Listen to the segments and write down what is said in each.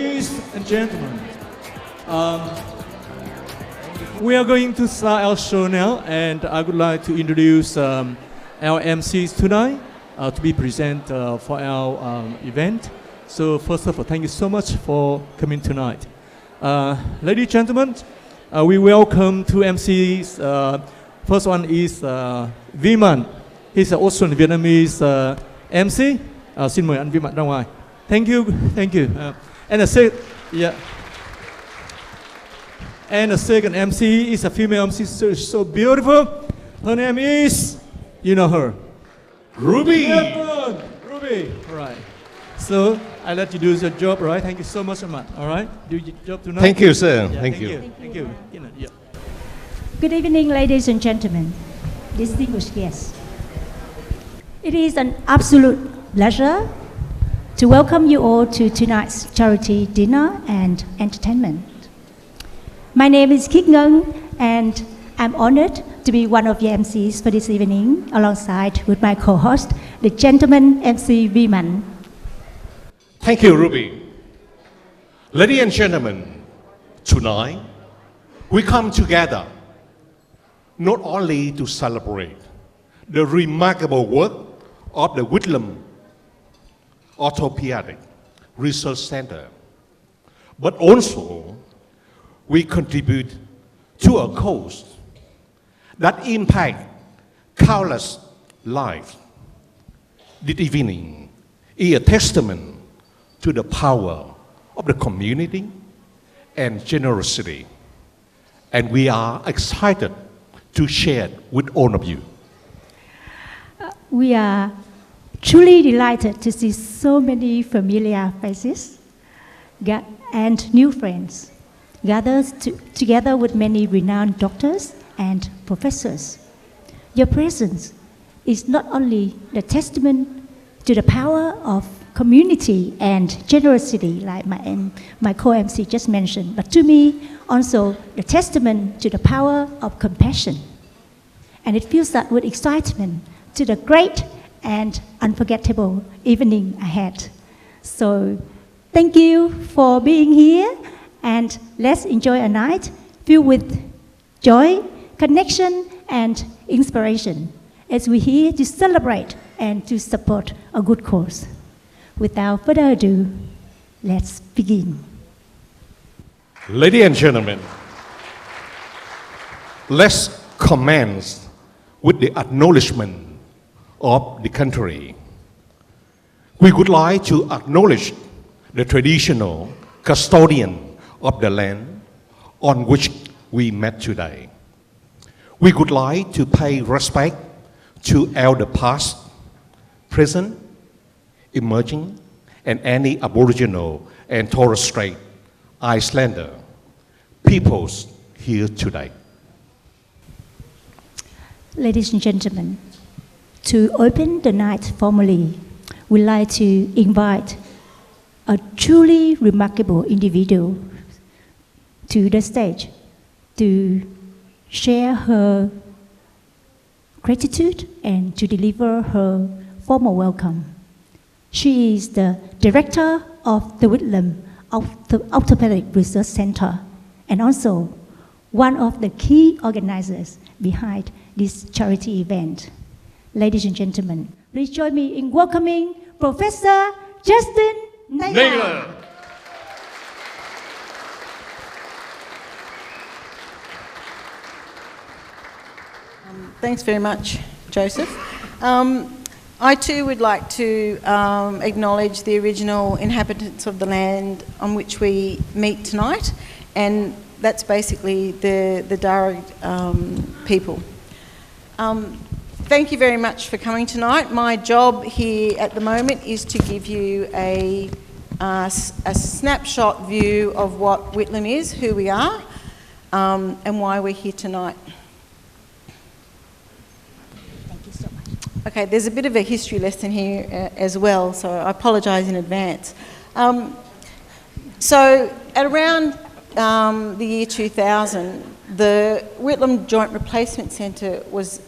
Ladies and gentlemen, we are going to start our show now, and I would like to introduce our MCs tonight to be present for our event. So first of all, thank you so much for coming tonight. Ladies and gentlemen, we welcome two MCs. First one is Viman. He's an Australian Vietnamese MC. Xin mời anh Viman ra ngoài. Thank you. And the second MC is a female MC, so beautiful. Her name is, you know her, Ruby. Ruby. All right. So I let you do your job, all right? Thank you so much, Ahmad. All right, do your job tonight. Thank you, sir. Yeah, thank you. Thank you. You know, yeah. Good evening, ladies and gentlemen, distinguished guests. It is an absolute pleasure to welcome you all to tonight's charity dinner and entertainment. My name is Kit Ngung, and I'm honored to be one of the MCs for this evening, alongside with my co-host, the gentleman MC Viman. Thank you, Ruby. Ladies and gentlemen, tonight we come together not only to celebrate the remarkable work of the Whitlam Orthopaedic Research Center, but also we contribute to a cause that impacts countless lives. This evening is a testament to the power of the community and generosity, and we are excited to share it with all of you. We are truly delighted to see so many familiar faces and new friends gathered together with many renowned doctors and professors. Your presence is not only the testament to the power of community and generosity, like my co-MC just mentioned, but to me, also the testament to the power of compassion. And it fills us with excitement to the great and unforgettable evening ahead. So thank you for being here, and let's enjoy a night filled with joy, connection, and inspiration as we're here to celebrate and to support a good cause. Without further ado, let's begin. Ladies and gentlemen, let's commence with the acknowledgement of the country. We would like to acknowledge the traditional custodian of the land on which we met today. We would like to pay respect to elder past, present, emerging, and any Aboriginal and Torres Strait Islander peoples here today. Ladies and gentlemen, to open the night formally, we'd like to invite a truly remarkable individual to the stage to share her gratitude and to deliver her formal welcome. She is the director of the Whitlam Orthopaedic Research Center and also one of the key organizers behind this charity event. Ladies and gentlemen, please join me in welcoming Professor Justin Naylor. Thanks very much, Joseph. I too would like to acknowledge the original inhabitants of the land on which we meet tonight, and that's basically the Darug people. Thank you very much for coming tonight. My job here at the moment is to give you a snapshot view of what Whitlam is, who we are, and why we're here tonight. Thank you so much. Okay, there's a bit of a history lesson here as well, so I apologise in advance. So at around the year 2000, the Whitlam Joint Replacement Centre was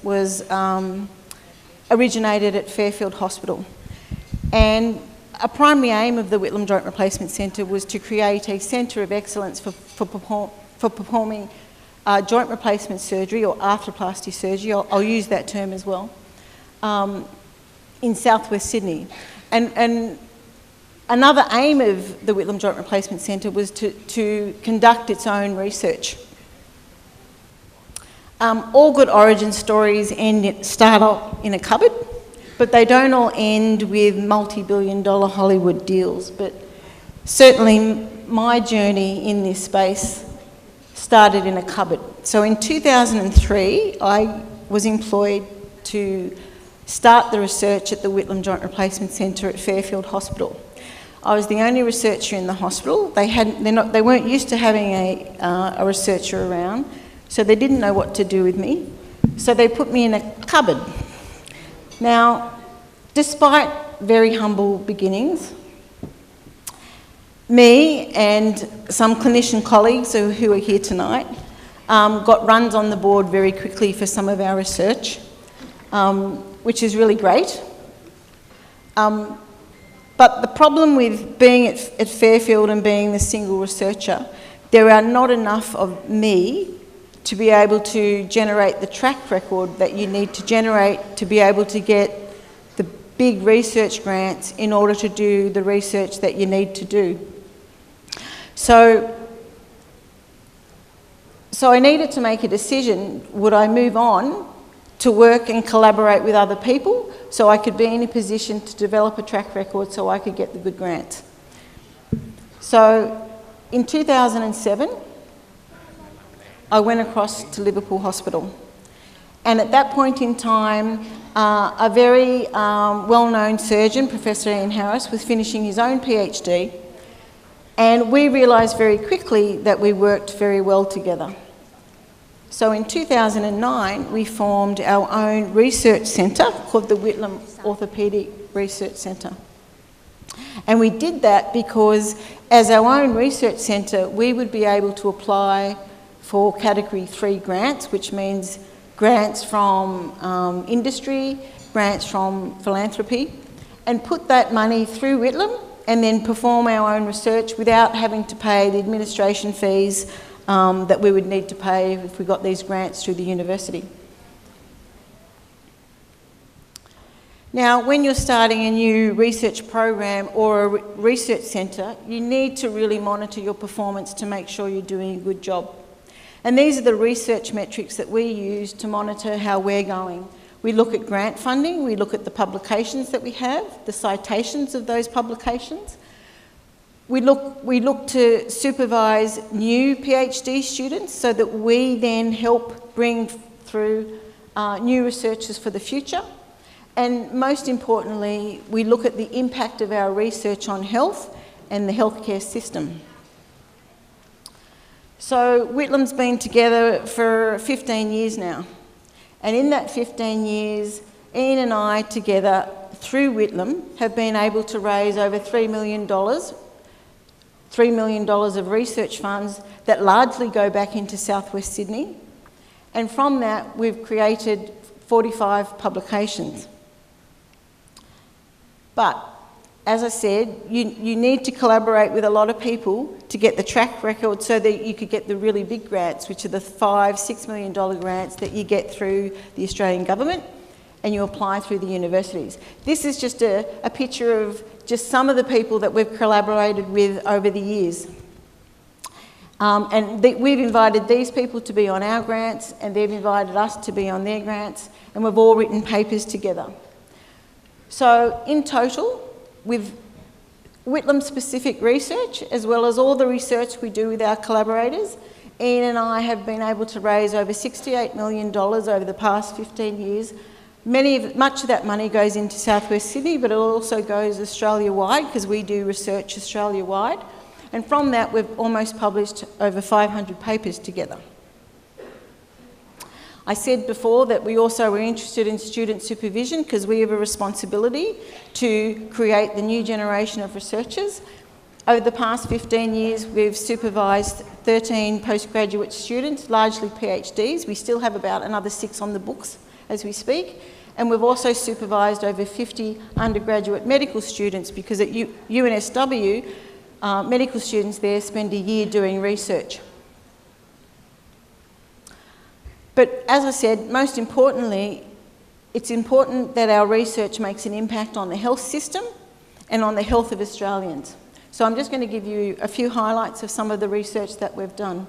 originated at Fairfield Hospital, and a primary aim of the Whitlam Joint Replacement Centre was to create a centre of excellence for performing joint replacement surgery or arthroplasty surgery, I'll use that term as well, in southwest Sydney. And another aim of the Whitlam Joint Replacement Centre was to conduct its own research. All good origin stories start off in a cupboard, but they don't all end with multi-billion-dollar Hollywood deals. But certainly my journey in this space started in a cupboard. So in 2003, I was employed to start the research at the Whitlam Joint Replacement Centre at Fairfield Hospital. I was the only researcher in the hospital. They weren't used to having a researcher around, so they didn't know what to do with me. So they put me in a cupboard. Now, despite very humble beginnings, me and some clinician colleagues who are here tonight got runs on the board very quickly for some of our research, which is really great. But the problem with being at Fairfield and being the single researcher, there are not enough of me to be able to generate the track record that you need to generate to be able to get the big research grants in order to do the research that you need to do. So I needed to make a decision. Would I move on to work and collaborate with other people so I could be in a position to develop a track record so I could get the good grants? So in 2007, I went across to Liverpool Hospital. And at that point in time, a very well-known surgeon, Professor Ian Harris, was finishing his own PhD. And we realised very quickly that we worked very well together. So in 2009, we formed our own research centre called the Whitlam Orthopaedic Research Centre. And we did that because as our own research centre, we would be able to apply for Category 3 grants, which means grants from industry, grants from philanthropy, and put that money through Whitlam and then perform our own research without having to pay the administration fees that we would need to pay if we got these grants through the university. Now, when you're starting a new research program or a research centre, you need to really monitor your performance to make sure you're doing a good job. And these are the research metrics that we use to monitor how we're going. We look at grant funding, we look at the publications that we have, the citations of those publications. We look to supervise new PhD students so that we then help bring through new researchers for the future. And most importantly, we look at the impact of our research on health and the healthcare system. So Whitlam's been together for 15 years now. And in that 15 years, Ian and I together, through Whitlam, have been able to raise over $3 million of research funds that largely go back into southwest Sydney. And from that, we've created 45 publications. But as I said, you need to collaborate with a lot of people to get the track record so that you could get the really big grants, which are the $5–6 million grants that you get through the Australian government and you apply through the universities. This is just a picture of just some of the people that we've collaborated with over the years. We've invited these people to be on our grants and they've invited us to be on their grants, and we've all written papers together. So in total, with Whitlam-specific research, as well as all the research we do with our collaborators, Ian and I have been able to raise over $68 million over the past 15 years. Much of that money goes into southwest Sydney, but it also goes Australia-wide because we do research Australia-wide. And from that, we've almost published over 500 papers together. I said before that we also were interested in student supervision because we have a responsibility to create the new generation of researchers. Over the past 15 years, we've supervised 13 postgraduate students, largely PhDs. We still have about another 6 on the books as we speak. And we've also supervised over 50 undergraduate medical students, because at UNSW, medical students there spend a year doing research. But as I said, most importantly, it's important that our research makes an impact on the health system and on the health of Australians. So I'm just going to give you a few highlights of some of the research that we've done.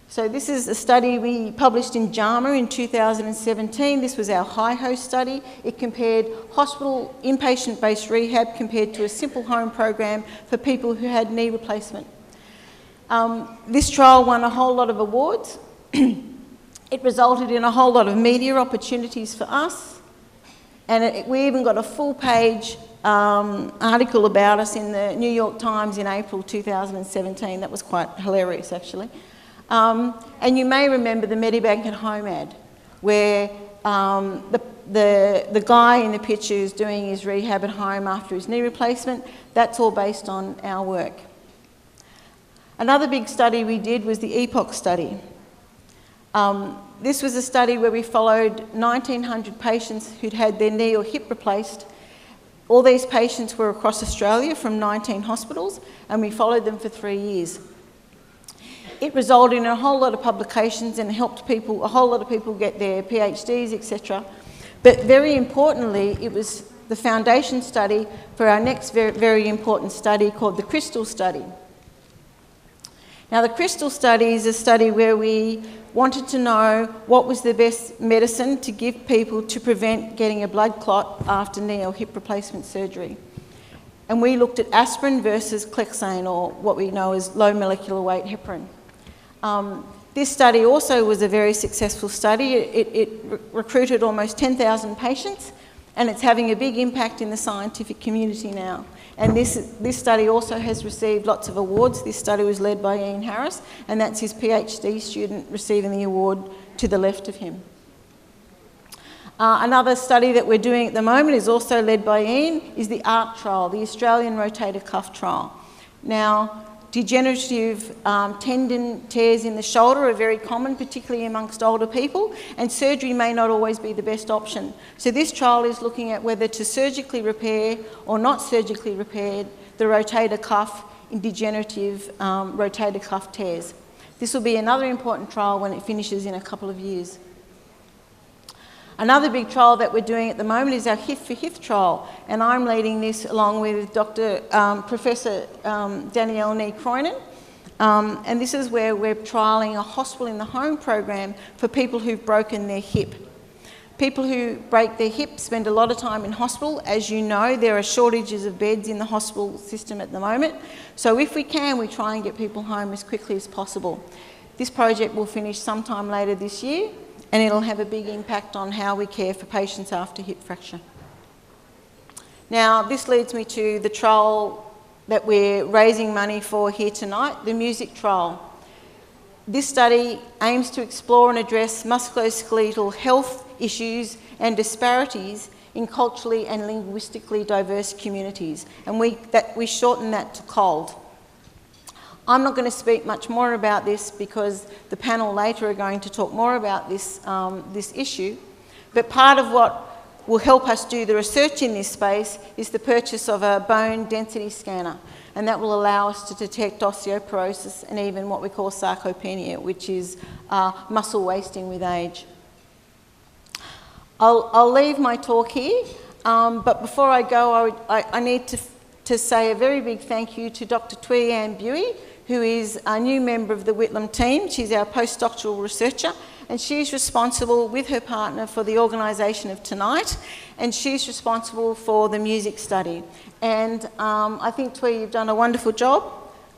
So this is a study we published in JAMA in 2017. This was our HIHO study. It compared hospital inpatient-based rehab compared to a simple home program for people who had knee replacement. This trial won a whole lot of awards. It resulted in a whole lot of media opportunities for us, and we even got a full-page article about us in the New York Times in April 2017. That was quite hilarious, actually. And you may remember the Medibank at Home ad, where the guy in the picture is doing his rehab at home after his knee replacement. That's all based on our work. Another big study we did was the EPOC study. This was a study where we followed 1,900 patients who'd had their knee or hip replaced. All these patients were across Australia from 19 hospitals, and we followed them for 3 years. It resulted in a whole lot of publications and helped a whole lot of people get their PhDs, etc. But very importantly, it was the foundation study for our next very, very important study called the Crystal Study. Now, the Crystal Study is a study where we wanted to know what was the best medicine to give people to prevent getting a blood clot after knee or hip replacement surgery. And we looked at aspirin versus Clexane, or what we know as low molecular weight heparin. This study also was a very successful study. It recruited almost 10,000 patients, and it's having a big impact in the scientific community now. And this study also has received lots of awards. This study was led by Ian Harris, and that's his PhD student receiving the award to the left of him. Another study that we're doing at the moment is also led by Ian, is the ARC trial, the Australian rotator cuff trial. Now, degenerative tendon tears in the shoulder are very common, particularly amongst older people, and surgery may not always be the best option. So this trial is looking at whether to surgically repair or not surgically repair the rotator cuff in degenerative rotator cuff tears. This will be another important trial when it finishes in a couple of years. Another big trial that we're doing at the moment is our HIF for HIF trial, and I'm leading this along with Professor Danielle Nee-Croynen. And this is where we're trialling a hospital in the home program for people who've broken their hip. People who break their hip spend a lot of time in hospital. As you know, there are shortages of beds in the hospital system at the moment. So if we can, we try and get people home as quickly as possible. This project will finish sometime later this year, and it'll have a big impact on how we care for patients after hip fracture. Now, this leads me to the trial that we're raising money for here tonight, the music trial. This study aims to explore and address musculoskeletal health issues and disparities in culturally and linguistically diverse communities, and we shorten that to COLD. I'm not going to speak much more about this because the panel later are going to talk more about this issue, but part of what will help us do the research in this space is the purchase of a bone density scanner, and that will allow us to detect osteoporosis and even what we call sarcopenia, which is muscle wasting with age. I'll leave my talk here, but before I go, I need to say a very big thank you to Dr. Tui Ann Buey, who is a new member of the Whitlam team. She's our postdoctoral researcher, and she's responsible with her partner for the organisation of tonight, and she's responsible for the music study. And I think, Tui, you've done a wonderful job,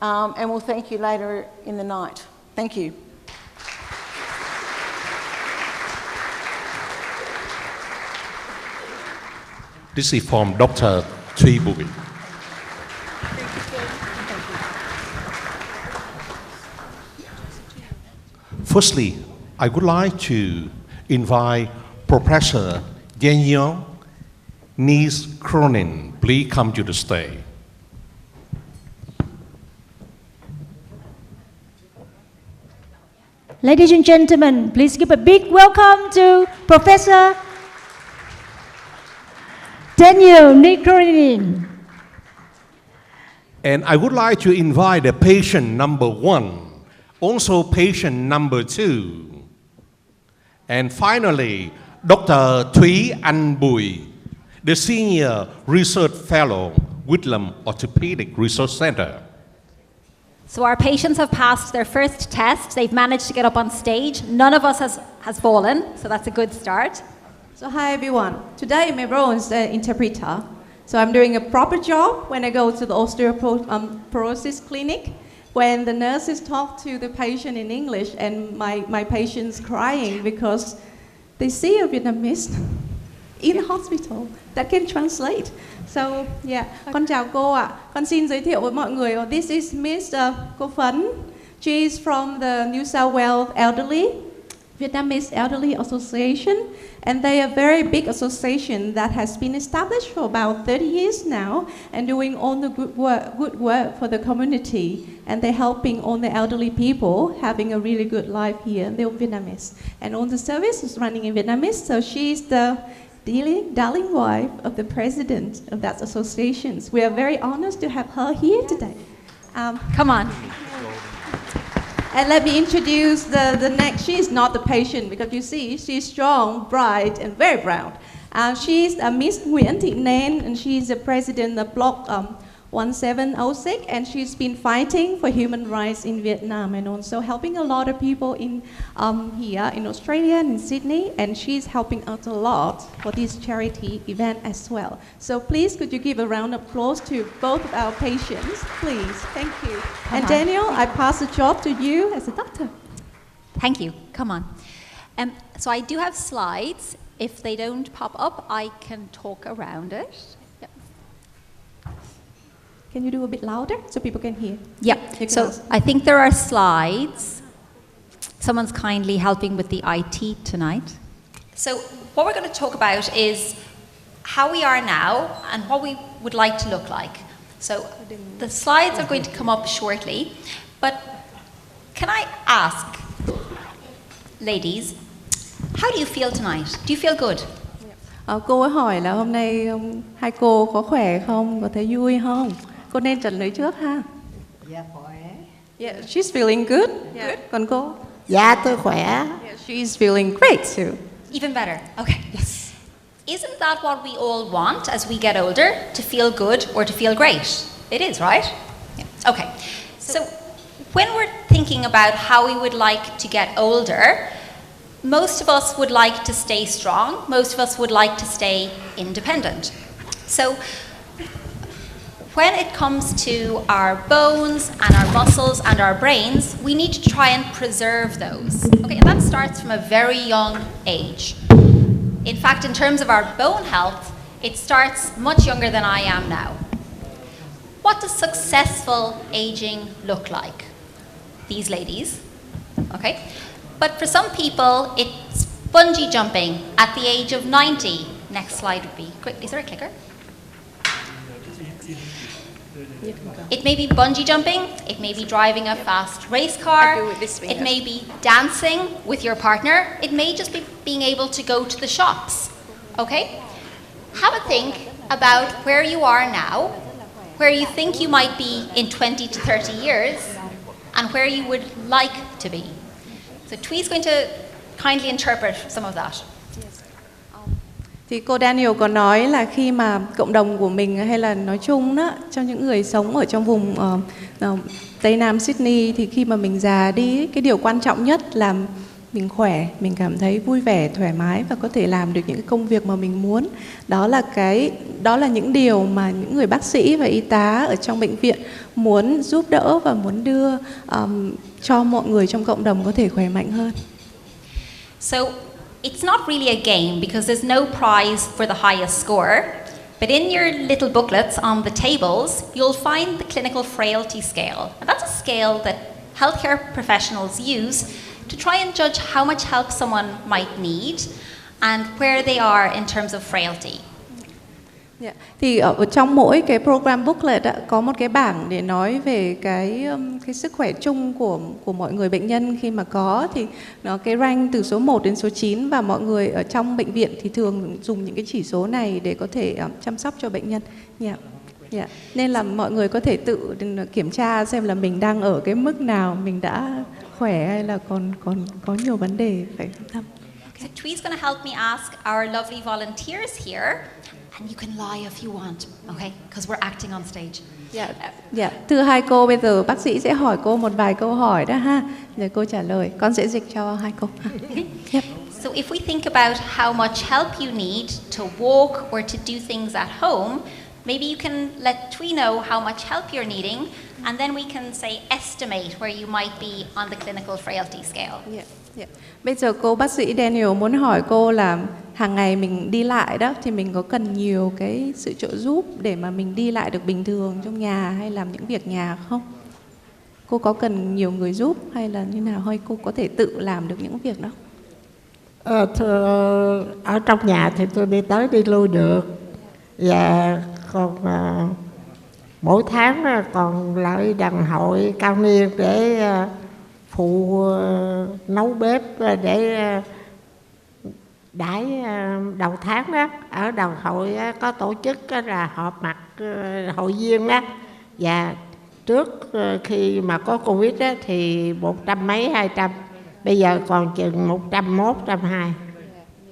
and we'll thank you later in the night. Thank you. This is from Dr. Tui Buey. Firstly, I would like to invite Professor Danielle Nee-Croynen. Please come to the stage. Ladies and gentlemen, please give a big welcome to Professor Daniel Nicolini. And I would like to invite the patient number 1, also patient number 2, and finally, Dr. Thúy Anh Bùi, the Senior Research Fellow, Whitlam Orthopaedic Research Center. So our patients have passed their first test. They've managed to get up on stage. None of us has fallen, so that's a good start. So hi everyone. Today my role is an interpreter. So I'm doing a proper job when I go to the osteoporosis clinic. When the nurses talk to the patient in English and my patient's crying because they see a Vietnamese in the hospital that can translate. So yeah, con chào cô ạ. Con xin giới thiệu với mọi người. This is Miss Cô Phấn. She is from the New South Wales Vietnamese Elderly Association, and they are a very big association that has been established for about 30 years now and doing all the good work for the community, and they're helping all the elderly people having a really good life here. They're Vietnamese, and all the service is running in Vietnamese, so she's the darling wife of the president of that association. We are very honored to have her here today. Come on. And let me introduce the next. She is not the patient because you see she's strong, bright, and very brown. She's Miss Nguyễn Thị Nên, and she's the president of Block 1706, and she's been fighting for human rights in Vietnam and also helping a lot of people in here in Australia and in Sydney, and she's helping out a lot for this charity event as well. So please, could you give a round of applause to both of our patients, please? Thank you. And Daniel, I pass the job to you as a doctor. Thank you. Come on. So I do have slides. If they don't pop up, I can talk around it. Yep. Can you do a bit louder so people can hear? Yeah. So I think there are slides. Someone's kindly helping with the IT tonight. So what we're going to talk about is how we are now and what we would like to look like. So the slides are going to come up shortly, but can I ask, ladies, how do you feel tonight? Do you feel good? Cô ấy hỏi là hôm nay hai cô có khỏe không? Có thấy vui không? Cô nên trả lời trước ha. Dạ khỏe. Yeah, she's feeling good. Yeah. Good. Còn cô? Dạ tôi khỏe. Yeah, she's feeling great too. Even better. Okay. Yes. Isn't that what we all want as we get older? To feel good or to feel great? It is, right? Yeah. Okay. So when we're thinking about how we would like to get older, most of us would like to stay strong. Most of us would like to stay independent. So when it comes to our bones and our muscles and our brains, we need to try and preserve those. Okay, and that starts from a very young age. In fact, in terms of our bone health, it starts much younger than I am now. What does successful aging look like? These ladies, okay? But for some people, it's bungee jumping at the age of 90. Next slide would be, quick, is there a clicker? It may be bungee jumping, it may be driving a fast race car, it may be dancing with your partner, it may just be being able to go to the shops, okay? Have a think about where you are now, where you think you might be in 20 to 30 years, and where you would like to be. So Thuy is going to kindly interpret some of that. Thì cô Daniel có nói là khi mà cộng đồng của mình hay là nói chung đó, cho những người sống ở trong vùng Tây Nam Sydney, thì khi mà mình già đi, cái điều quan trọng nhất là mình khỏe, mình cảm thấy vui vẻ, thoải mái và có thể làm được những cái công việc mà mình muốn. Đó là những điều mà những người bác sĩ và y tá ở trong bệnh viện muốn giúp đỡ và muốn đưa cho mọi người trong cộng đồng có thể khỏe mạnh hơn. So it's not really a game because there's no prize for the highest score. But in your little booklets on the tables, you'll find the clinical frailty scale. And that's a scale that healthcare professionals use to try and judge how much help someone might need and where they are in terms of frailty. Yeah. Thì ở trong mỗi cái program booklet có một cái bảng để nói về cái sức khỏe chung của mọi người bệnh nhân khi mà có, thì nó cái rank từ số 1 đến số 9, và mọi người ở trong bệnh viện thì thường dùng những cái chỉ số này để có thể chăm sóc cho bệnh nhân. Yeah. Yeah. Nên là mọi người có thể tự kiểm tra xem là mình đang ở cái mức nào, mình đã khỏe hay là còn có nhiều vấn đề phải quan tâm. So Twee's going to help me ask our lovely volunteers here, and you can lie if you want, okay? Because we're acting on stage. Dạ. Thưa hai cô, bây giờ bác sĩ sẽ hỏi cô một vài câu hỏi đó ha, rồi cô trả lời. Con sẽ dịch cho hai cô. Yep. So if we think about how much help you need to walk or to do things at home, maybe you can let Twee know how much help you're needing, and then we can say estimate where you might be on the clinical frailty scale. Yeah. Yeah. Bây giờ cô bác sĩ Daniel muốn hỏi cô là hàng ngày mình đi lại đó thì mình có cần nhiều cái sự trợ giúp để mà mình đi lại được bình thường trong nhà hay làm những việc nhà không? Cô có cần nhiều người giúp hay là như nào, hay cô có thể tự làm được những việc đó? Ở trong nhà thì tôi đi tới đi lui được, và còn mỗi tháng còn lại đàn hội cao niên để phụ nấu bếp để đãi đầu tháng đó. Ở đầu hội có tổ chức là họp mặt hội viên đó, và trước khi mà có Covid đó, thì 100 mấy 200, bây giờ còn chừng 101, 102.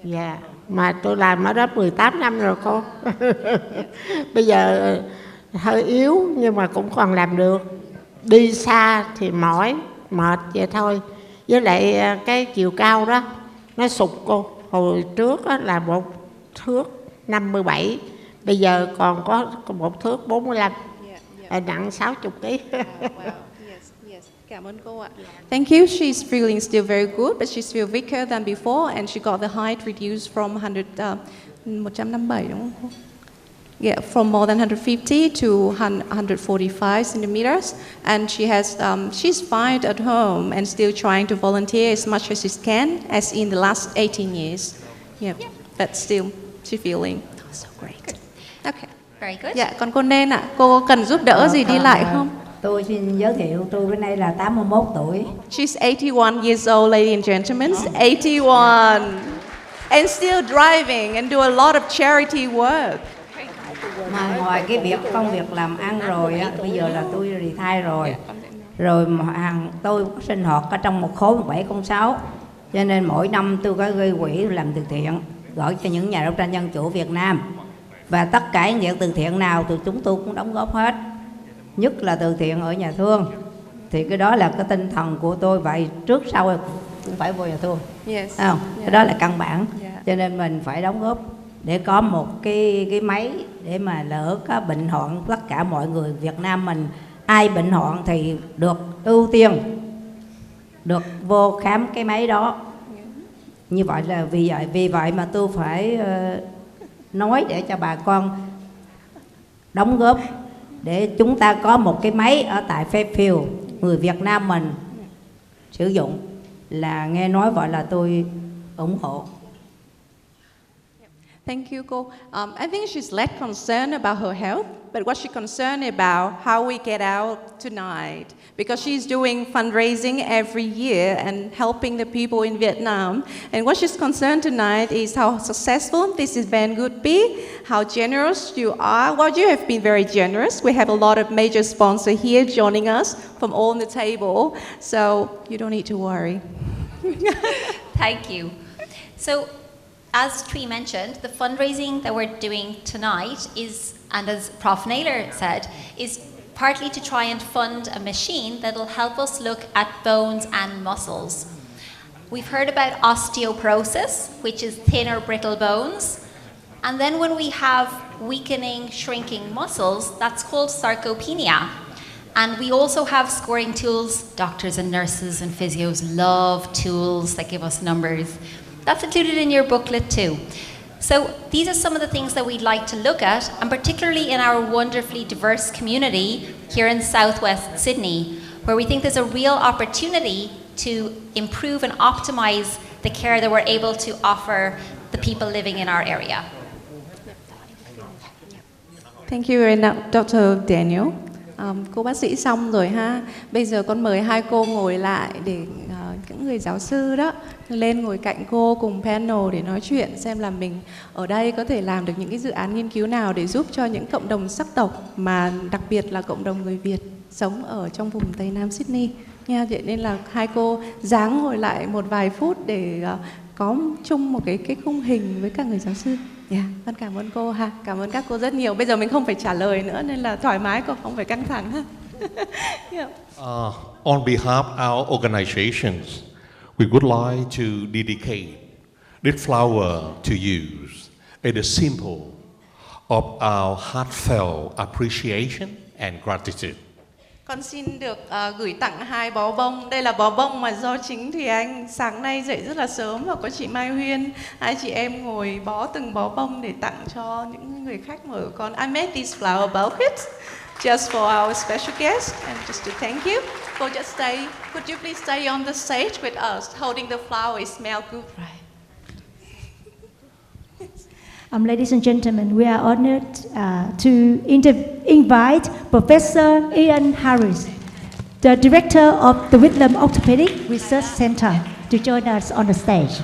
Dạ, mà tôi làm ở đó 18 năm rồi cô. Bây giờ hơi yếu nhưng mà cũng còn làm được. Đi xa thì mỏi, mệt vậy thôi. Với lại cái chiều cao đó nó sụt cô. Hồi trước là 1 thước 57, bây giờ còn có 1 thước 45, nặng 60 kg. Cảm ơn cô ạ. Thank you. She's feeling still very good, but she's feel weaker than before, and she got the height reduced from 157, đúng không? Yeah, from more than 150 to 145 centimeters, and she has she's fine at home and still trying to volunteer as much as she can, as in the last 18 years. Yeah, but still she's feeling so great. Okay. Very good. Dạ, còn cô Nên ạ, cô cần giúp đỡ gì đi lại không? Tôi xin giới thiệu, tôi bữa nay là 81 tuổi. She's 81 years old, ladies and gentlemen. 81. And still driving and do a lot of charity work. Mà ngoài cái công việc làm ăn rồi á, bây giờ là tôi retire rồi. Rồi tôi có sinh hoạt ở trong một khối 17 con 6. Cho nên mỗi năm tôi có gây quỹ làm từ thiện, gọi cho những nhà đấu tranh dân chủ Việt Nam. Và tất cả những việc từ thiện nào thì chúng tôi cũng đóng góp hết. Nhất là từ thiện ở nhà thương. Thì cái đó là cái tinh thần của tôi, vậy trước sau cũng phải vô nhà thương. Yes. Không? Cái đó là căn bản. Cho nên mình phải đóng góp để có một cái máy để mà lỡ có bệnh hoạn, tất cả mọi người Việt Nam mình ai bệnh hoạn thì được ưu tiên được vô khám cái máy đó. Như vậy là vì vậy mà tôi phải nói để cho bà con đóng góp để chúng ta có một cái máy ở tại Fairfield, người Việt Nam mình sử dụng, là nghe nói vậy là tôi ủng hộ. Thank you, cô. I think she's less concerned about her health, but what she's concerned about how we get out tonight, because she's doing fundraising every year and helping the people in Vietnam. And what she's concerned tonight is how successful this event would be, how generous you are. Well, you have been very generous. We have a lot of major sponsors here joining us from all on the table, so you don't need to worry. Thank you. So, as Twee mentioned, the fundraising that we're doing tonight is, and as Prof. Naylor said, is partly to try and fund a machine that'll help us look at bones and muscles. We've heard about osteoporosis, which is thinner, brittle bones. And then when we have weakening, shrinking muscles, that's called sarcopenia. And we also have scoring tools. Doctors and nurses and physios love tools that give us numbers. That's included in your booklet too. So these are some of the things that we'd like to look at, and particularly in our wonderfully diverse community here in Southwest Sydney, where we think there's a real opportunity to improve and optimize the care that we're able to offer the people living in our area. Thank you very much, Dr. Daniel. Cô bác sĩ xong rồi ha. Bây giờ con mời hai cô ngồi lại để những người giáo sư đó lên ngồi cạnh cô cùng panel để nói chuyện xem là mình ở đây có thể làm được những cái dự án nghiên cứu nào để giúp cho những cộng đồng sắc tộc mà đặc biệt là cộng đồng người Việt sống ở trong vùng Tây Nam Sydney nha. Vậy nên là hai cô dáng ngồi lại một vài phút để có chung một cái khung hình với các người giáo sư. Con cảm ơn cô ha, cảm ơn các cô rất nhiều. Bây giờ mình không phải trả lời nữa nên là thoải mái, cô không phải căng thẳng ha. On behalf of our organizations, we would like to dedicate this flower to you as a symbol of our heartfelt appreciation and gratitude. Con xin được gửi tặng hai bó bông. Đây là bó bông mà do chính Thùy Anh sáng nay dậy rất là sớm và có chị Mai Huyên, hai chị em ngồi bó từng bó bông để tặng cho những người khách mời của con. I made these flower bouquets just for our special guest and just to thank you. Cô just stay. Could you please stay on the stage with us, holding the flower? It smells good, right? Ladies and gentlemen, we are honored to invite Professor Ian Harris, the director of the Whitlam Orthopaedic Research Center, to join us on the stage.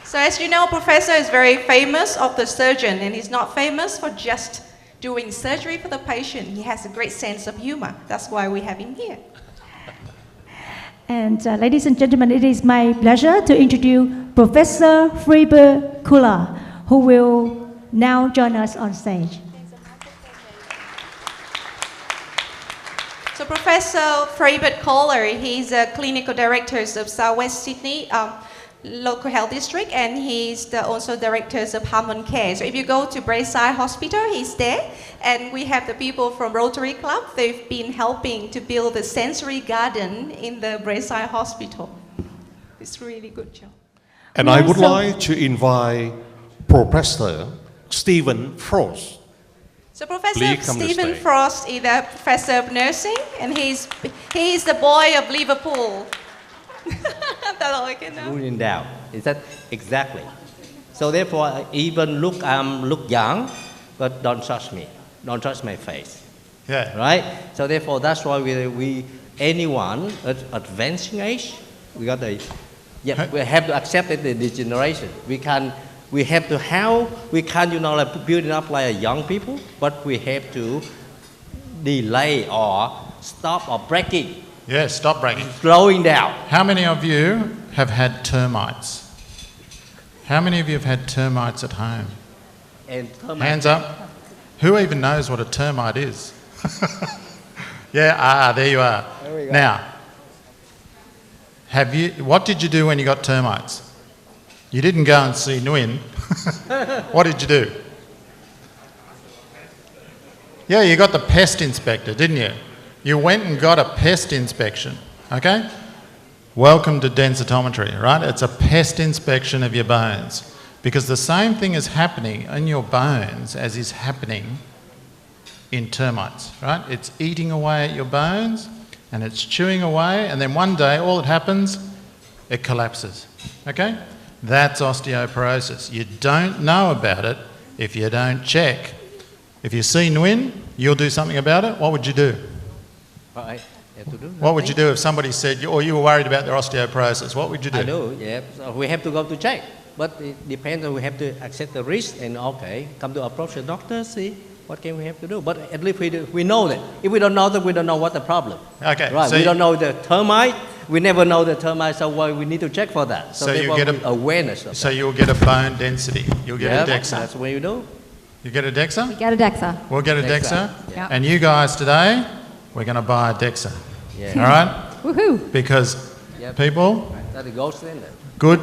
So as you know, Professor is very famous of the surgeon, and he's not famous for just doing surgery for the patient. He has a great sense of humor. That's why we have him here. And ladies and gentlemen, it is my pleasure to introduce Professor Freibert Kula, who will now join us on stage. So Professor Freibert Kohler, he's a clinical director of Southwest Sydney Local Health District, and he's also director of Harmon Care. So if you go to Braeside Hospital, he's there. And we have the people from Rotary Club. They've been helping to build the sensory garden in the Braeside Hospital. It's a really good job. And I would like to invite Professor Stephen Frost. So Professor Stephen Frost is a professor of nursing, and he's the boy of Liverpool. That's all I can know. Ruling down. Is that exactly? So therefore, even look young, but don't touch me. Don't touch my face. Yeah. Right. So therefore, that's why we anyone at advancing age, we have to accept the degeneration. We have to how we can't like build it up like young people, but we have to delay or stop or breaking. Yeah, stop breaking. Slowing down. How many of you have had termites? How many of you have had termites at home? And hands up. Who even knows what a termite is? Yeah, there you are. There we go. Now, what did you do when you got termites? You didn't go and see Nguyen. What did you do? Yeah, you got the pest inspector, didn't you? You went and got a pest inspection, okay? Welcome to densitometry, right? It's a pest inspection of your bones, because the same thing is happening in your bones as is happening in termites, right? It's eating away at your bones and it's chewing away, and then one day all that happens, it collapses, okay? That's osteoporosis. You don't know about it if you don't check. If you see Nguyen, you'll do something about it. What would you do? Right. What would you do if somebody said, or you were worried about their osteoporosis? What would you do? I do, yeah. So we have to go to check. But it depends on, we have to accept the risk and come to approach the doctor, see what can we have to do. But at least we know that. If we don't know that, we don't know what the problem. Okay. Right, so we don't know the termite. We never know the termite, so we need to check for that. So you get awareness of So you'll get a bone density. You'll get a DEXA. That's what you do. You get a DEXA? We get a DEXA. We'll get a DEXA. Yeah. And you guys today, we're going to buy a DEXA. Yeah. All right? Woohoo! Because people, That's the gold standard. good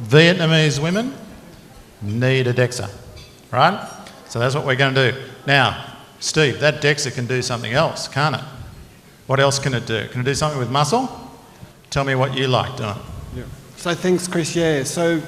Vietnamese women need a DEXA. Right? So that's what we're going to do. Now, Steve, that DEXA can do something else, can't it? What else can it do? Can it do something with muscle? Tell me what you like doing. Yeah. So thanks, Chris. Yeah, so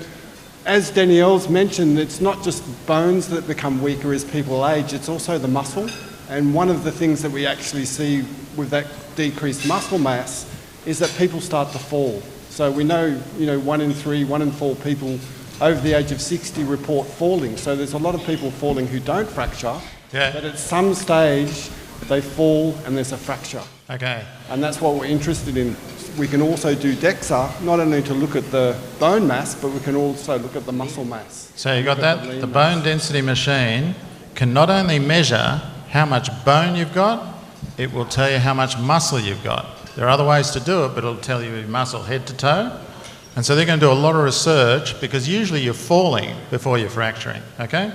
as Danielle's mentioned, it's not just bones that become weaker as people age, it's also the muscle. And one of the things that we actually see with that decreased muscle mass is that people start to fall. So we know, 1 in 3, 1 in 4 people over the age of 60 report falling. So there's a lot of people falling who don't fracture, Yeah. But at some stage, they fall and there's a fracture. Okay. And that's what we're interested in. We can also do DEXA, not only to look at the bone mass, but we can also look at the muscle mass. So you got that? The bone density machine can not only measure how much bone you've got, it will tell you how much muscle you've got. There are other ways to do it, but it'll tell you your muscle head to toe. And so they're going to do a lot of research, because usually you're falling before you're fracturing, okay?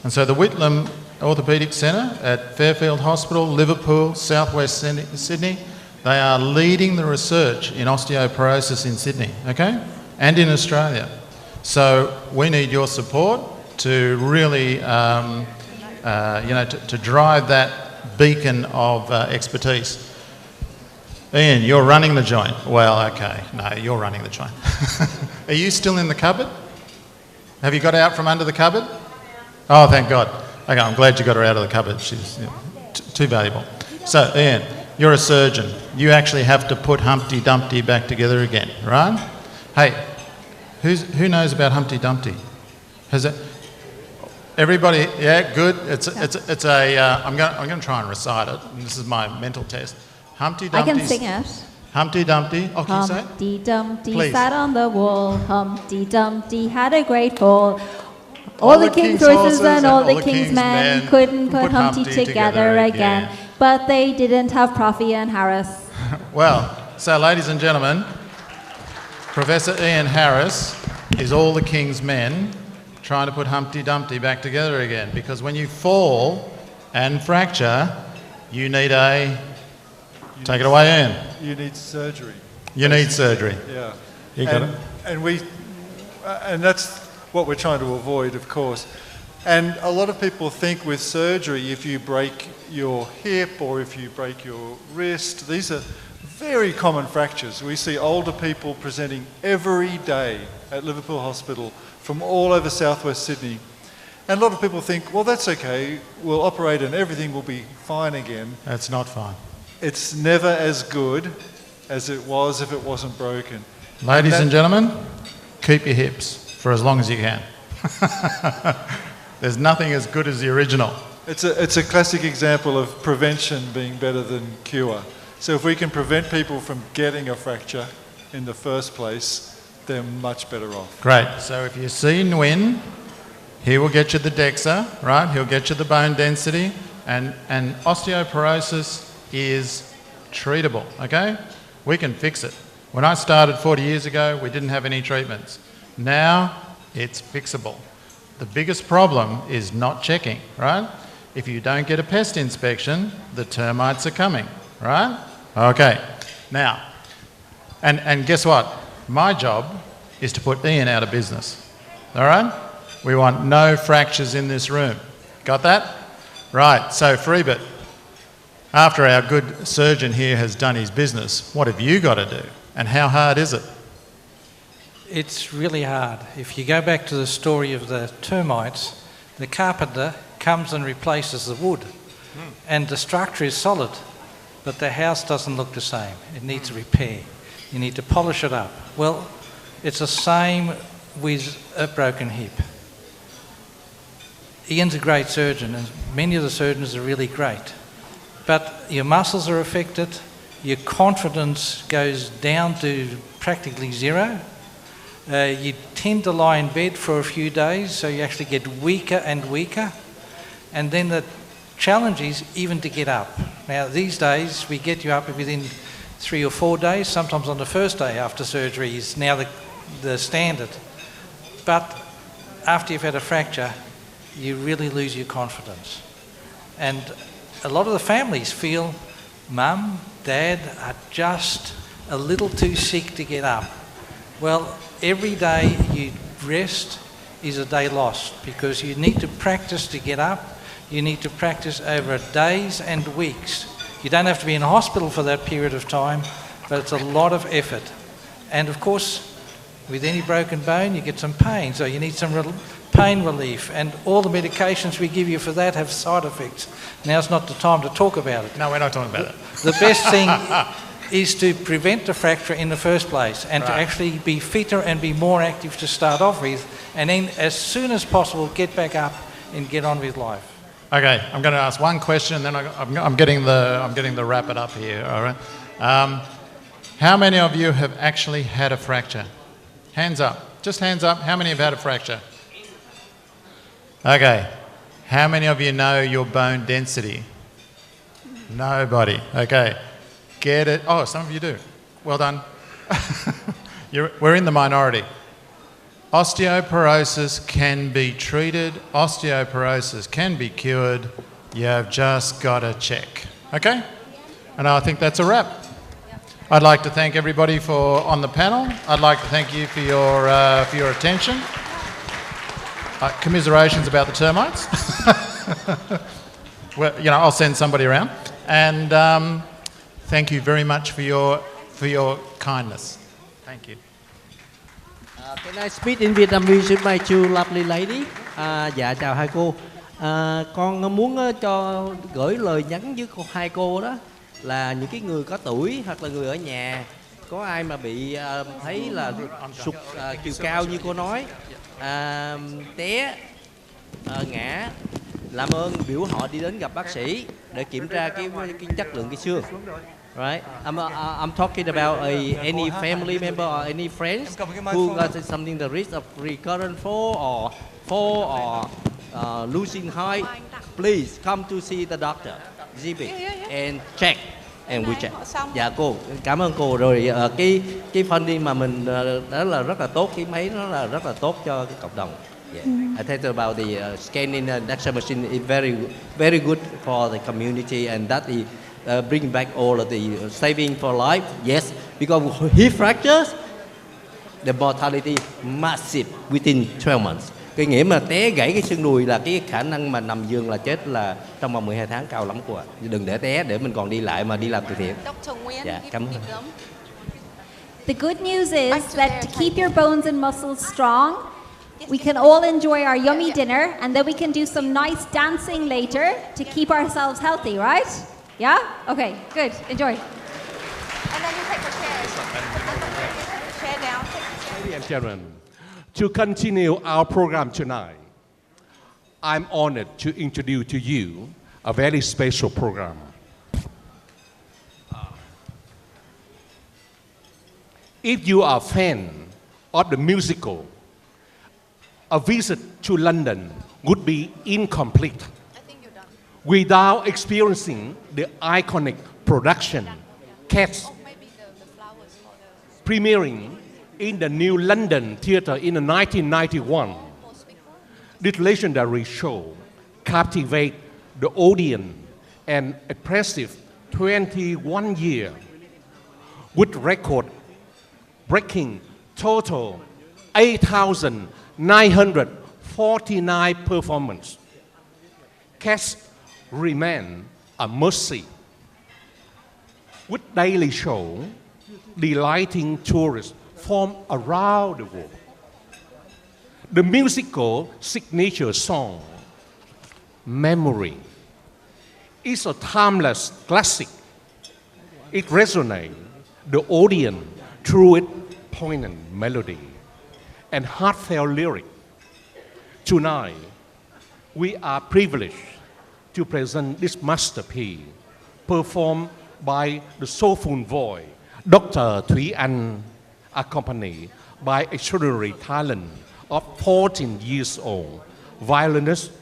And so the Whitlam Orthopaedic Centre at Fairfield Hospital, Liverpool, southwest Sydney, they are leading the research in osteoporosis in Sydney, okay? And in Australia. So we need your support to really, to drive that beacon of expertise. Ian, you're running the joint. Well, okay. No, you're running the joint. Are you still in the cupboard? Have you got out from under the cupboard? Oh, thank God. Okay, I'm glad you got her out of the cupboard. She's too valuable. So, Ian, you're a surgeon. You actually have to put Humpty Dumpty back together again, right? Hey, who knows about Humpty Dumpty? Has it? Everybody? Yeah, good. I'm going to try and recite it. This is my mental test. Humpty Dumpty. I can sing it. Humpty Dumpty. Oh, can you say it? Humpty Dumpty Please. sat on the wall. Humpty Dumpty had a great fall. All the king's horses and all the king's men couldn't put Humpty together again. But they didn't have Proffy and Harris. Well, so ladies and gentlemen, Professor Ian Harris is all the king's men trying to put Humpty Dumpty back together again. Because when you fall and fracture, you need a... Take it away, Ian. You need surgery. You need surgery. Yeah. You got it. And that's what we're trying to avoid, of course. And a lot of people think with surgery, if you break your hip or if you break your wrist, these are very common fractures. We see older people presenting every day at Liverpool Hospital from all over southwest Sydney. And a lot of people think, well, that's okay, we'll operate and everything will be fine again. That's not fine. It's never as good as it was if it wasn't broken. Ladies and gentlemen, keep your hips for as long as you can. There's nothing as good as the original. It's a classic example of prevention being better than cure. So if we can prevent people from getting a fracture in the first place, they're much better off. Great. So if you see Nguyen, he will get you the DEXA, right? He'll get you the bone density, and osteoporosis is treatable, okay? We can fix it. When I started 40 years ago, we didn't have any treatments. Now, it's fixable. The biggest problem is not checking, right? If you don't get a pest inspection, the termites are coming, right? Okay. Now, and guess what? My job is to put Ian out of business, all right? We want no fractures in this room. Got that? Right, so Freebit. After our good surgeon here has done his business, what have you got to do? And how hard is it? It's really hard. If you go back to the story of the termites, the carpenter comes and replaces the wood. And the structure is solid, but the house doesn't look the same. It needs repair. You need to polish it up. Well, it's the same with a broken hip. Ian's a great surgeon, and many of the surgeons are really great. But your muscles are affected, your confidence goes down to practically zero. You tend to lie in bed for a few days, so you actually get weaker and weaker. And then the challenge is even to get up. Now, these days, we get you up within 3 or 4 days, sometimes on the first day after surgery is now the standard. But after you've had a fracture, you really lose your confidence. And a lot of the families feel Mum, Dad are just a little too sick to get up. Well, every day you rest is a day lost, because you need to practice to get up. You need to practice over days and weeks. You don't have to be in a hospital for that period of time, but it's a lot of effort. And of course, with any broken bone, you get some pain, so you need some pain relief, and all the medications we give you for that have side effects. Now's not the time to talk about it. No, we're not talking about it. The best thing is to prevent the fracture in the first place, and to actually be fitter and be more active to start off with, and then as soon as possible get back up and get on with life. Okay, I'm going to ask one question, and then I'm getting the wrap it up here. All right. How many of you have actually had a fracture? Hands up. Just hands up. How many have had a fracture? Okay. How many of you know your bone density? Nobody. Okay. Get it. Oh, some of you do. Well done. We're in the minority. Osteoporosis can be treated. Osteoporosis can be cured. You've just got to check. Okay? And I think that's a wrap. I'd like to thank everybody on the panel. I'd like to thank you for your attention. Commiserations about the termites. Well, I'll send somebody around. And thank you very much for your kindness. Thank you. Can I speak in Vietnamese with my two lovely lady? Dạ chào hai cô. Con muốn gửi lời nhắn với hai cô đó là những cái người có tuổi hoặc là người ở nhà có ai mà bị thấy là sụt chiều cao như cô nói, té, ngã, làm ơn biểu họ đi đến gặp bác sĩ để kiểm tra cái chất lượng cái xương. Right? I'm talking about any family member or any friends who got something the risk of recurrent fall or losing height. Please come to see the doctor, GP, and check. And we check. Dạ cô, cảm ơn cô. Rồi cái funding mà mình đó là rất là tốt, cái máy nó là rất là tốt cho cái cộng đồng. Yeah. I think about the scanning Dexter machine is very good for the community, and that is bring back all of the saving for life. Yes, because hip fractures, the mortality massive within 12 months. Cái nghĩa mà té gãy cái xương đùi là cái khả năng mà nằm giường là chết là trong vòng 12 tháng cao lắm cô ạ. Đừng để té để mình còn đi lại mà đi làm từ thiện. Dạ, cảm ơn. The good news is that to keep your bones and muscles strong, we can all enjoy our yummy dinner, and then we can do some nice dancing later to keep ourselves healthy, right? Yeah? Okay, good. Enjoy. And then you take the chairs. Chair down. Ladies and gentlemen, to continue our program tonight, I'm honored to introduce to you a very special program. If you are a fan of the musical, a visit to London would be incomplete without experiencing the iconic production, Cats, premiering in the New London Theatre in 1991. This legendary show captivated the audience an impressive 21 years with record-breaking total 8,949 performances. Cats remain a must-see, with daily show delighting tourists from around the world. The musical signature song, Memory, is a timeless classic. It resonates the audience through its poignant melody and heartfelt lyric. Tonight, we are privileged to present this masterpiece, performed by the soulful voice, Dr. Thúy Anh, accompanied by extraordinary talent of 14 years old violinist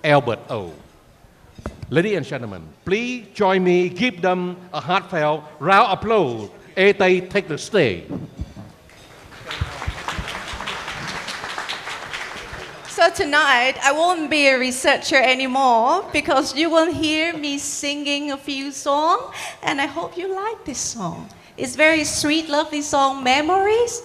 Albert O. Ladies and gentlemen, please join me, give them a heartfelt round of applause as they take the stage. So tonight, I won't be a researcher anymore because you will hear me singing a few songs, and I hope you like this song. It's very sweet, lovely song, Memories.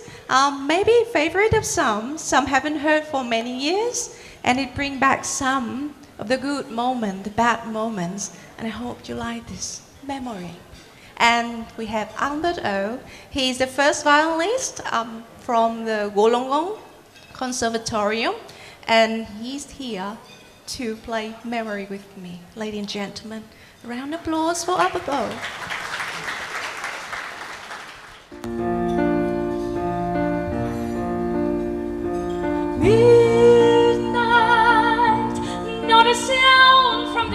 Maybe favorite of some haven't heard for many years, and it brings back some of the good moments, the bad moments, and I hope you like this Memory. And we have Albert O. He's the first violinist from the Wollongong Conservatorium, and he's here to play Memory with me. Ladies and gentlemen, a round of applause for Albert O. Midnight, not a sound from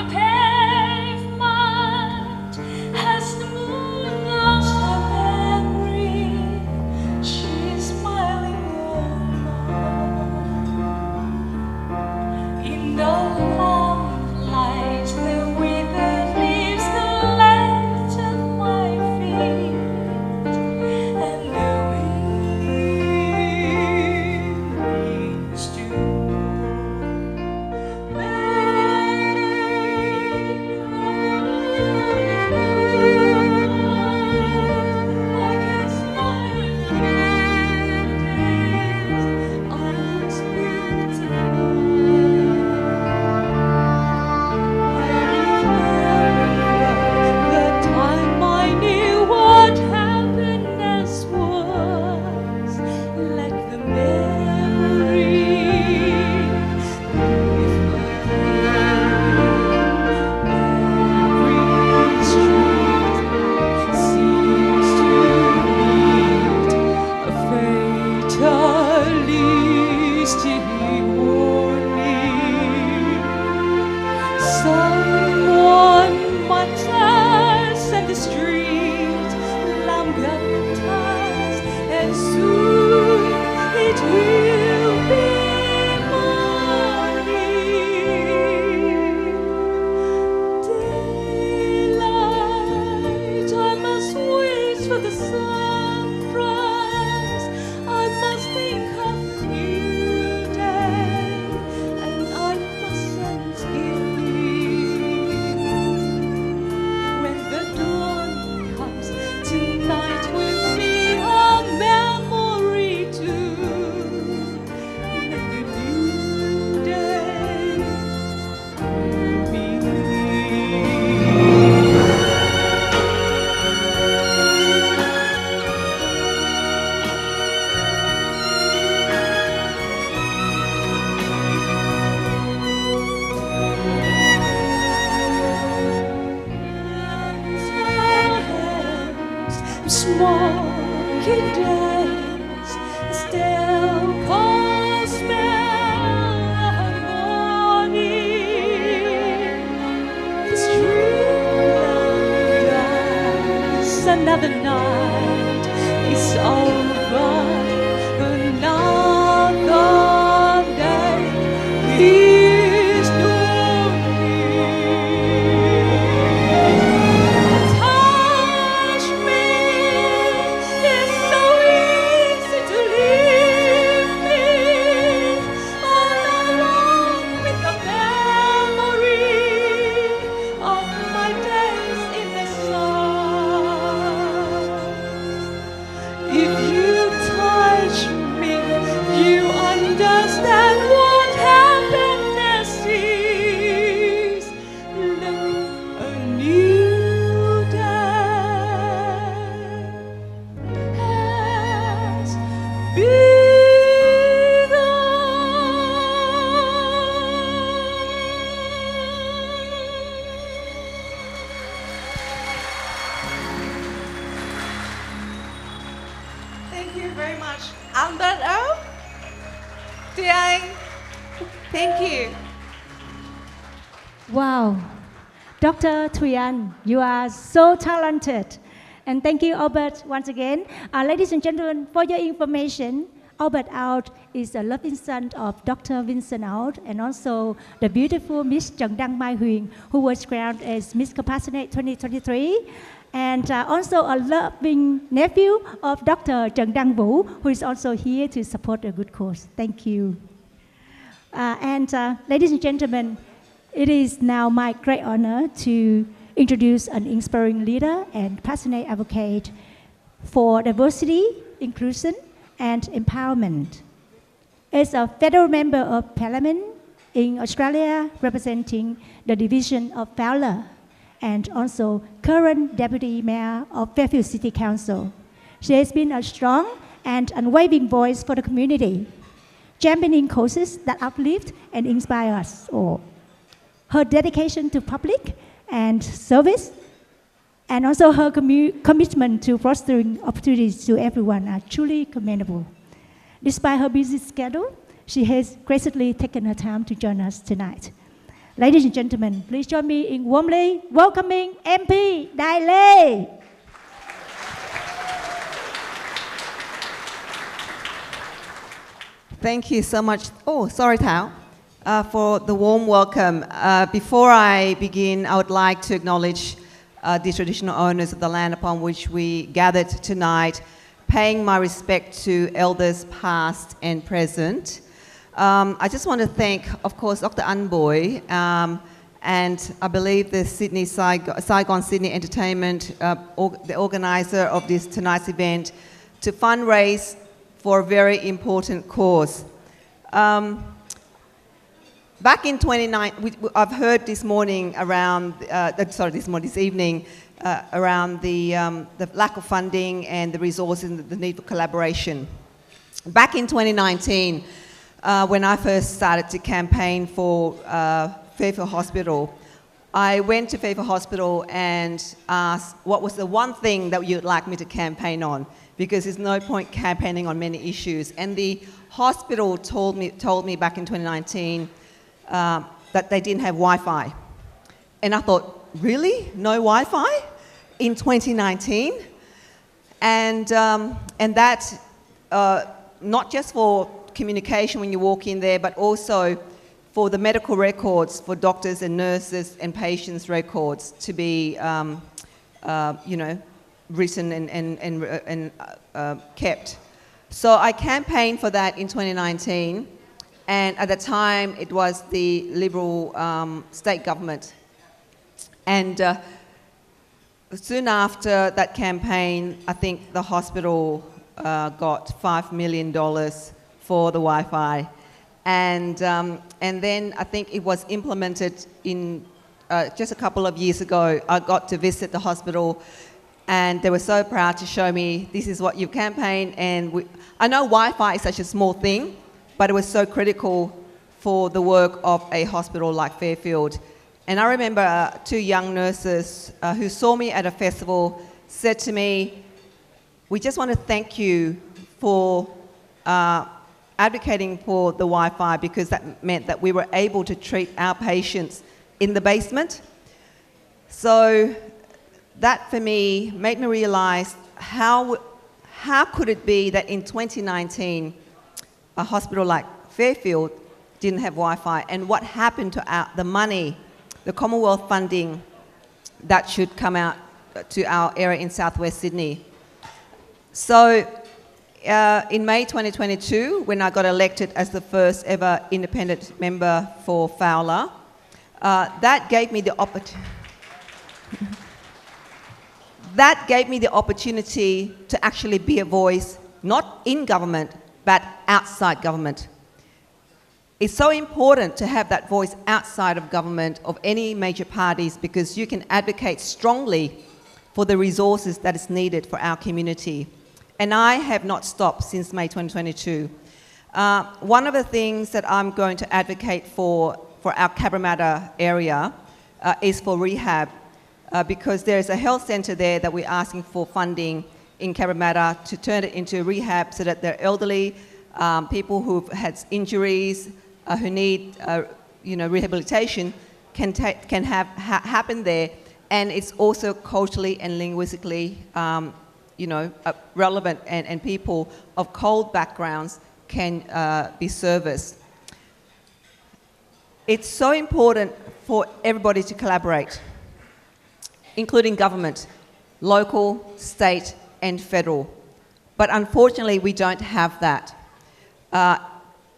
baptized, and soon it will be morning. Daylight, I must wait for the sunrise. I must think of new day, and I mustn't give when the dawn comes. Tonight will be a memory too. And a new day will be. Smoky days still cold smell of morning. The street lights, another night is over. Another day is if you touch me, you understand what happiness is. Look, a new day has Thank you very much, Alberto. Tiang, thank you. Wow. Dr. Thuyan, you are so talented. And thank you, Albert, once again. Ladies and gentlemen, for your information, Albert Out is a loving son of Dr. Vincent Out and also the beautiful Miss Trần Đăng Mai Huyền, who was crowned as Miss Compassionate 2023. And also a loving nephew of Dr. Trần Đăng Vũ, who is also here to support a good cause. Thank you. Ladies and gentlemen, it is now my great honor to introduce an inspiring leader and passionate advocate for diversity, inclusion, and empowerment. As a federal member of parliament in Australia representing the division of Fowler, and also current Deputy Mayor of Fairfield City Council. She has been a strong and unwavering voice for the community, championing causes that uplift and inspire us all. Her dedication to public and service, and also her commitment to fostering opportunities to everyone are truly commendable. Despite her busy schedule, she has graciously taken her time to join us tonight. Ladies and gentlemen, please join me in warmly welcoming MP Dai Lê. Thank you so much. Oh, sorry, Thao, for the warm welcome. Before I begin, I would like to acknowledge the traditional owners of the land upon which we gathered tonight, paying my respect to elders past and present. I just want to thank, of course, Dr. Anboy, and I believe the Saigon Sydney Entertainment, the organizer of this tonight's event, to fundraise for a very important cause. Back in 2019, I've heard this morning around, this evening, around the lack of funding and the resources and the need for collaboration. Back in 2019, when I first started to campaign for Fairfield Hospital, I went to Fairfield Hospital and asked what was the one thing that you'd like me to campaign on, because there's no point campaigning on many issues. And the hospital told me back in 2019 that they didn't have Wi-Fi. And I thought, really? No Wi-Fi in 2019? And that, not just for communication when you walk in there, but also for the medical records for doctors and nurses and patients' records to be, written and kept. So I campaigned for that in 2019, and at the time it was the Liberal state government. And soon after that campaign, I think the hospital got $5 million for the Wi-Fi. And then I think it was implemented in just a couple of years ago. I got to visit the hospital, and they were so proud to show me, this is what you've campaigned. And I know Wi-Fi is such a small thing, but it was so critical for the work of a hospital like Fairfield. And I remember two young nurses who saw me at a festival said to me, we just want to thank you for advocating for the Wi-Fi, because that meant that we were able to treat our patients in the basement. So that for me made me realize how could it be that in 2019 a hospital like Fairfield didn't have Wi-Fi, and what happened to the money, the Commonwealth funding that should come out to our area in southwest Sydney. So in May 2022, when I got elected as the first ever independent member for Fowler, that gave me the opportunity to actually be a voice, not in government, but outside government. It's so important to have that voice outside of government, of any major parties, because you can advocate strongly for the resources that is needed for our community. And I have not stopped since May 2022. One of the things that I'm going to advocate for our Cabramatta area is for rehab, because there's a health centre there that we're asking for funding in Cabramatta to turn it into rehab so that their elderly, people who've had injuries, who need rehabilitation can happen there. And it's also culturally and linguistically relevant, and people of cold backgrounds can be serviced. It's so important for everybody to collaborate, including government, local, state and federal. But unfortunately we don't have that.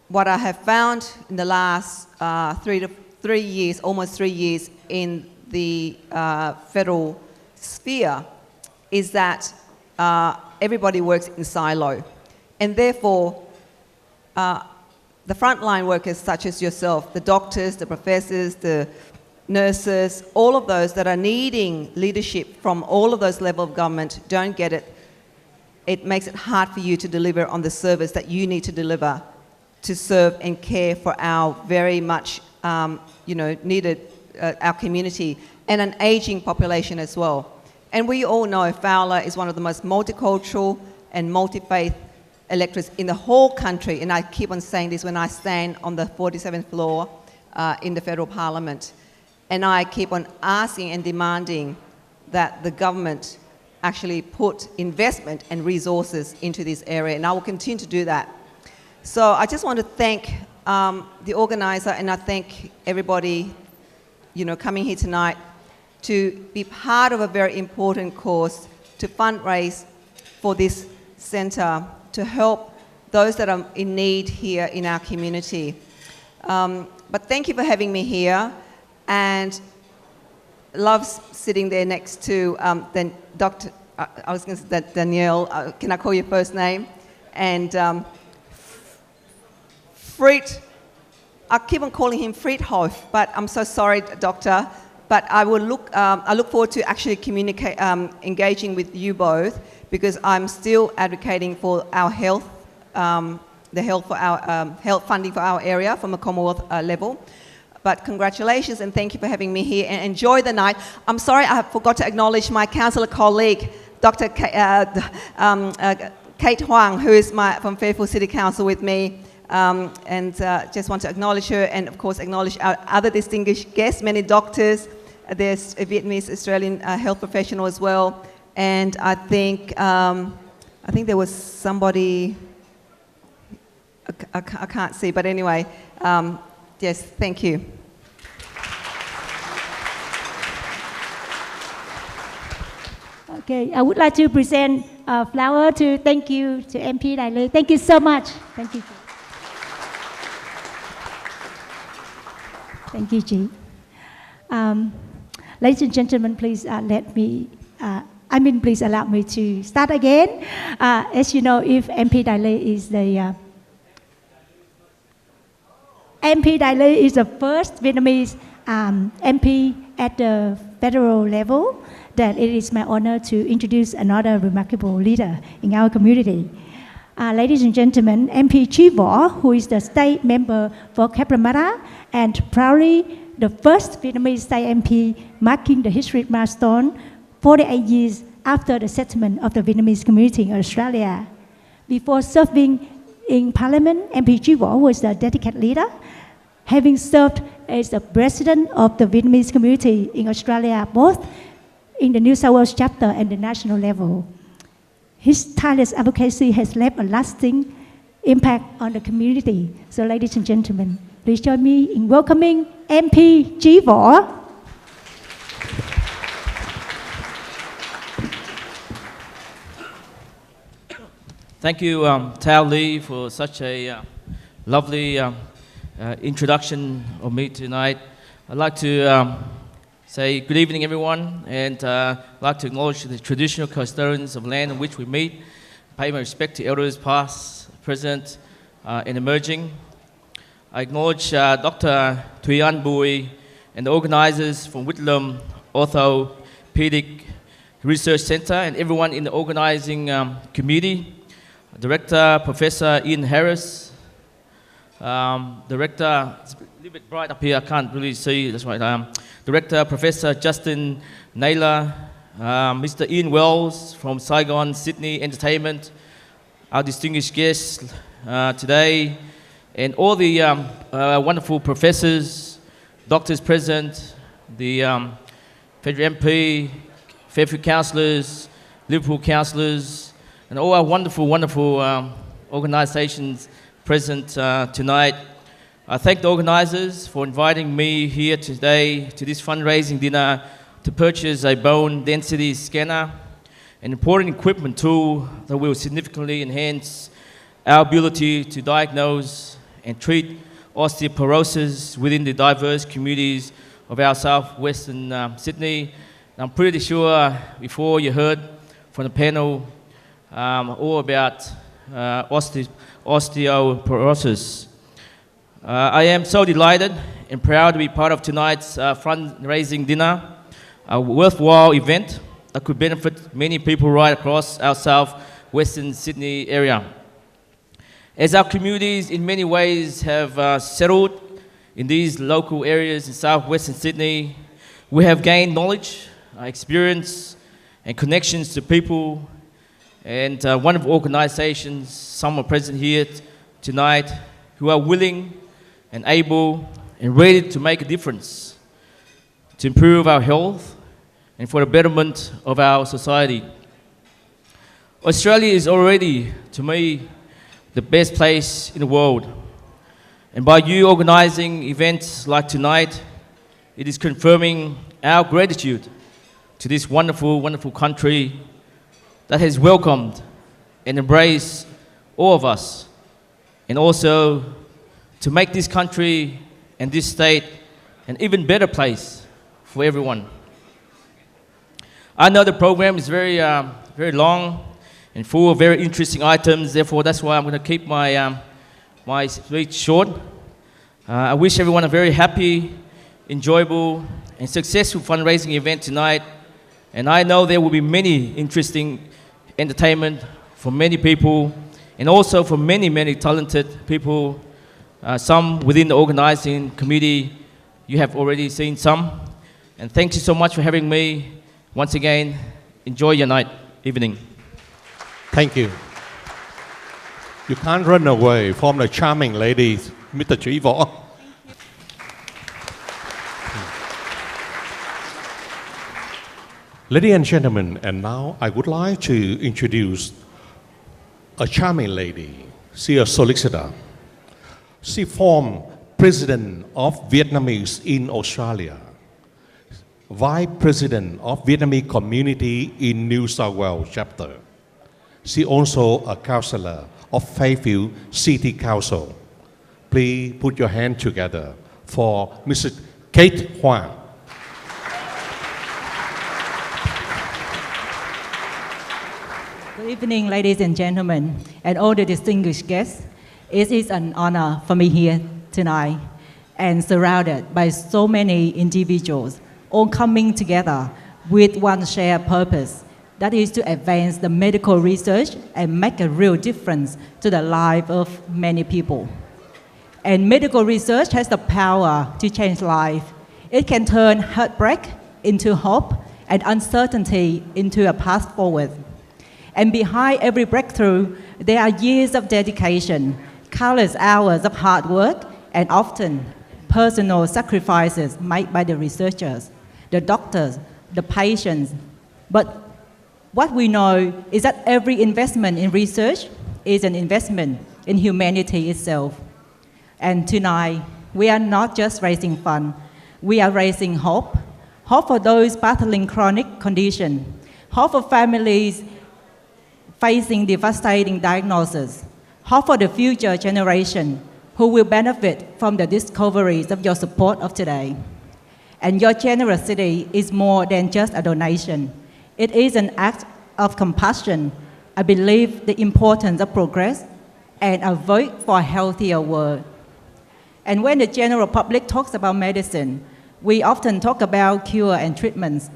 What I have found in the last 3 years, almost 3 years in the federal sphere, is that everybody works in silo. And therefore, the frontline workers such as yourself, the doctors, the professors, the nurses, all of those that are needing leadership from all of those levels of government don't get it. It makes it hard for you to deliver on the service that you need to deliver to serve and care for our very much needed, our community, and an aging population as well. And we all know Fowler is one of the most multicultural and multi-faith electorates in the whole country, and I keep on saying this when I stand on the 47th floor in the federal parliament. And I keep on asking and demanding that the government actually put investment and resources into this area, and I will continue to do that. So I just want to thank the organizer, and I thank everybody coming here tonight to be part of a very important cause to fundraise for this centre to help those that are in need here in our community. But thank you for having me here, and love sitting there next to Dr. I was going to say Danielle, can I call your first name? And Fried, I keep on calling him Friedhof, but I'm so sorry, Doctor. But I look forward to actually engaging with you both, because I'm still advocating for our health, the health for our health funding for our area from a Commonwealth level. But congratulations and thank you for having me here, and enjoy the night. I'm sorry I forgot to acknowledge my councillor colleague, Dr. Kate Huang, who is from Fairfield City Council with me. Just want to acknowledge her, and of course acknowledge our other distinguished guests, many doctors. There's a Vietnamese Australian health professional as well, And I think there was somebody, I can't see, but anyway, yes, thank you. Okay, I would like to present a flower to thank you to MP Daily. Thank you so much. Thank you. Thank you, Ji. Ladies and gentlemen, please please allow me to start again. As you know, if MP Daily is the first Vietnamese MP at the federal level, then it is my honor to introduce another remarkable leader in our community. Ladies and gentlemen, MP Chi Vo, who is the state member for Cabramatta and proudly the first Vietnamese state MP, marking the historic milestone 48 years after the settlement of the Vietnamese community in Australia. Before serving in Parliament, MP Chi Vo was a dedicated leader, having served as the president of the Vietnamese community in Australia, both in the New South Wales chapter and the national level. His tireless advocacy has left a lasting impact on the community. So, ladies and gentlemen, please join me in welcoming MP Chi Vo. Thank you, Tao Lee, for such a lovely introduction of me tonight. I'd like to say good evening, everyone, and I'd like to acknowledge the traditional custodians of land in which we meet, pay my respect to elders past, present, and emerging. I acknowledge Dr. Thuy Anh Bui and the organizers from Whitlam Orthopaedic Research Center and everyone in the organizing committee, Director Professor Ian Harris, Director, it's a little bit bright up here, I can't really see, that's right. Director Professor Justin Naylor, Mr. Ian Wells from Saigon Sydney Entertainment, our distinguished guests today, and all the wonderful professors, doctors present, the Federal MP, Fairfield councillors, Liverpool councillors, and all our wonderful, wonderful organisations present tonight. I thank the organisers for inviting me here today to this fundraising dinner to purchase a bone density scanner, an important equipment tool that will significantly enhance our ability to diagnose and treat osteoporosis within the diverse communities of our southwestern Sydney. And I'm pretty sure before you heard from the panel all about osteoporosis. I am so delighted and proud to be part of tonight's fundraising dinner, a worthwhile event that could benefit many people right across our southwestern Sydney area. As our communities in many ways have settled in these local areas in southwestern Sydney, we have gained knowledge, experience, and connections to people, and one of the organisations, some are present here tonight, who are willing and able and ready to make a difference, to improve our health and for the betterment of our society. Australia is already, to me, the best place in the world. And by you organising events like tonight, it is confirming our gratitude to this wonderful, wonderful country that has welcomed and embraced all of us, and also to make this country and this state an even better place for everyone. I know the program is very long and full of very interesting items, therefore that's why I'm going to keep my speech short. I wish everyone a very happy, enjoyable, and successful fundraising event tonight, and I know there will be many interesting entertainment for many people, and also for many, many talented people. Some within the organizing committee, you have already seen some. And thank you so much for having me. Once again, enjoy your evening. Thank you. You can't run away from the charming lady, Mr. Chi Vo. Ladies and gentlemen, and now I would like to introduce a charming lady. She is a solicitor. She formed President of Vietnamese in Australia, Vice President of Vietnamese Community in New South Wales chapter. She also a councillor of Fairfield City Council. Please put your hand together for Mrs. Kate Huang. Good evening, ladies and gentlemen, and all the distinguished guests. It is an honor for me here tonight and surrounded by so many individuals, all coming together with one shared purpose, that is to advance the medical research and make a real difference to the life of many people. And medical research has the power to change life. It can turn heartbreak into hope and uncertainty into a path forward. And behind every breakthrough, there are years of dedication, countless hours of hard work, and often personal sacrifices made by the researchers, the doctors, the patients. But what we know is that every investment in research is an investment in humanity itself. And tonight, we are not just raising funds, we are raising hope. Hope for those battling chronic conditions, hope for families facing devastating diagnoses, hope for the future generation who will benefit from the discoveries of your support of today. And your generosity is more than just a donation. It is an act of compassion. I believe the importance of progress and a vote for a healthier world. And when the general public talks about medicine, we often talk about cure and treatments.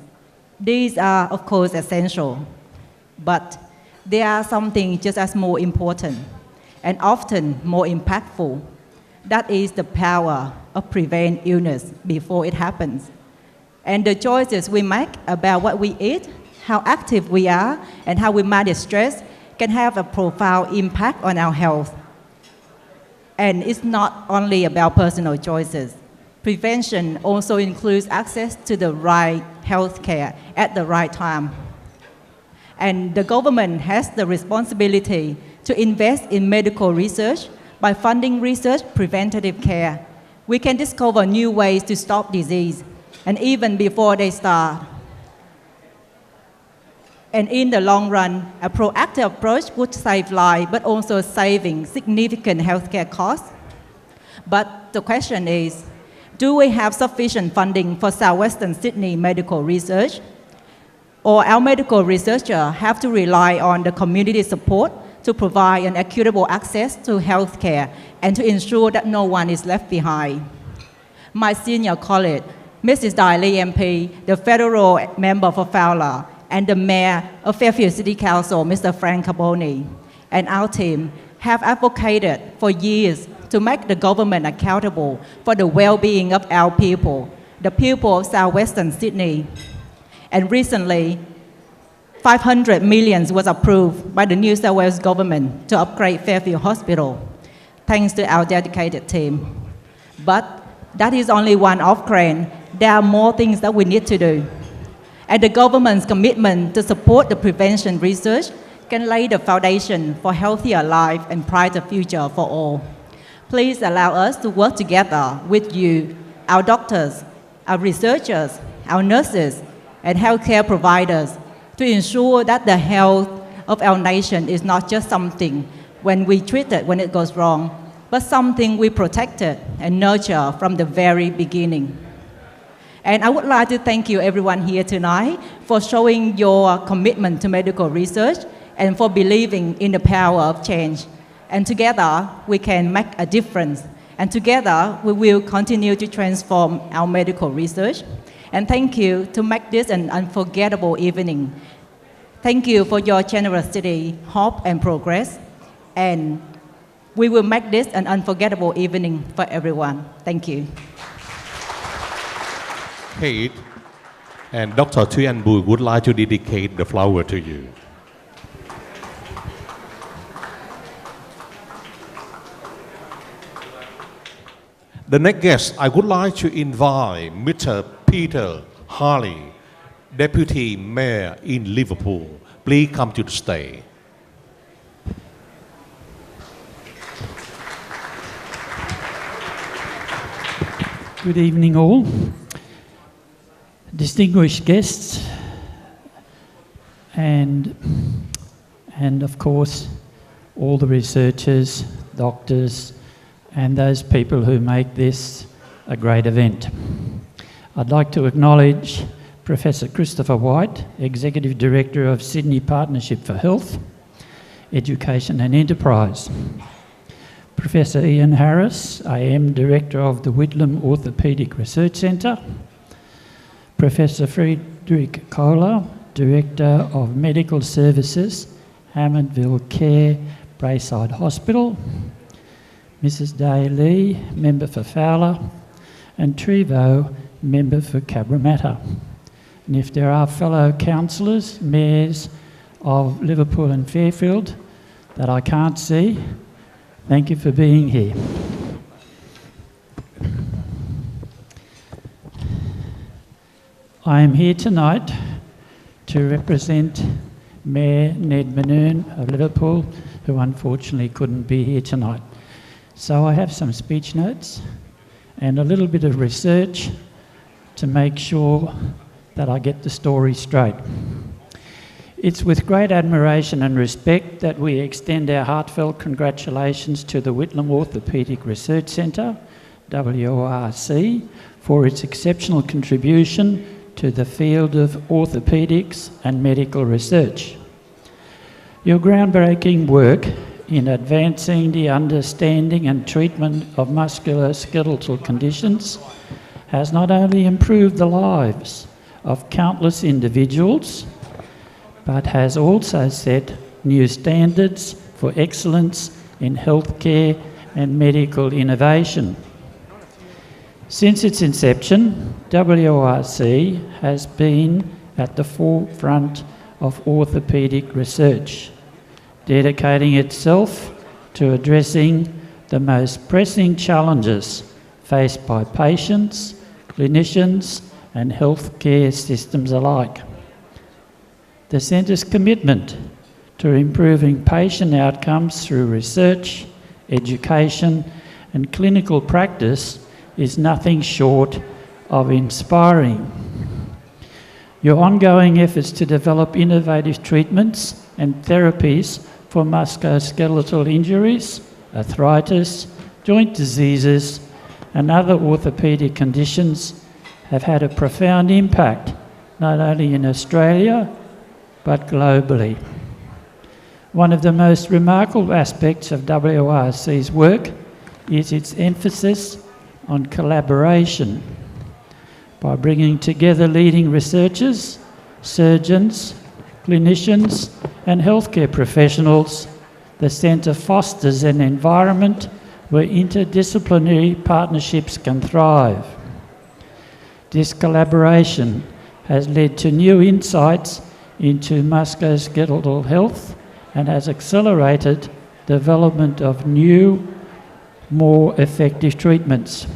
These are, of course, essential, but there are something just as more important and often more impactful. That is the power of prevent illness before it happens. And the choices we make about what we eat, how active we are, and how we manage stress can have a profound impact on our health. And it's not only about personal choices. Prevention also includes access to the right health care at the right time. And the government has the responsibility to invest in medical research by funding research preventative care. We can discover new ways to stop disease, and even before they start. And in the long run, a proactive approach would save lives, but also saving significant healthcare costs. But the question is, do we have sufficient funding for Southwestern Sydney medical research? Or our medical researchers have to rely on the community support to provide an equitable access to healthcare and to ensure that no one is left behind. My senior colleague, Mrs. Diley MP, the federal member for Fowler, and the mayor of Fairfield City Council, Mr. Frank Carboni, and our team have advocated for years to make the government accountable for the well-being of our people, the people of Southwestern Sydney. And recently, 500 million was approved by the New South Wales government to upgrade Fairfield Hospital, thanks to our dedicated team. But that is only one-off grant. There are more things that we need to do. And the government's commitment to support the prevention research can lay the foundation for healthier life and brighter future for all. Please allow us to work together with you, our doctors, our researchers, our nurses, and healthcare providers to ensure that the health of our nation is not just something when we treat it when it goes wrong, but something we protected and nurture from the very beginning. And I would like to thank you everyone here tonight for showing your commitment to medical research and for believing in the power of change. And together we can make a difference. And together we will continue to transform our medical research. And thank you to make this an unforgettable evening. Thank you for your generosity, hope, and progress. And we will make this an unforgettable evening for everyone. Thank you. Kate and Dr. Thuy Bui would like to dedicate the flower to you. The next guest, I would like to invite Mr. Peter Harley, Deputy Mayor in Liverpool. Please come to the stage. Good evening all. Distinguished guests and of course all the researchers, doctors and those people who make this a great event. I'd like to acknowledge Professor Christopher White, Executive Director of Sydney Partnership for Health, Education and Enterprise. Professor Ian Harris, AM Director of the Whitlam Orthopaedic Research Centre. Professor Friedrich Kohler, Director of Medical Services, Hammondville Care, Braeside Hospital. Mrs. Day Lee, Member for Fowler, and Trevo, Member for Cabramatta. And if there are fellow councillors, mayors of Liverpool and Fairfield that I can't see, thank you for being here. I am here tonight to represent Mayor Ned Manoon of Liverpool, who unfortunately couldn't be here tonight. So I have some speech notes and a little bit of research to make sure that I get the story straight. It's with great admiration and respect that we extend our heartfelt congratulations to the Whitlam Orthopaedic Research Centre, WORC, for its exceptional contribution to the field of orthopaedics and medical research. Your groundbreaking work in advancing the understanding and treatment of musculoskeletal conditions has not only improved the lives of countless individuals, but has also set new standards for excellence in healthcare and medical innovation. Since its inception, WORC has been at the forefront of orthopaedic research, dedicating itself to addressing the most pressing challenges faced by patients, clinicians, and healthcare systems alike. The Centre's commitment to improving patient outcomes through research, education, and clinical practice is nothing short of inspiring. Your ongoing efforts to develop innovative treatments and therapies for musculoskeletal injuries, arthritis, joint diseases, and other orthopaedic conditions have had a profound impact not only in Australia but globally. One of the most remarkable aspects of WORC's work is its emphasis on collaboration. By bringing together leading researchers, surgeons, clinicians, and healthcare professionals, the Centre fosters an environment where interdisciplinary partnerships can thrive. This collaboration has led to new insights into musculoskeletal health and has accelerated development of new, more effective treatments.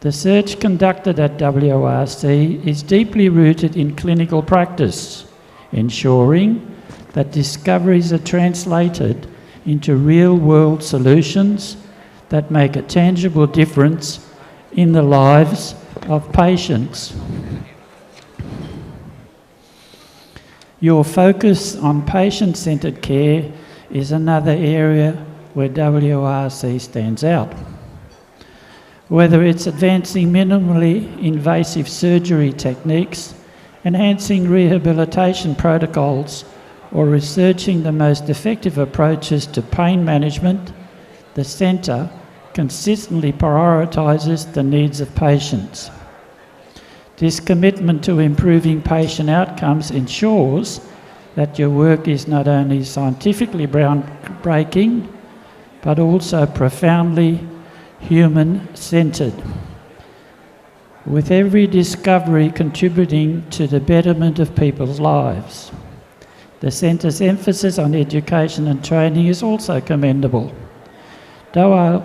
The research conducted at WORC is deeply rooted in clinical practice, ensuring that discoveries are translated into real-world solutions that make a tangible difference in the lives of patients. Your focus on patient-centred care is another area where WORC stands out. Whether it's advancing minimally invasive surgery techniques, enhancing rehabilitation protocols, or researching the most effective approaches to pain management, the Centre consistently prioritises the needs of patients. This commitment to improving patient outcomes ensures that your work is not only scientifically groundbreaking, but also profoundly human-centred, with every discovery contributing to the betterment of people's lives. The Centre's emphasis on education and training is also commendable. WORC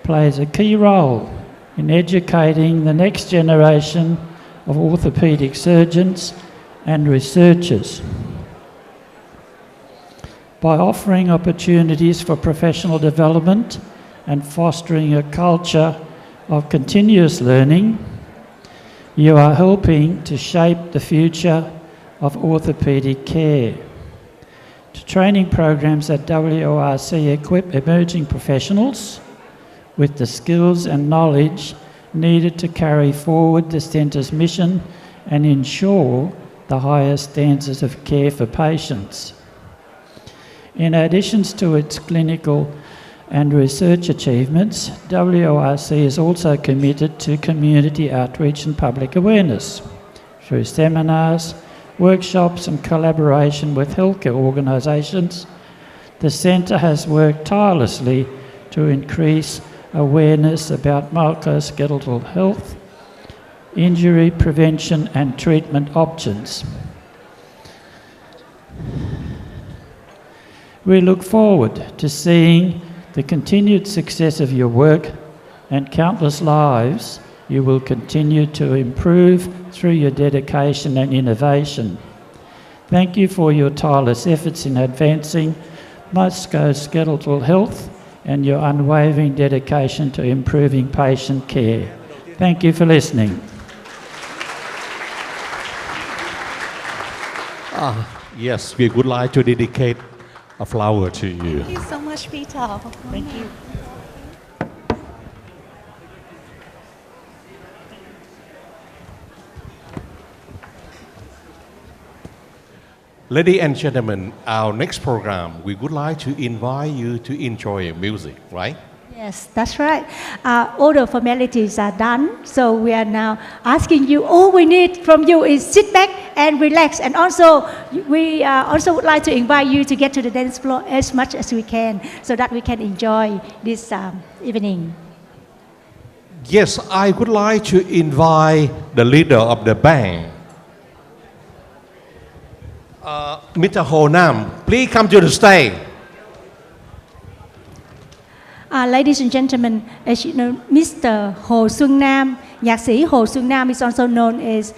plays a key role in educating the next generation of orthopaedic surgeons and researchers. By offering opportunities for professional development and fostering a culture of continuous learning, you are helping to shape the future of orthopaedic care. The training programs at WORC equip emerging professionals with the skills and knowledge needed to carry forward the centre's mission and ensure the highest standards of care for patients. In addition to its clinical and research achievements, WORC is also committed to community outreach and public awareness. Through seminars, workshops and collaboration with healthcare organisations, the centre has worked tirelessly to increase awareness about musculoskeletal health, injury prevention and treatment options. We look forward to seeing the continued success of your work and countless lives you will continue to improve through your dedication and innovation. Thank you for your tireless efforts in advancing musculoskeletal health and your unwavering dedication to improving patient care. Thank you for listening. Yes, we would like to dedicate a flower to you. Thank you so much, Peter. Thank you. Ladies and gentlemen, our next program, we would like to invite you to enjoy music, right? Yes, that's right. All the formalities are done, so we are now asking you, all we need from you is sit back and relax. And also, we also would like to invite you to get to the dance floor as much as we can, so that we can enjoy this evening. Yes, I would like to invite the leader of the band, Mr. Ho Nam. Please come to the stage. Ladies and gentlemen, as you know, Mr. Ho Xuân Nam, nhạc sĩ Hồ Xuân Nam is also known as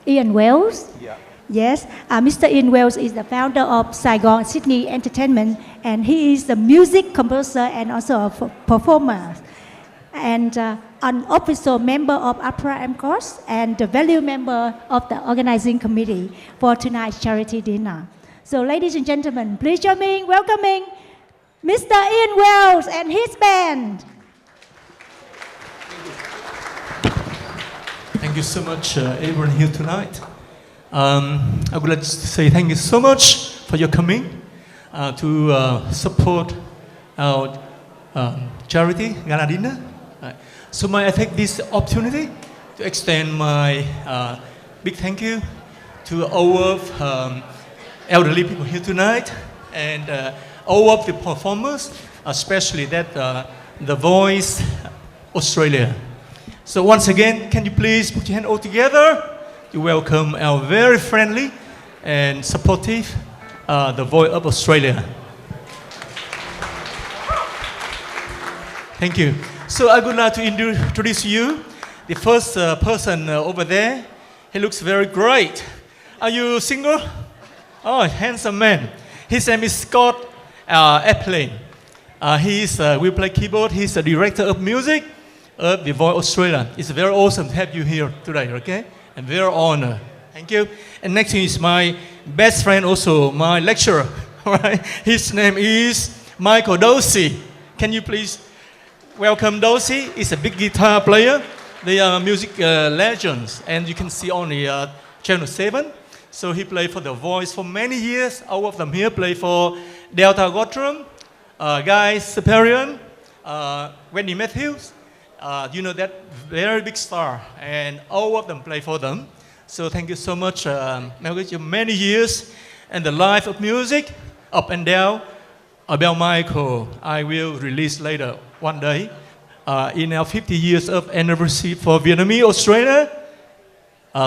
Ian Wells. Yeah. Yes, Mr. Ian Wells is the founder of Saigon Sydney Entertainment, and he is the music composer and also a performer, and an official member of APRA MCOS and the value member of the organizing committee for tonight's charity dinner. So, ladies and gentlemen, please join me in welcoming Mr. Ian Wells and his band. Thank you so much, everyone here tonight. I would like to say thank you so much for your coming to support our charity Gala dinner. So may I take this opportunity to extend my big thank you to all of elderly people here tonight and all of the performers, especially that the Voice Australia. So once again, can you please put your hand all together to welcome our very friendly and supportive the Voice of Australia. Thank you. So I would like to introduce you, the first person over there. He looks very great. Are you single? Oh, handsome man. His name is Scott Airplane. He will play keyboard. He's the director of music of the Voice Australia. It's very awesome to have you here today, okay? And very honored. Thank you. And next is my best friend, also my lecturer. All right. His name is Michael Dosey. Can you please welcome Dosey? He's a big guitar player. They are music legends, and you can see on the Channel 7. So he played for The Voice for many years. All of them here play for Delta Gottram, Guy Superior, Wendy Matthews. You know that very big star, and all of them play for them. So thank you so much, many years, and the life of music, up and down. About Michael, I will release later one day in our 50 years of anniversary for Vietnamese Australia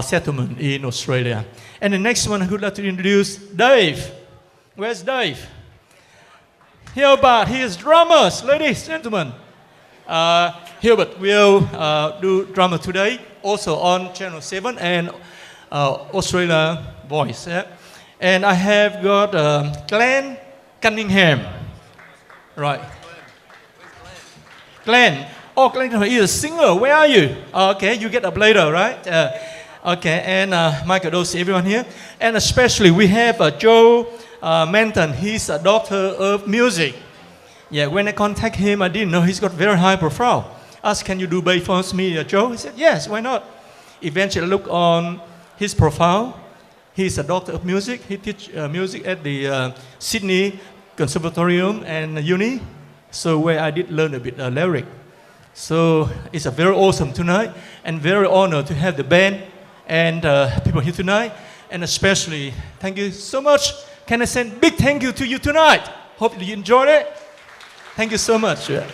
settlement in Australia. And the next one I would like to introduce Dave. Where's Dave? Here, but he is drummers, ladies and gentlemen. Hilbert will do drama today, also on Channel 7 and Australia Voice. Yeah? And I have got Glenn Cunningham. Right. Glenn. Oh, Glenn is a singer. Where are you? Okay, you get up later, right? Okay, and Michael Dosey, everyone here. And especially we have Joe Menton. He's a doctor of music. Yeah, when I contact him, I didn't know he's got very high profile. Asked, can you do bass for me, Joe? He said, yes, why not? Eventually, I look on his profile. He's a doctor of music. He teaches music at the Sydney Conservatorium and Uni. So where I did learn a bit lyric. So it's a very awesome tonight and very honored to have the band and people here tonight. And especially, thank you so much. Can I send big thank you to you tonight? Hope you enjoyed it. Thank you so much. Yeah.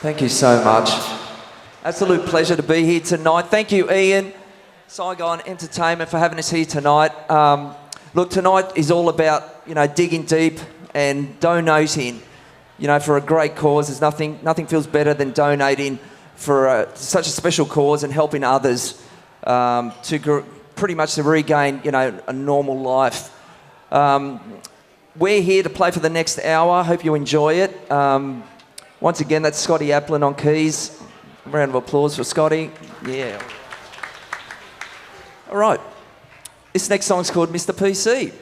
Thank you so much. Absolute pleasure to be here tonight. Thank you, Ian, Saigon Entertainment, for having us here tonight. Look, tonight is all about, digging deep and donating, for a great cause. There's nothing feels better than donating for such a special cause and helping others pretty much to regain, a normal life. We're here to play for the next hour. Hope you enjoy it. Once again, that's Scotty Applin on keys. A round of applause for Scotty. Yeah. All right. This next song's called Mr. PC.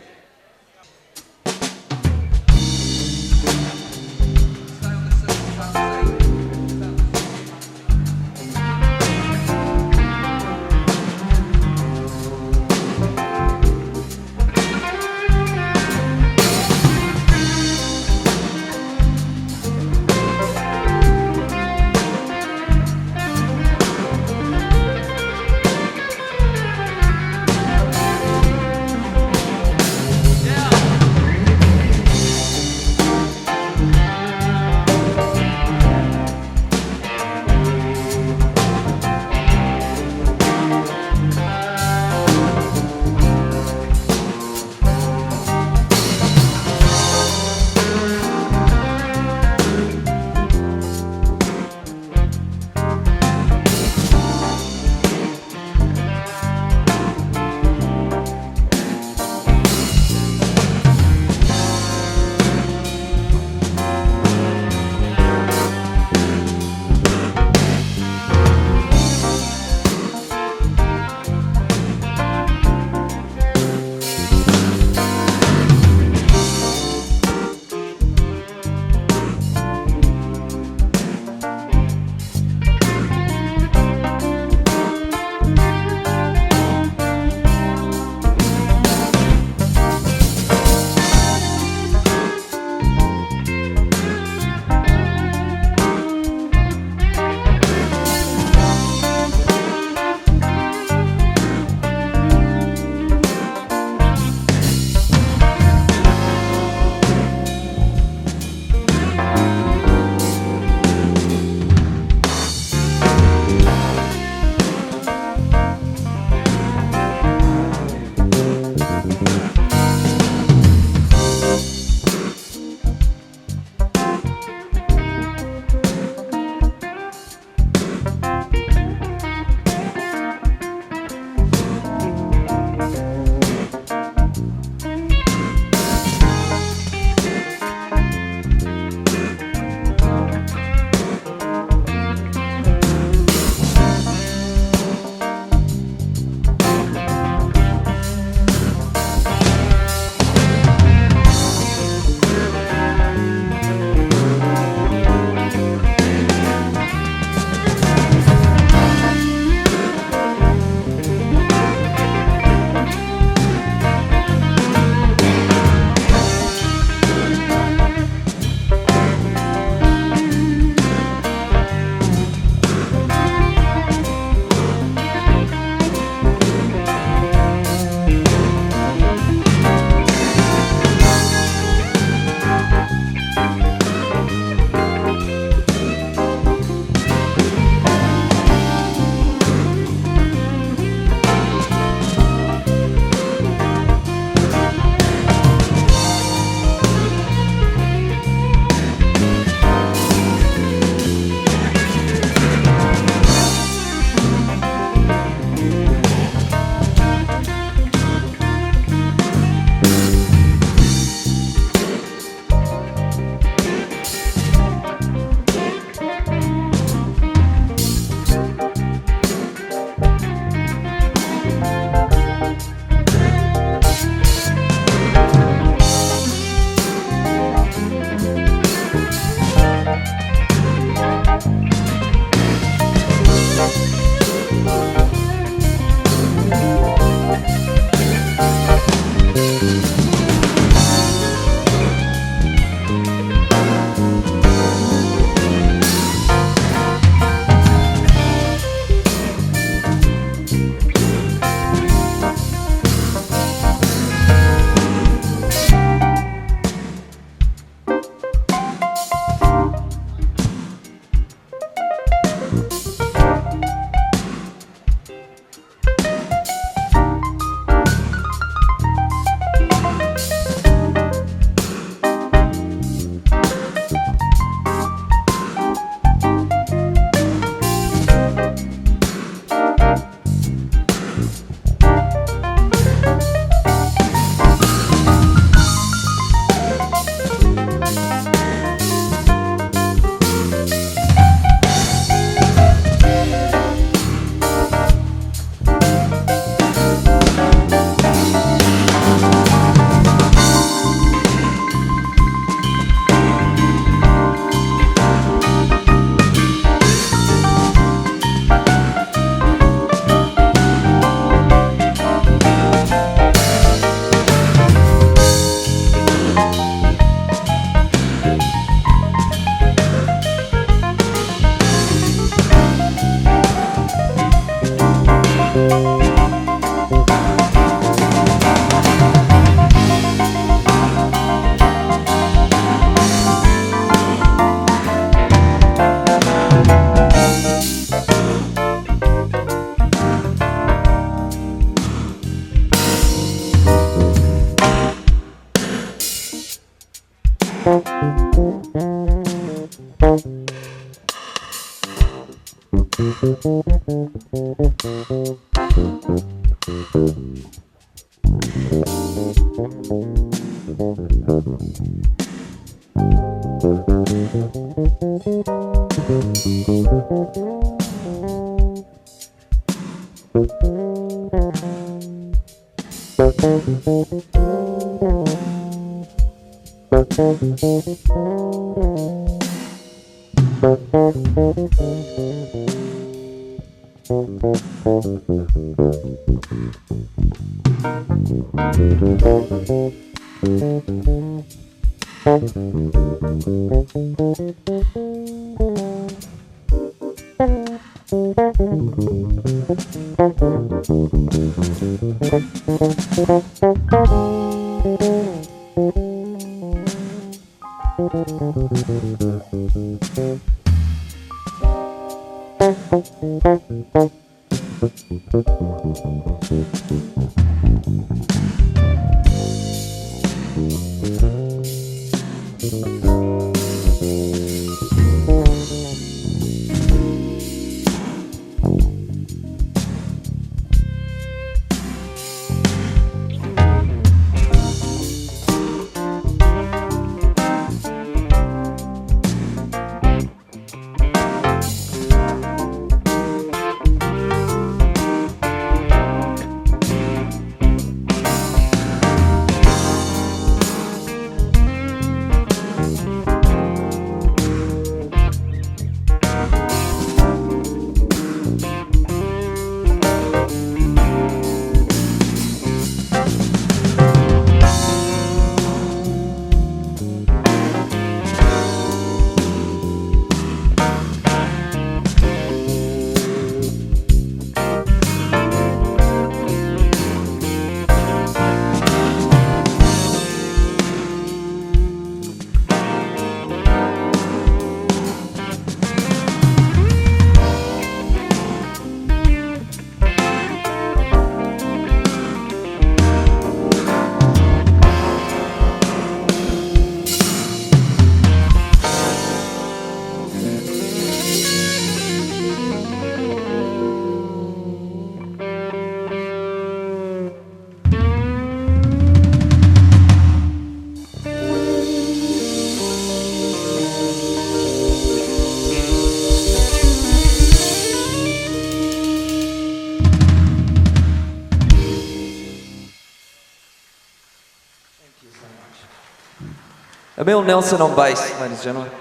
Emil Nelson on bass, ladies and gentlemen.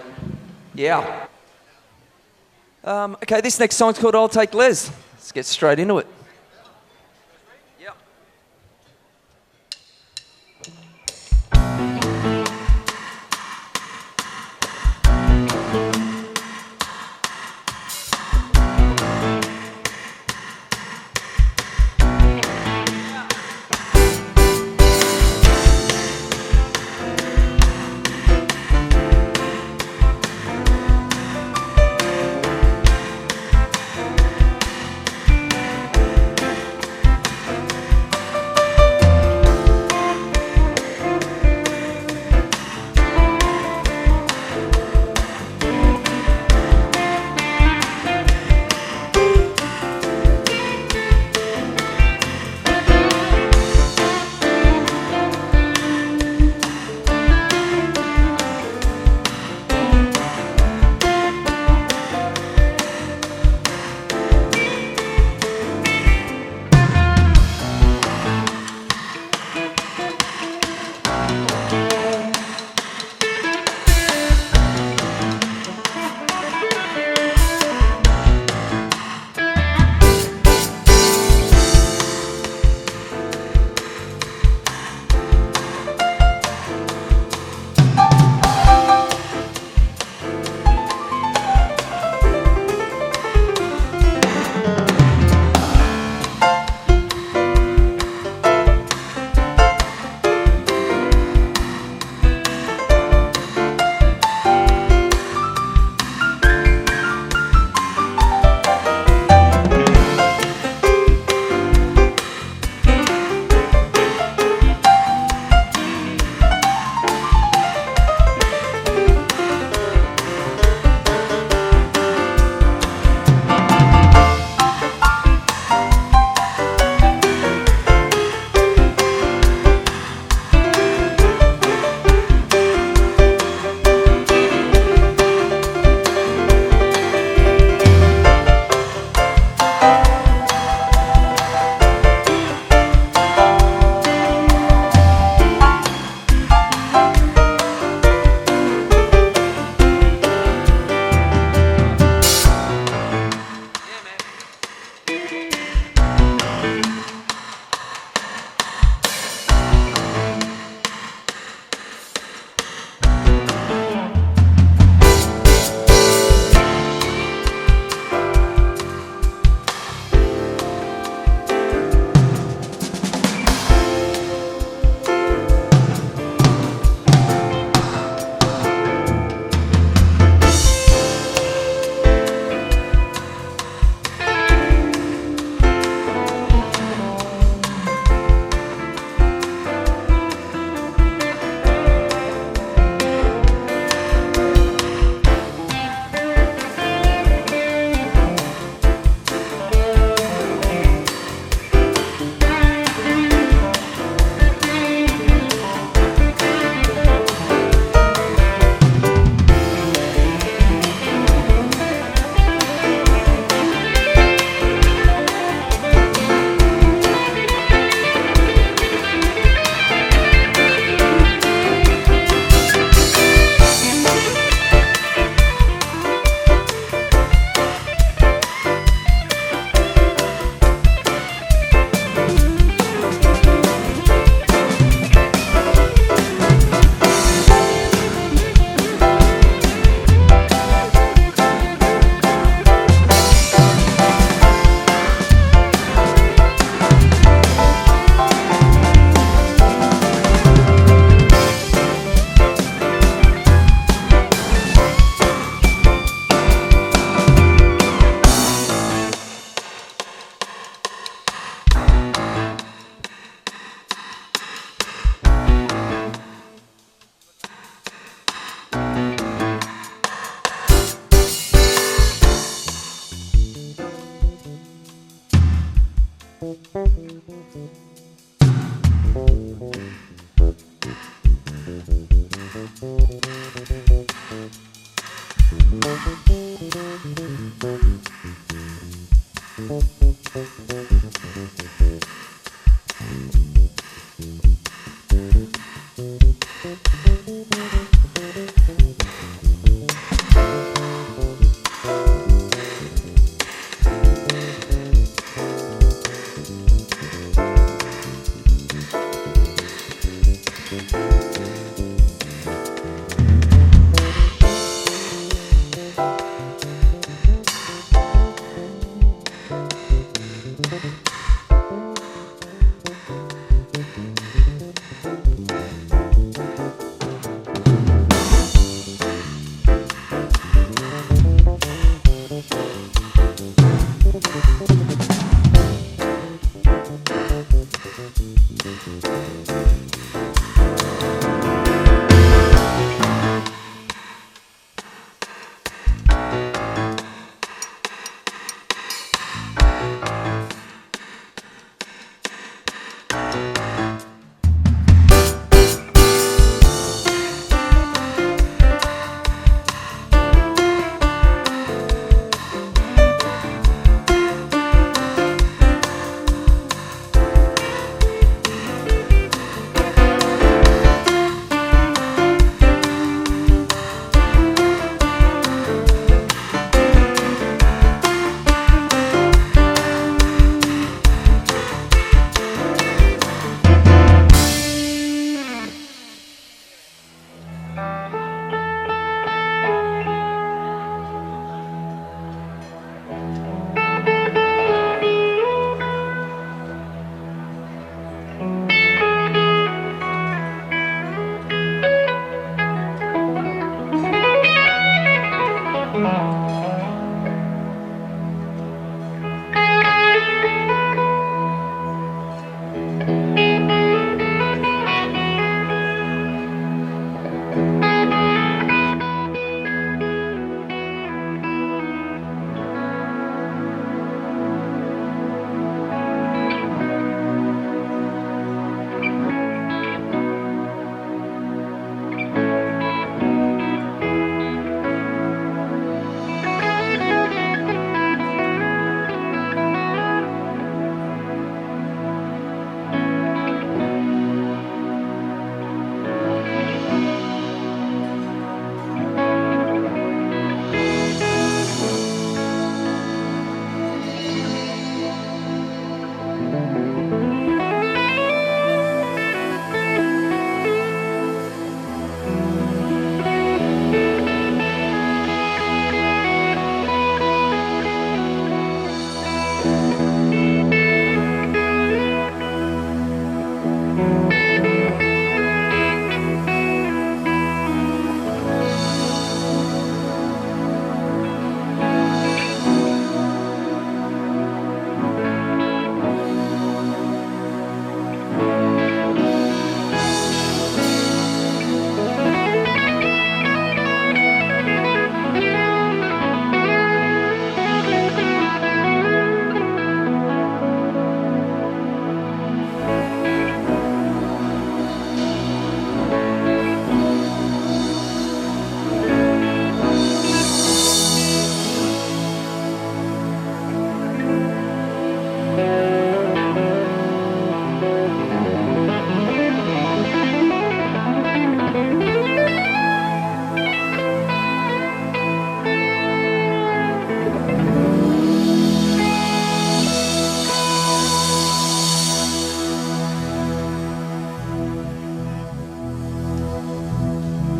Yeah. Okay, this next song's called I'll Take Les. Let's get straight into it.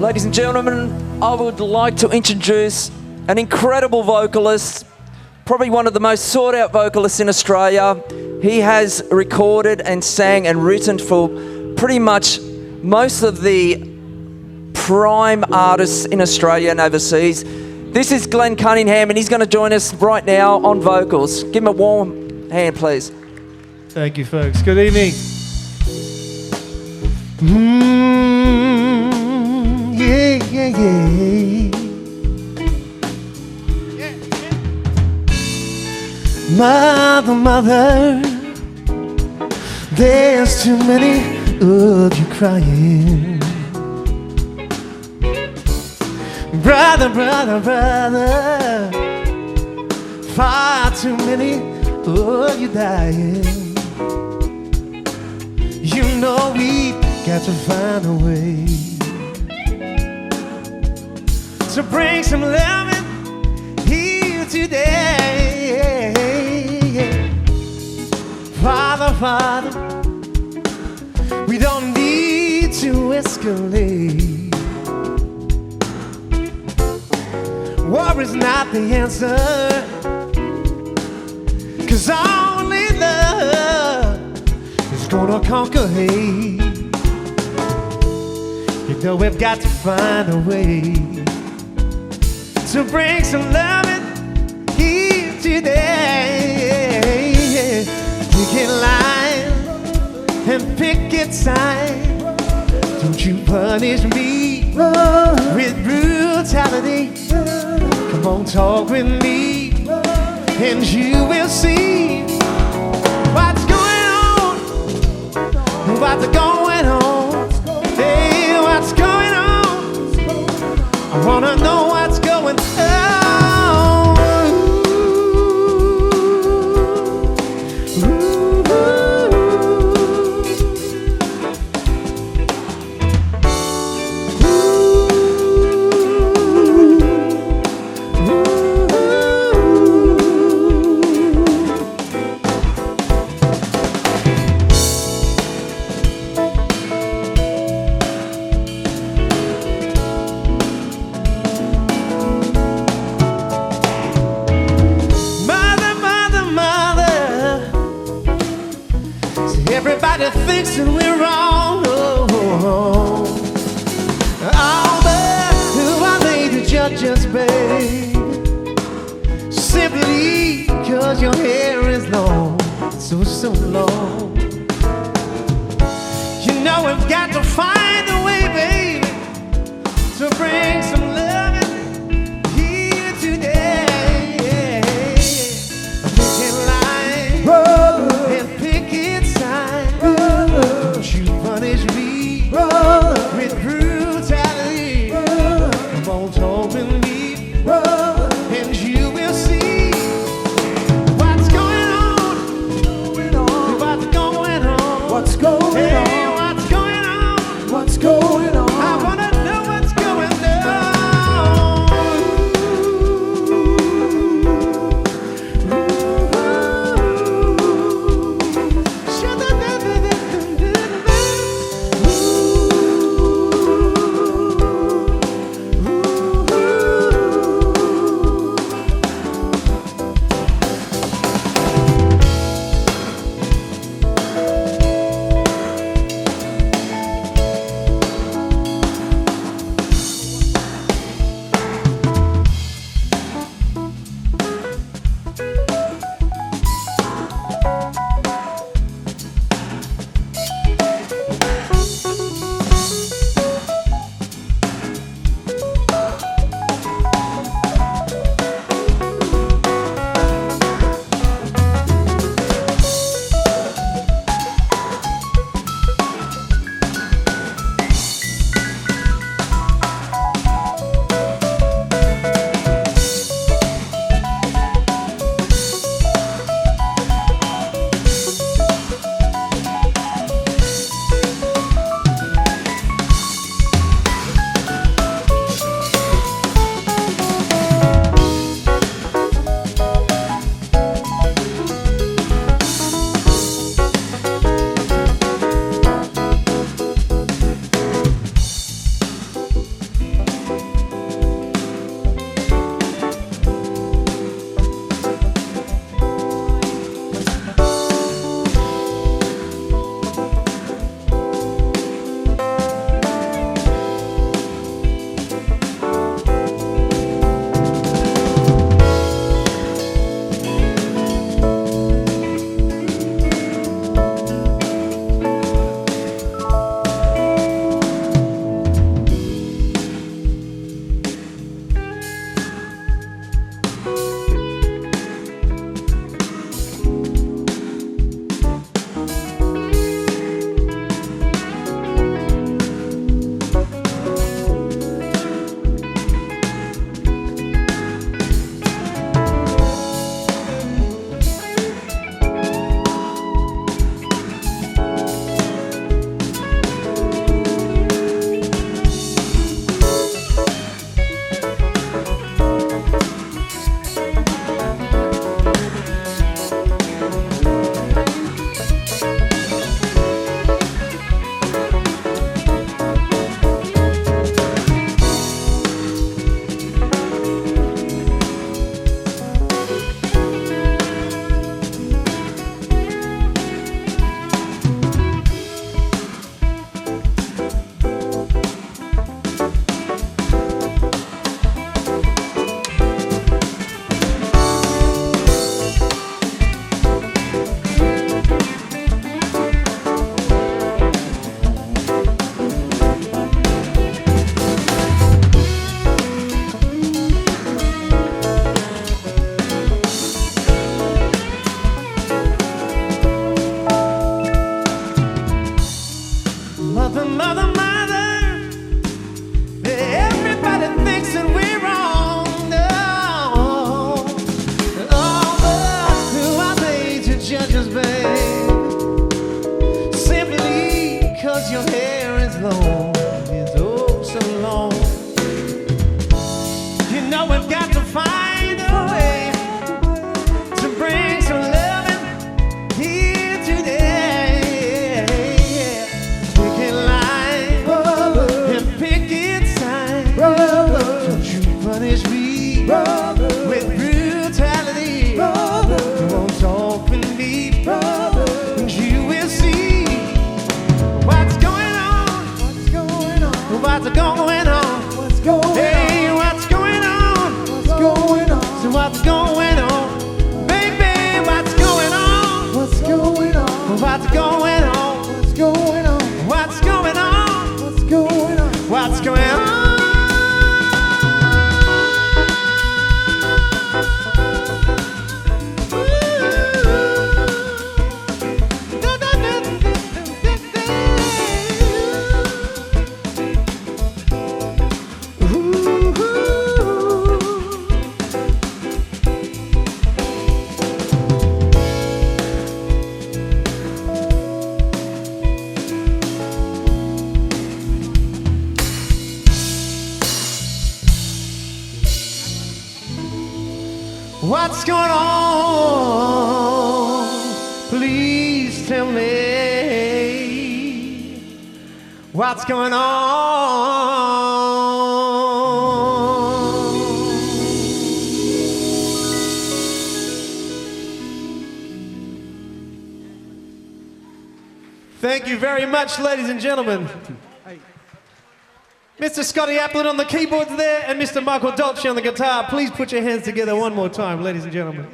Ladies and gentlemen, I would like to introduce an incredible vocalist, probably one of the most sought out vocalists in Australia. He has recorded and sang and written for pretty much most of the prime artists in Australia and overseas. This is Glenn Cunningham, and he's going to join us right now on vocals. Give him a warm hand, please. Thank you, folks. Good evening. Yeah, yeah, yeah. Mother, mother, There's too many of you crying. Brother, brother, brother, far too many of you dying. You know we've got to find a way to bring some loving here today. Father, Father, we don't need to escalate. War is not the answer, 'cause only love is gonna conquer hate. You know we've got to find a way to bring some loving here today. Picket line and picket sign. Don't you punish me with brutality. Come on, talk with me, and you will see what's going on. What's going on? Hey, what's going on? I wanna know what's going on. Everybody thinks that we're wrong. Oh, but who are they to judge us, babe? Simply because your hair is long, so long. You know we've got to find a way, baby, to bring some loving here today. Picket line and picket sign. Don't you punish me with brutality. Come on, talk with me, and you will see what's going on. What's going on? What's going on? Hey, what's going on? What's going on? I wanna know what's going on. What's going on? Please tell me what's going on. Thank you very much, ladies and gentlemen. Mr. Scotty Applin on the keyboards there and Mr. Michael Dolce on the guitar. Please put your hands together one more time, ladies and gentlemen.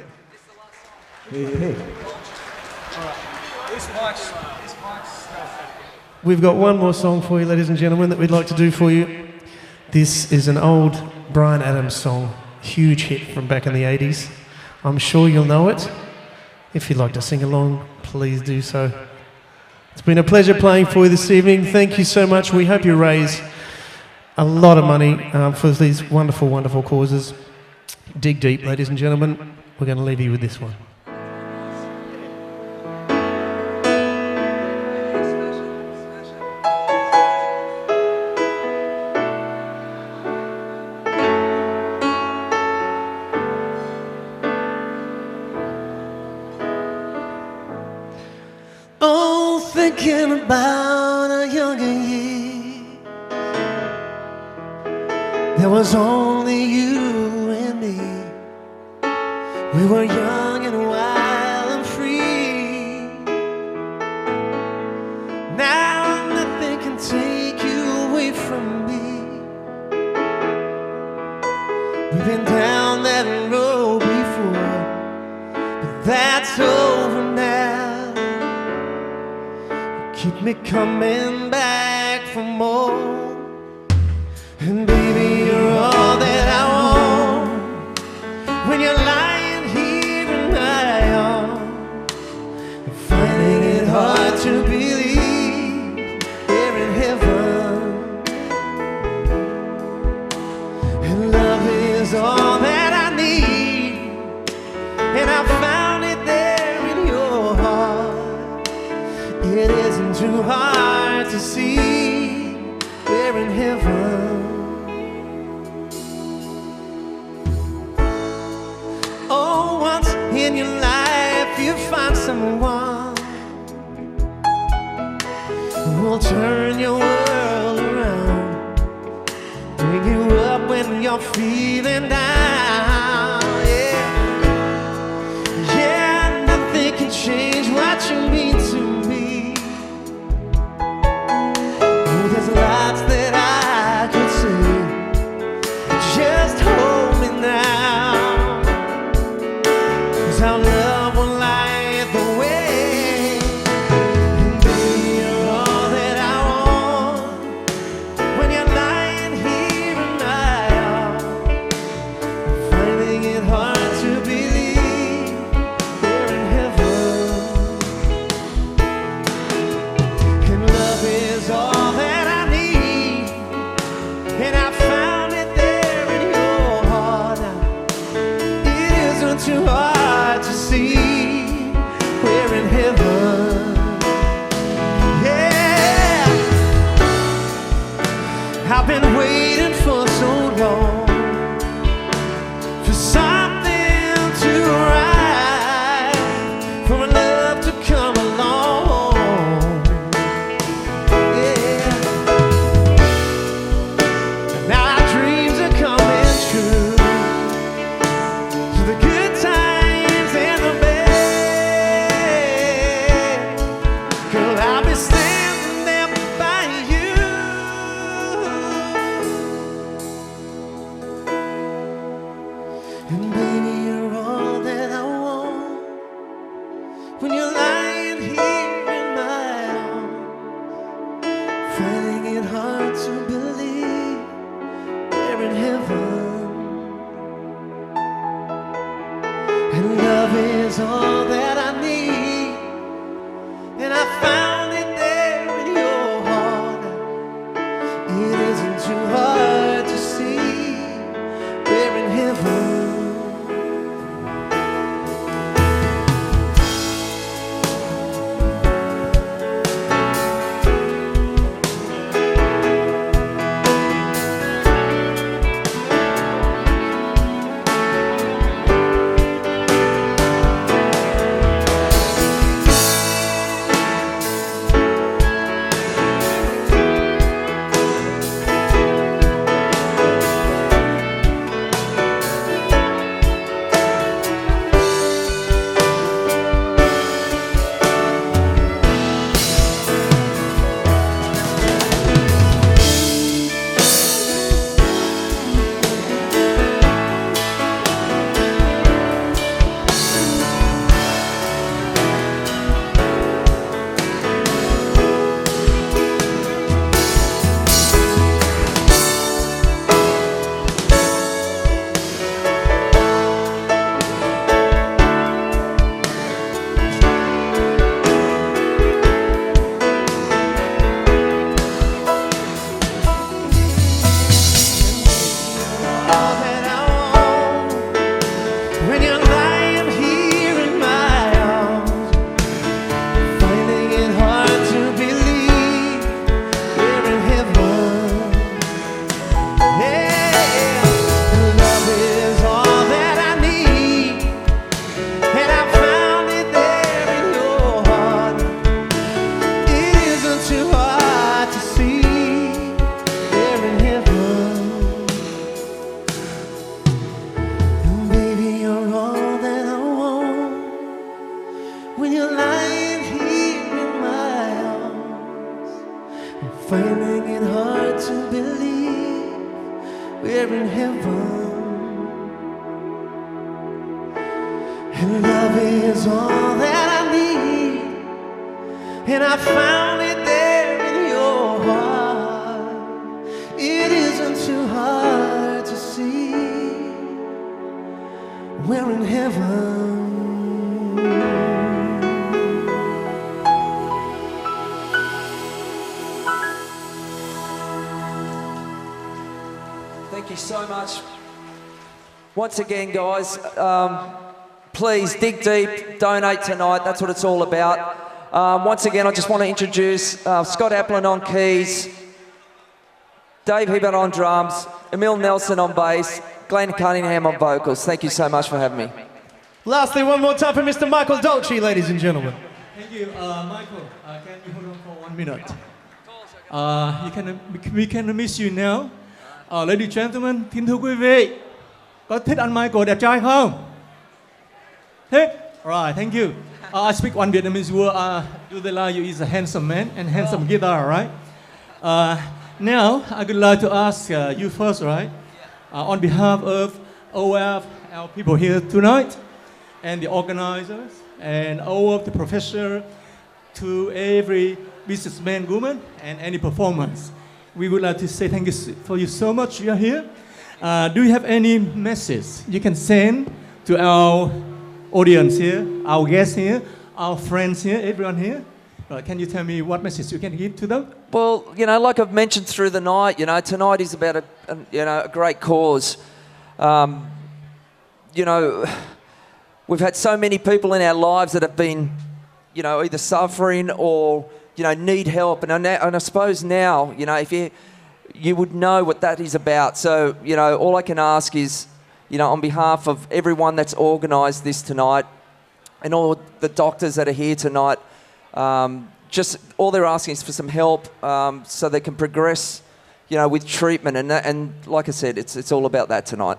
We've got one more song for you, ladies and gentlemen, that we'd like to do for you. This is an old Bryan Adams song, huge hit from back in the 80s. I'm sure you'll know it. If you'd like to sing along, please do so. It's been a pleasure playing for you this evening. Thank you so much. We hope you raise a lot of money for these wonderful, wonderful causes. Dig deep, ladies and gentlemen. We're going to leave you with this one. Oh, thinking about a younger year. There was only you and me. We were young and wild and free. Now nothing can take you away from me. We've been down that road before, but that's over now. Keep me coming back for more. And baby, you're all that I want. When you're lying here in my arms, I'm finding it hard to believe we're in heaven. And love is all that I need, and I found it there in your heart. It isn't too hard to see we're in heaven. Oh, once in your life you find someone who will turn your world around, bring you up when you're feeling down. Yeah, yeah, nothing can change what you mean to me. Oh, there's lots that I could say, but just hold me now. Our love will light the way. And baby, you're all that I want. When you're lying here in my arms, I'm finding it hard to believe we're in heaven. And love is all that I need, and I found it there in your heart. It isn't too hard to see we're in heaven. Yeah, I've been waiting for so long for something to rise, for a love to come along. Yeah, and now our dreams are coming true. So the good times and the bad, girl, I'll be standing there by you. And baby, you're all that I want. When you're lying here in my arms, finding it hard to believe we're in heaven. And love is all that I need, and I found it there in your heart. It isn't too hard to see we're in heaven. finding it hard to believe we're in heaven. And love is all that I need, and I found it there in your heart. It isn't too hard to see we're in heaven. Thank you so much. Once again, guys, please dig deep, donate tonight. That's what it's all about. Once again, I just want to introduce Scott Applin on keys, Dave Hibbert on drums, Emil Nelson on bass, Glenn Cunningham on vocals. Thank you so much for having me. Lastly, one more time for Mr. Michael Dolce, ladies and gentlemen. Thank you, Michael. Can you hold on for 1 minute? We can miss you now. Ladies and gentlemen, kính thưa quý vị, có thích anh Michael đẹp trai không? Thích? Right, thank you. I speak one Vietnamese word. Do they like you? Is a handsome man and handsome guitar, right? Now, I would like to ask you first, right? On behalf of all of our people here tonight, and the organizers, and all of the professors, to every businessman, woman, and any performance, we would like to say thank you for you so much. You are here. Do you have any message you can send to our audience here, our guests here, our friends here, everyone here? Can you tell me what message you can give to them? Well, you know, like I've mentioned through the night, you know, tonight is about a great cause. You know, we've had so many people in our lives that have been, you know, either suffering or, you know, need help. And I suppose now, you know, if you would know what that is about. So, you know, all I can ask is, you know, on behalf of everyone that's organised this tonight and all the doctors that are here tonight, just all they're asking is for some help so they can progress, you know, with treatment. And like I said, it's all about that tonight.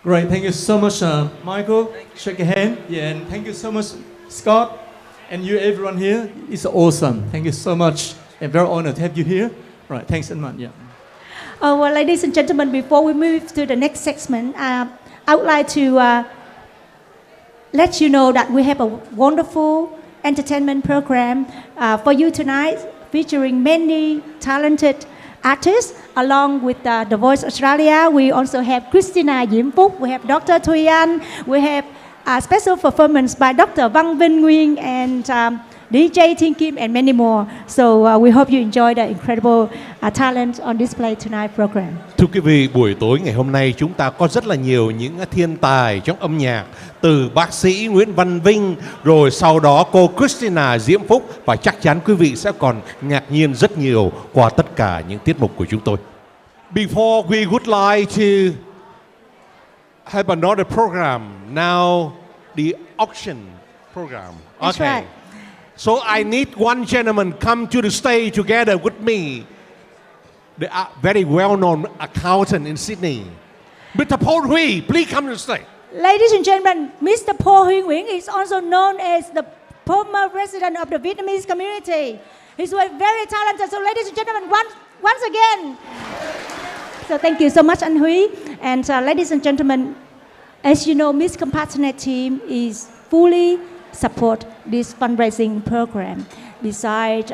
Great, thank you so much, Michael. Shake a hand. Yeah, and thank you so much, Scott, and you, everyone here. It's awesome. Thank you so much. I'm very honored to have you here. Right, thanks so much. Yeah. Well, ladies and gentlemen, before we move to the next segment, I would like to let you know that we have a wonderful entertainment program for you tonight, featuring many talented artists. Along with The Voice Australia, we also have Christina Diễm Phúc, we have Dr. Thuy Anh, we have a special performance by Dr. Văn Vinh Nguyên and DJ Thiên Kim and many more. So we hope you enjoy the incredible talent on display tonight program. Thưa quý vị, buổi tối ngày hôm nay chúng ta có rất là nhiều những thiên tài trong âm nhạc, từ bác sĩ Nguyễn Văn Vinh, rồi sau đó cô Christina Diễm Phúc, và chắc chắn quý vị sẽ còn ngạc nhiên rất nhiều qua tất cả những tiết mục của chúng tôi. Before we would like to have another program, now the auction program. That's right. So I need one gentleman come to the stage together with me. The very well-known accountant in Sydney, Mr. Paul Huy. Please come to the stage. Ladies and gentlemen, Mr. Paul Huy Nguyễn is also known as the former president of the Vietnamese community. He's very talented. So ladies and gentlemen, once again. So thank you so much, Anh Huy. And ladies and gentlemen, as you know, Miss Compassionate team is fully support this fundraising program. Besides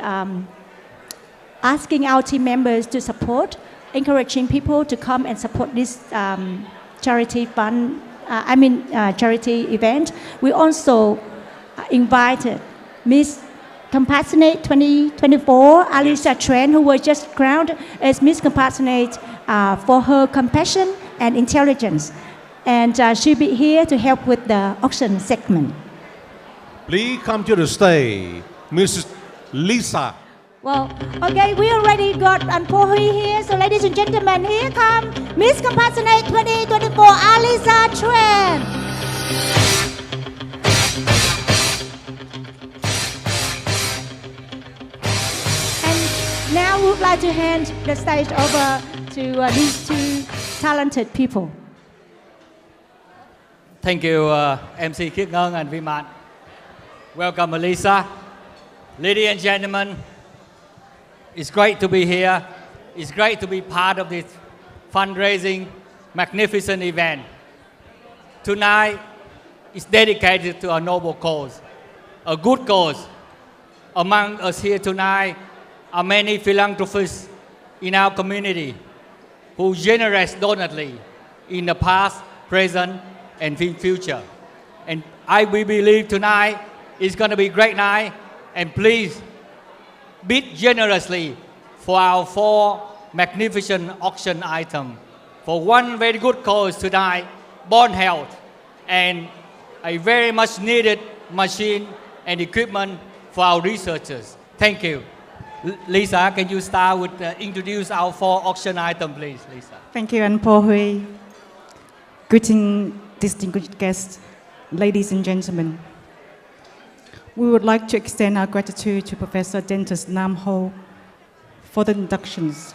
asking our team members to support, encouraging people to come and support this charity fund, charity event, we also invited Miss Compassionate 2024, Alisa Tran, who was just crowned as Miss Compassionate for her compassion and intelligence. And she'll be here to help with the auction segment. Please come to the stage, Mrs. Lisa. Well, okay, we already got Paul Huy here. So ladies and gentlemen, here come Miss Compassionate 2024, Alisa Tran. And now we would like to hand the stage over to these two talented people. Thank you, MC Khiết Ngân and Viman. Welcome, Alisa. Ladies and gentlemen, It's great to be here. It's great to be part of this fundraising, magnificent event. Tonight is dedicated to a noble cause, a good cause. Among us here tonight are many philanthropists in our community who generously donately in the past, present, and in future. And we believe tonight is going to be a great night. And please bid generously for our 4 magnificent auction items. For one very good cause tonight, bone health, and a very much needed machine and equipment for our researchers. Thank you. Lisa, can you start with introduce our 4 auction items, please, Lisa? Thank you, and Paul Hui. Greeting, distinguished guests, ladies and gentlemen. We would like to extend our gratitude to Professor Dentist Nam Ho for the inductions.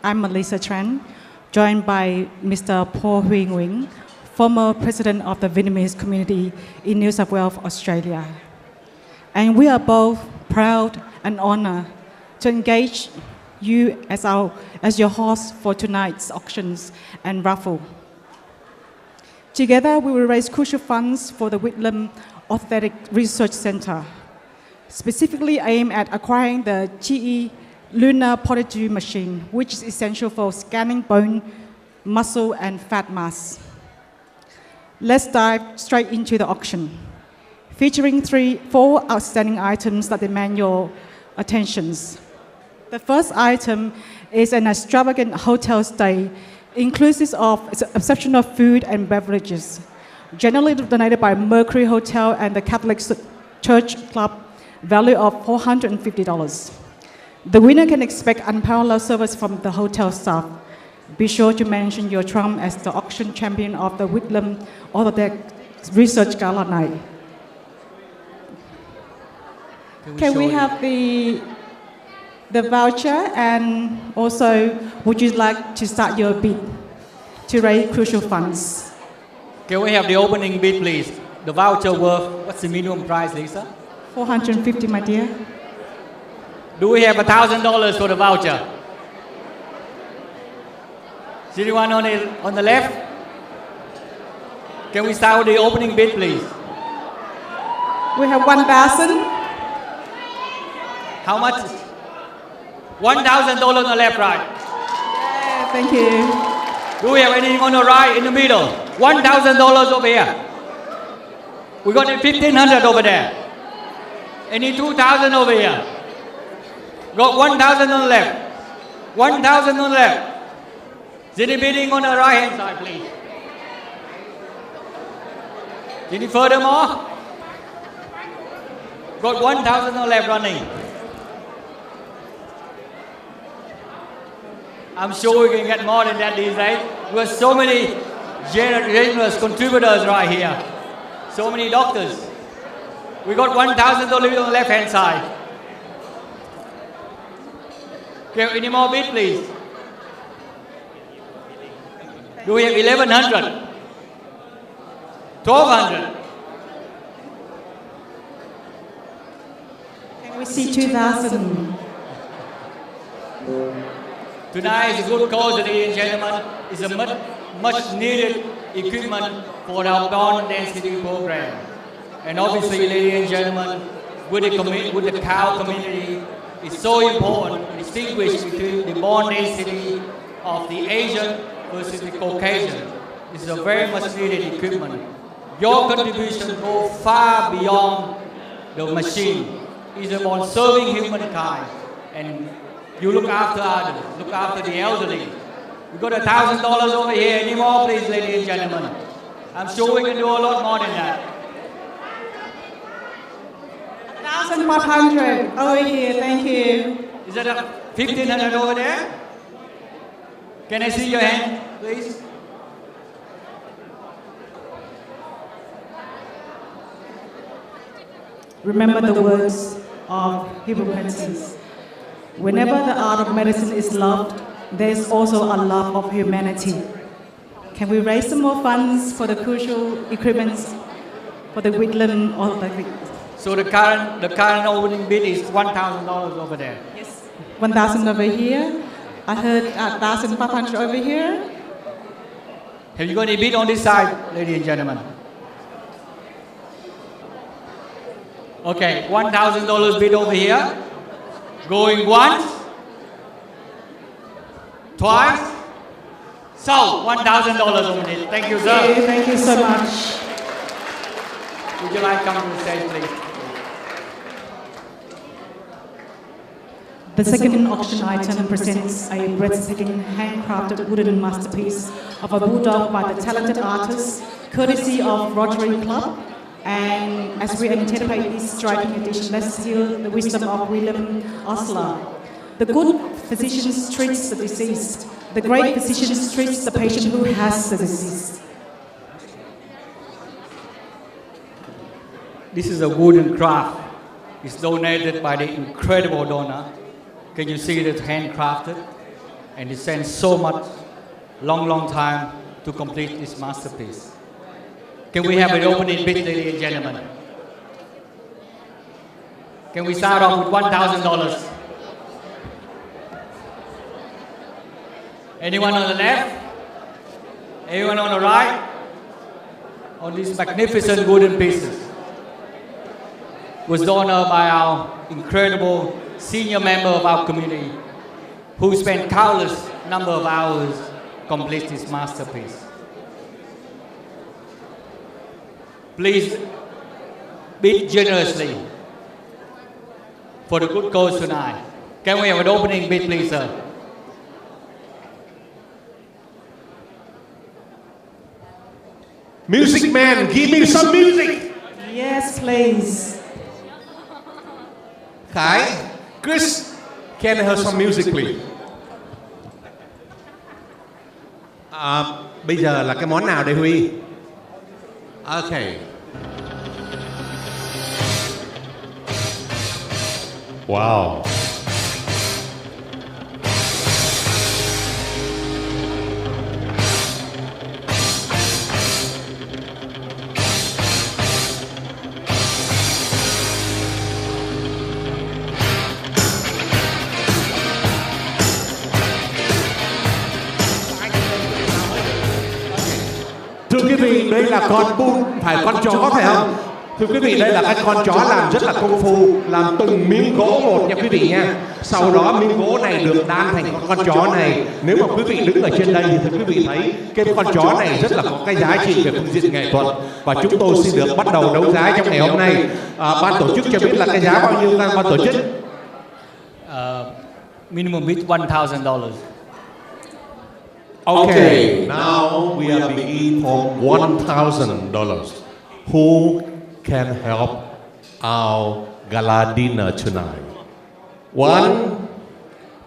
I'm Melissa Tran, joined by Mr. Paul Hui Nguyen, former president of the Vietnamese community in New South Wales, Australia. And we are both proud and honored to engage you as your host for tonight's auctions and raffle. Together, we will raise crucial funds for the Whitlam Orthopaedic Research Center, specifically aimed at acquiring the GE lunar polygy machine, which is essential for scanning bone, muscle, and fat mass. Let's dive straight into the auction, featuring 4 outstanding items that demand your attentions. The first item is an extravagant hotel stay, inclusive of exceptional food and beverages, generally donated by Mercury Hotel and the Catholic Church Club, value of $450. The winner can expect unparalleled service from the hotel staff. Be sure to mention your trump as the auction champion of the Whitlam Orthopaedic Research Gala night. Can we have the voucher, and also would you like to start your bid to raise crucial funds? Can we have the opening bid, please? The voucher worth, what's the minimum price, Lisa? $450, my dear. Do we have $1,000 for the voucher? Is anyone on the left? Can we start with the opening bid, please? We have 1,000. How much? $1,000 on the left, right? Yeah, thank you. Do we have anything on the right, in the middle? $1,000 over here. We got $1,500 over there. Any $2,000 over here? Got $1,000 on the left. $1,000 on the left. Is any bidding on the right hand side, please? Any furthermore? Got $1,000 on the left running. I'm sure we can get more than that these days. We have so many generous contributors right here. So many doctors. We got $1,000 on the left hand side. Okay, any more bid, please? Do we have 1,100? 1,200? Can we see 2,000? Tonight is a good cause, ladies and gentlemen. It's a much needed equipment for our bone density program. And obviously, ladies and gentlemen, with the cow community, it's so important to distinguish between the bone density of the Asian versus the Caucasian. This is a very much needed equipment. Your contribution goes far beyond the machine. It's about serving humankind. And you look after others, look after the elderly. We've got $1,000 over here. Any more, please, ladies and gentlemen? I'm sure we can do a lot more than that. 1,500 over here, thank you. Is that 1,500 over there? Can I see your hand, please? Remember the words of Hippocrates. Whenever the art of medicine is loved, there is also a love of humanity. Can we raise some more funds for the crucial equipment for the Whitlam Orthopaedic? So the current opening bid is $1,000 over there. Yes, 1,000 over here. I heard 1,500 over here. Have you got any bid on this side, ladies and gentlemen? Okay, $1,000 bid over here. Going once, twice, sold. $1,000 over there. Thank you, sir. Okay, thank you so much. Would you like to come to the stage, please? The second auction item presents a breathtaking handcrafted wooden masterpiece of a bulldog by the talented artist, courtesy of Rotary Club. And as we anticipate this striking edition, let's hear the wisdom of Whitlam Osler. The good physician treats the diseased. The great physician treats the patient who has the disease. This is a wooden craft. It's donated by the incredible donor. Can you see it handcrafted? And it spent so much, long time to complete this masterpiece. Can we have an opening bid, ladies and gentlemen? Can we start off with $1,000? Anyone on the left? Anyone on the right? On these magnificent wooden pieces. Was donated by our incredible senior member of our community who spent countless number of hours to complete this masterpiece. Please bid generously for the good cause tonight. Can we have an opening bid, please, sir? Music man, give me some music. Yes, please. Khải, Chris, can I have some music, please? Bây giờ là cái món nào đây Huy? Okay. Wow. Thưa quý vị, đây là con bun, phải con chó phải không? Thưa quý vị, đây là cái con chó làm rất là công phu, làm từng miếng gỗ một nha quý vị nha. Sau đó miếng gỗ này được đan thành con chó này. Nếu mà quý vị đứng ở trên đây thì thưa quý vị thấy cái con chó này rất là có cái giá trị về phương diện nghệ thuật. Và chúng tôi xin được bắt đầu đấu giá trong ngày hôm nay. Ban tổ chức cho biết là cái giá bao nhiêu ban tổ chức? Minimum bid $1,000. Okay, now we are beginning for $1,000. Who can help our gala dinner tonight? One.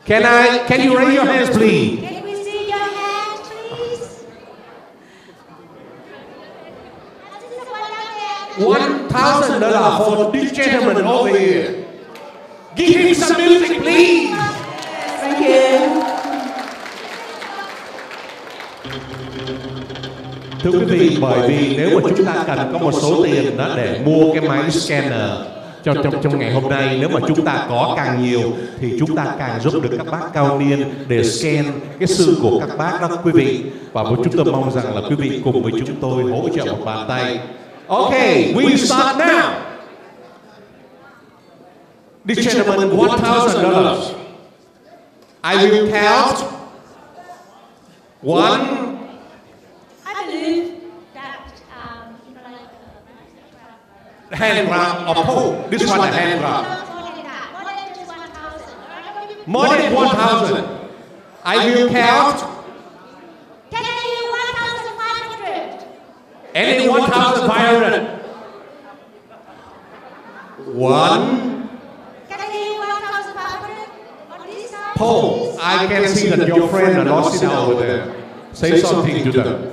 Can you raise your hands, please? Can we see your hands, please? $1,000 for this gentleman over here. Give him some music, please. Thank you. Thưa quý vị, bởi vì nếu mà chúng ta cần có một số tiền đó để mua cái máy scanner trong ngày hôm nay, nếu mà chúng ta có càng nhiều thì chúng ta càng giúp được các bác cao niên để scan cái xương của các bác đó quý vị. Và chúng tôi mong rằng là quý vị cùng với chúng tôi hỗ trợ một bàn tay. Okay, we start now. This gentleman, $1,000. I will count. One. I believe that, Hand grab or pull. This one a hand grab. More than 1,000. I will count. Can I hear 1,500? Any 1,500. One. Can I hear 1,500 on this side? Paul, I can see that your friend are not sitting over there. Say something to them.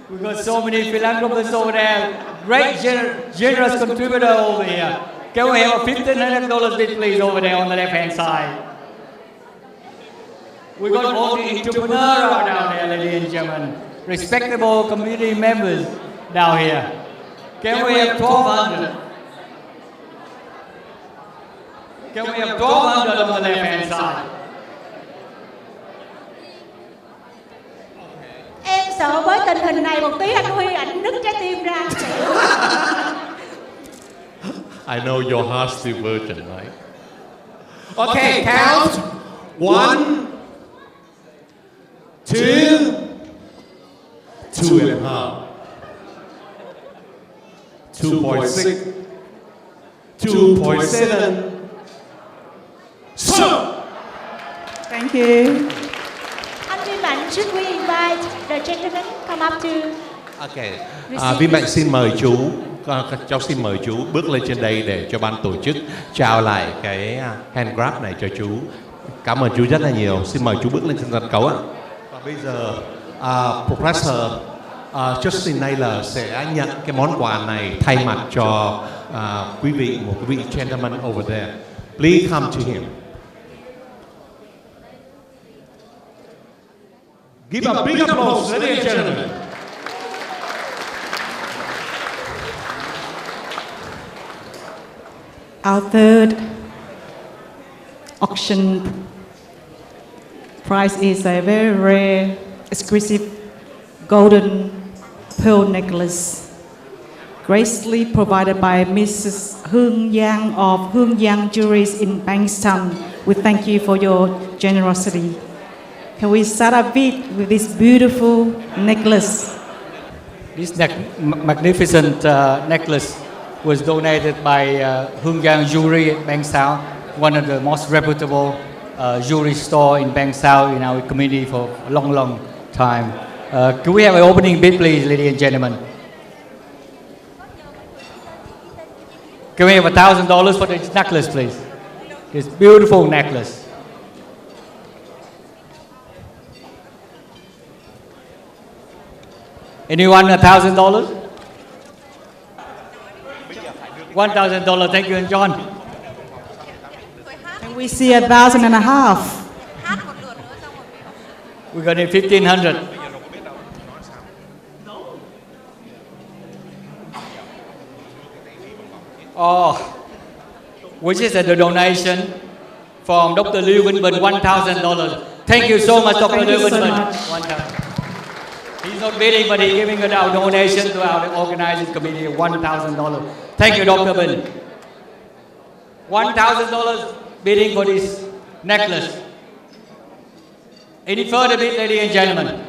We've got so many philanthropists over there. Great, generous contributor over here. Can we have a $1,500 bid, please, over there on the left-hand side? We got all the entrepreneurs down there, ladies and gentlemen. Respectable community members down here. Can we have 1,200? Can we have 1,200 on the left-hand side? Em sợ với tình hình này một tí anh Huy ảnh nứt trái tim ra. I know your heart's still virgin, right? Okay, count. 1, 2, 2.5, 2.6, 2.7. So. Thank you. Anh Huy Mạnh, should we invite the gentleman come up to? Okay. Vy Mạnh xin mời chú, cháu xin mời chú bước lên trên đây để cho ban tổ chức trao lại cái hand grab này cho chú. Cảm ơn chú rất là nhiều. Xin mời chú bước lên trên sân khấu ạ. Và bây giờ Professor Justin Naylor sẽ nhận cái món quà này thay mặt cho quý vị, một quý vị gentleman over there. Please come to him. Give a big applause, ladies and gentlemen. Our third auction prize is a very rare, exclusive golden pearl necklace, gracefully provided by Mrs. Hương Yang of Hương Yang Jewelries in Bankstown. We thank you for your generosity. Can we start a bit with this beautiful necklace? This magnificent necklace was donated by Hương Yang Jewelry at Bankstown, one of the most reputable jewelry store in Bankstown in our community for a long, long time. Can we have an opening bid, please, ladies and gentlemen? Can we have $1,000 for this necklace, please? This beautiful necklace. Anyone $1,000? $1,000. Thank you, and John. Can we see 1,500? We're going to need 1,500. Oh, which is a donation from Dr. Liu Winben, $1,000. Thank you so much, Dr. Liu Winben. He's not bidding, but he's giving our donation to our organizing committee, $1,000. Thank you, Dr. Ben. $1,000 bidding for this necklace. Any further bid, ladies and gentlemen?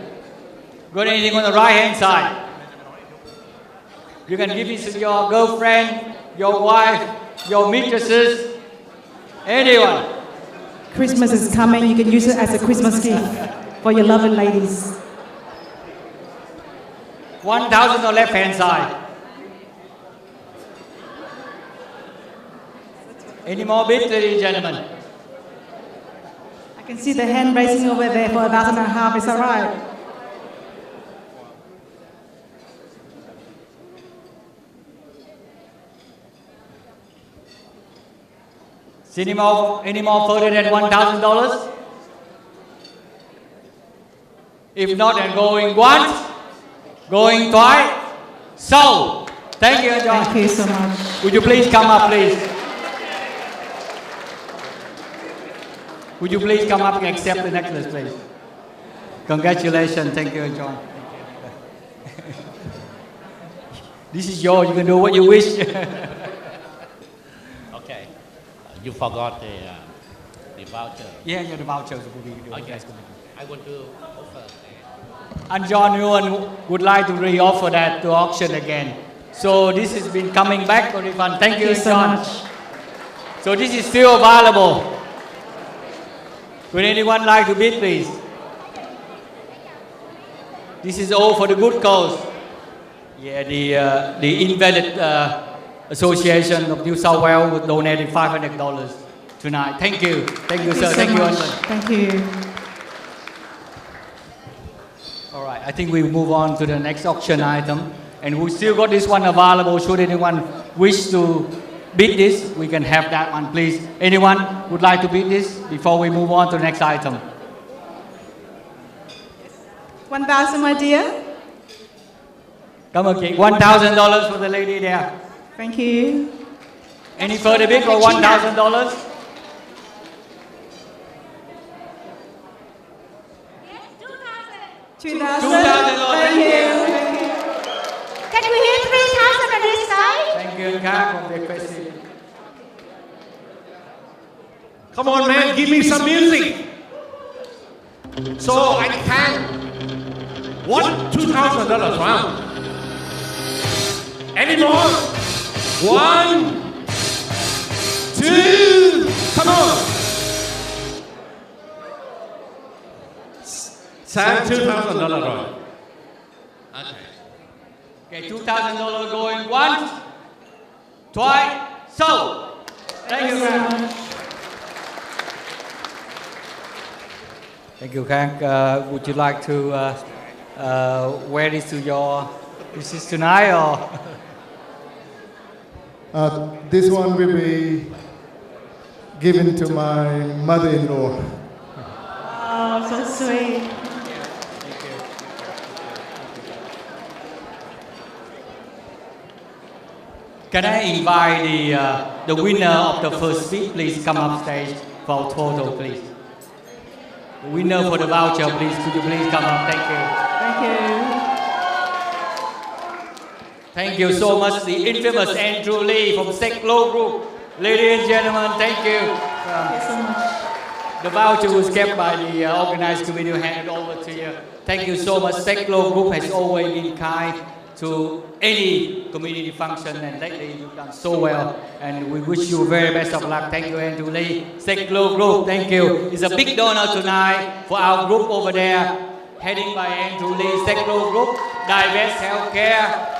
Got anything on the right-hand side? You can give it to your girlfriend, your wife, your mistresses, anyone. Christmas is coming. You can use it as a Christmas gift for your lovely ladies. $1,000 on the left-hand side. Any more bids, ladies and gentlemen? I can see the hand raising over there for 1,500. Is that right? Any more further than $1,000? If not, then going once, going twice. So, thank you, John. Thank you so much. Would you please come up, please? Would you please come up and accept the necklace, please? Congratulations. Thank you, John. This is yours. You can do what you wish. Okay. You forgot the voucher. Yeah, the vouchers will be okay. I want to offer. And John Nguyen would like to re-offer that to auction again. So this has been coming back for refund. Thank you, so John. much. So this is still available. Would anyone like to bid, please? This is all for the good cause. Yeah, the Invalid Association of New South Wales would donate $500 tonight. Thank you. Thank you, sir. So Thank you, much. Anwar. Thank you. All right, I think we move on to the next auction item. And we still got this one available. Should anyone wish to bid this, we can have that one, please. Anyone would like to bid this before we move on to the next item? 1,000, my dear. Come on, Kate. $1,000 for the lady there. Thank you. Any further bid for $1,000? 2,000. Thank you. Can we hear 3,000 on this side? Thank you, Kang, for the question. Come on, man, give me some music. So I can. What? $2,000 round. Any more? 1, 2, come on. Sam, $2,000 round. Okay, $2,000 going once, twice, so. Thank you very much. Thank you, Kang. Would you like to wear this to your missus tonight, or? This one will be given to my mother-in-law. Oh, so sweet. Can I invite the winner of the first speech, please come up stage for photo, please. The winner for the voucher, please, could you please come up? Thank you. Thank you. Thank you so much, the infamous Andrew Lee from Seklo Group. Ladies and gentlemen, thank you. Thank you so much. The voucher was kept by the organized committee, handed over to you. Thank you so much. Seklo Group has always been kind to any community function, and lately you've done so well, and we wish you very best of luck. Thank you, Andrew Lee. Seklo Group, thank you. It's a big donor tonight for our group over there, heading by Andrew Lee. Seklo Group, Divest Healthcare,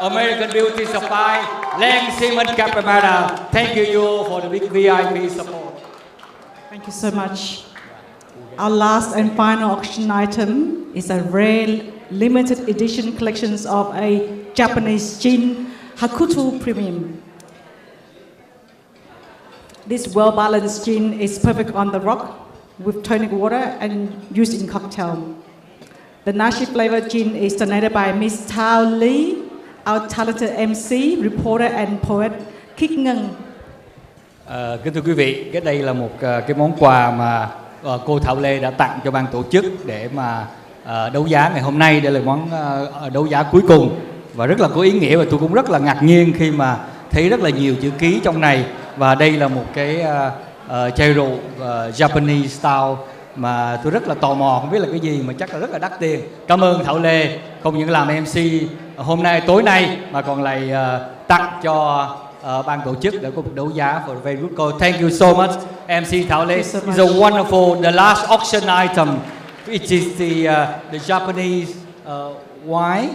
American Beauty Supply, Lang Simon Capamara. Thank you all for the big VIP support. Thank you so much. Our last and final auction item is a rare limited edition collections of a Japanese gin, Hakuto Premium. This well-balanced gin is perfect on the rock with tonic water and used in cocktail. The nashi flavored gin is donated by Miss Tao Lee, our talented MC, reporter and poet Kik Ngân. Kính thưa quý vị, cái đây là một cái món quà mà cô Thảo Lê đã tặng cho ban tổ chức để mà đấu giá ngày hôm nay. Đây là món đấu giá cuối cùng và rất là có ý nghĩa, và tôi cũng rất là ngạc nhiên khi mà thấy rất là nhiều chữ ký trong này. Và đây là một cái chai rượu Japanese style mà tôi rất là tò mò, không biết là cái gì mà chắc là rất là đắt tiền. Cảm ơn Thảo Lê không những làm MC hôm nay tối nay mà còn lại tặng cho ban tổ chức để có cuộc đấu giá for a very good cause. Thank you so much, MC Thảo Lê. It's a wonderful, the last auction item, which is the Japanese wine.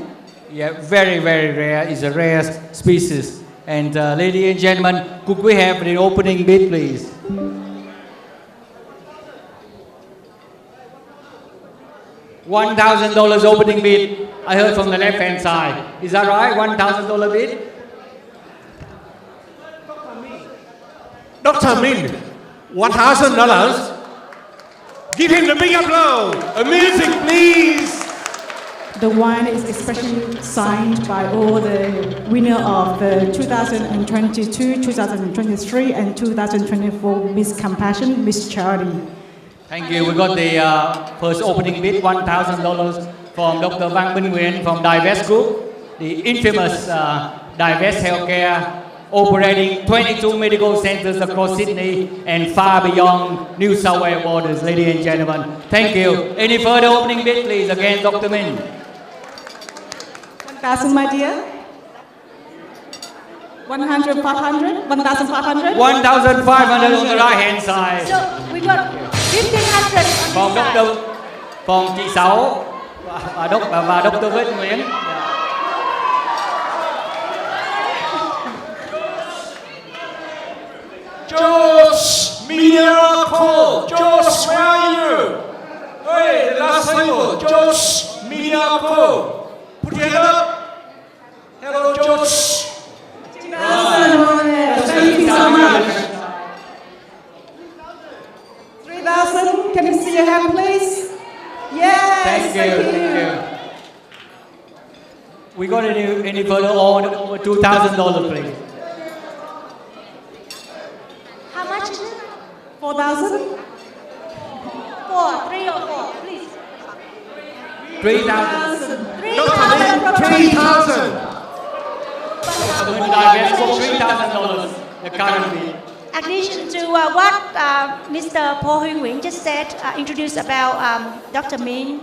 Yeah, very rare. It's a rare species. And ladies and gentlemen, could we have the opening bid, please? $1,000 opening bid. I heard from the left-hand side. Is that right? $1,000 bid? Dr. Min, $1,000. Give him the big applause. A music, please. The wine is especially signed by all the winner of the 2022, 2023, and 2024 Miss Compassion, Miss Charity. Thank you. We got the first opening bid, $1,000 from Dr. Van Minh Nguyen from Divest Group, the infamous Divest Healthcare, operating 22 medical centers across Sydney and far beyond New South Wales borders, ladies and gentlemen. Thank you. Any further opening bid, please? Again, Dr. Min. 1,000, my dear. 100, 500, 1,500. 1,500 on the right-hand side. So we got 1,500 on Còn this side. còn chị Sáu và Dr. Vết Nguyễn. Josh Miracle. Josh, where are you? Hey, the last syllable. Josh Miracle. Put your hand up. Hello, Josh. Thank you so much. 3,000. Can you see your hand, please? Yes. Thank you. We got any further on over $2,000, please. How much is it? 4,000. 4, 3 or 4, please. 3,000. 3,000. $3,000, the current bid. Addition to what Mr. Paul Huy Nguyen just said, introduced about Dr. Min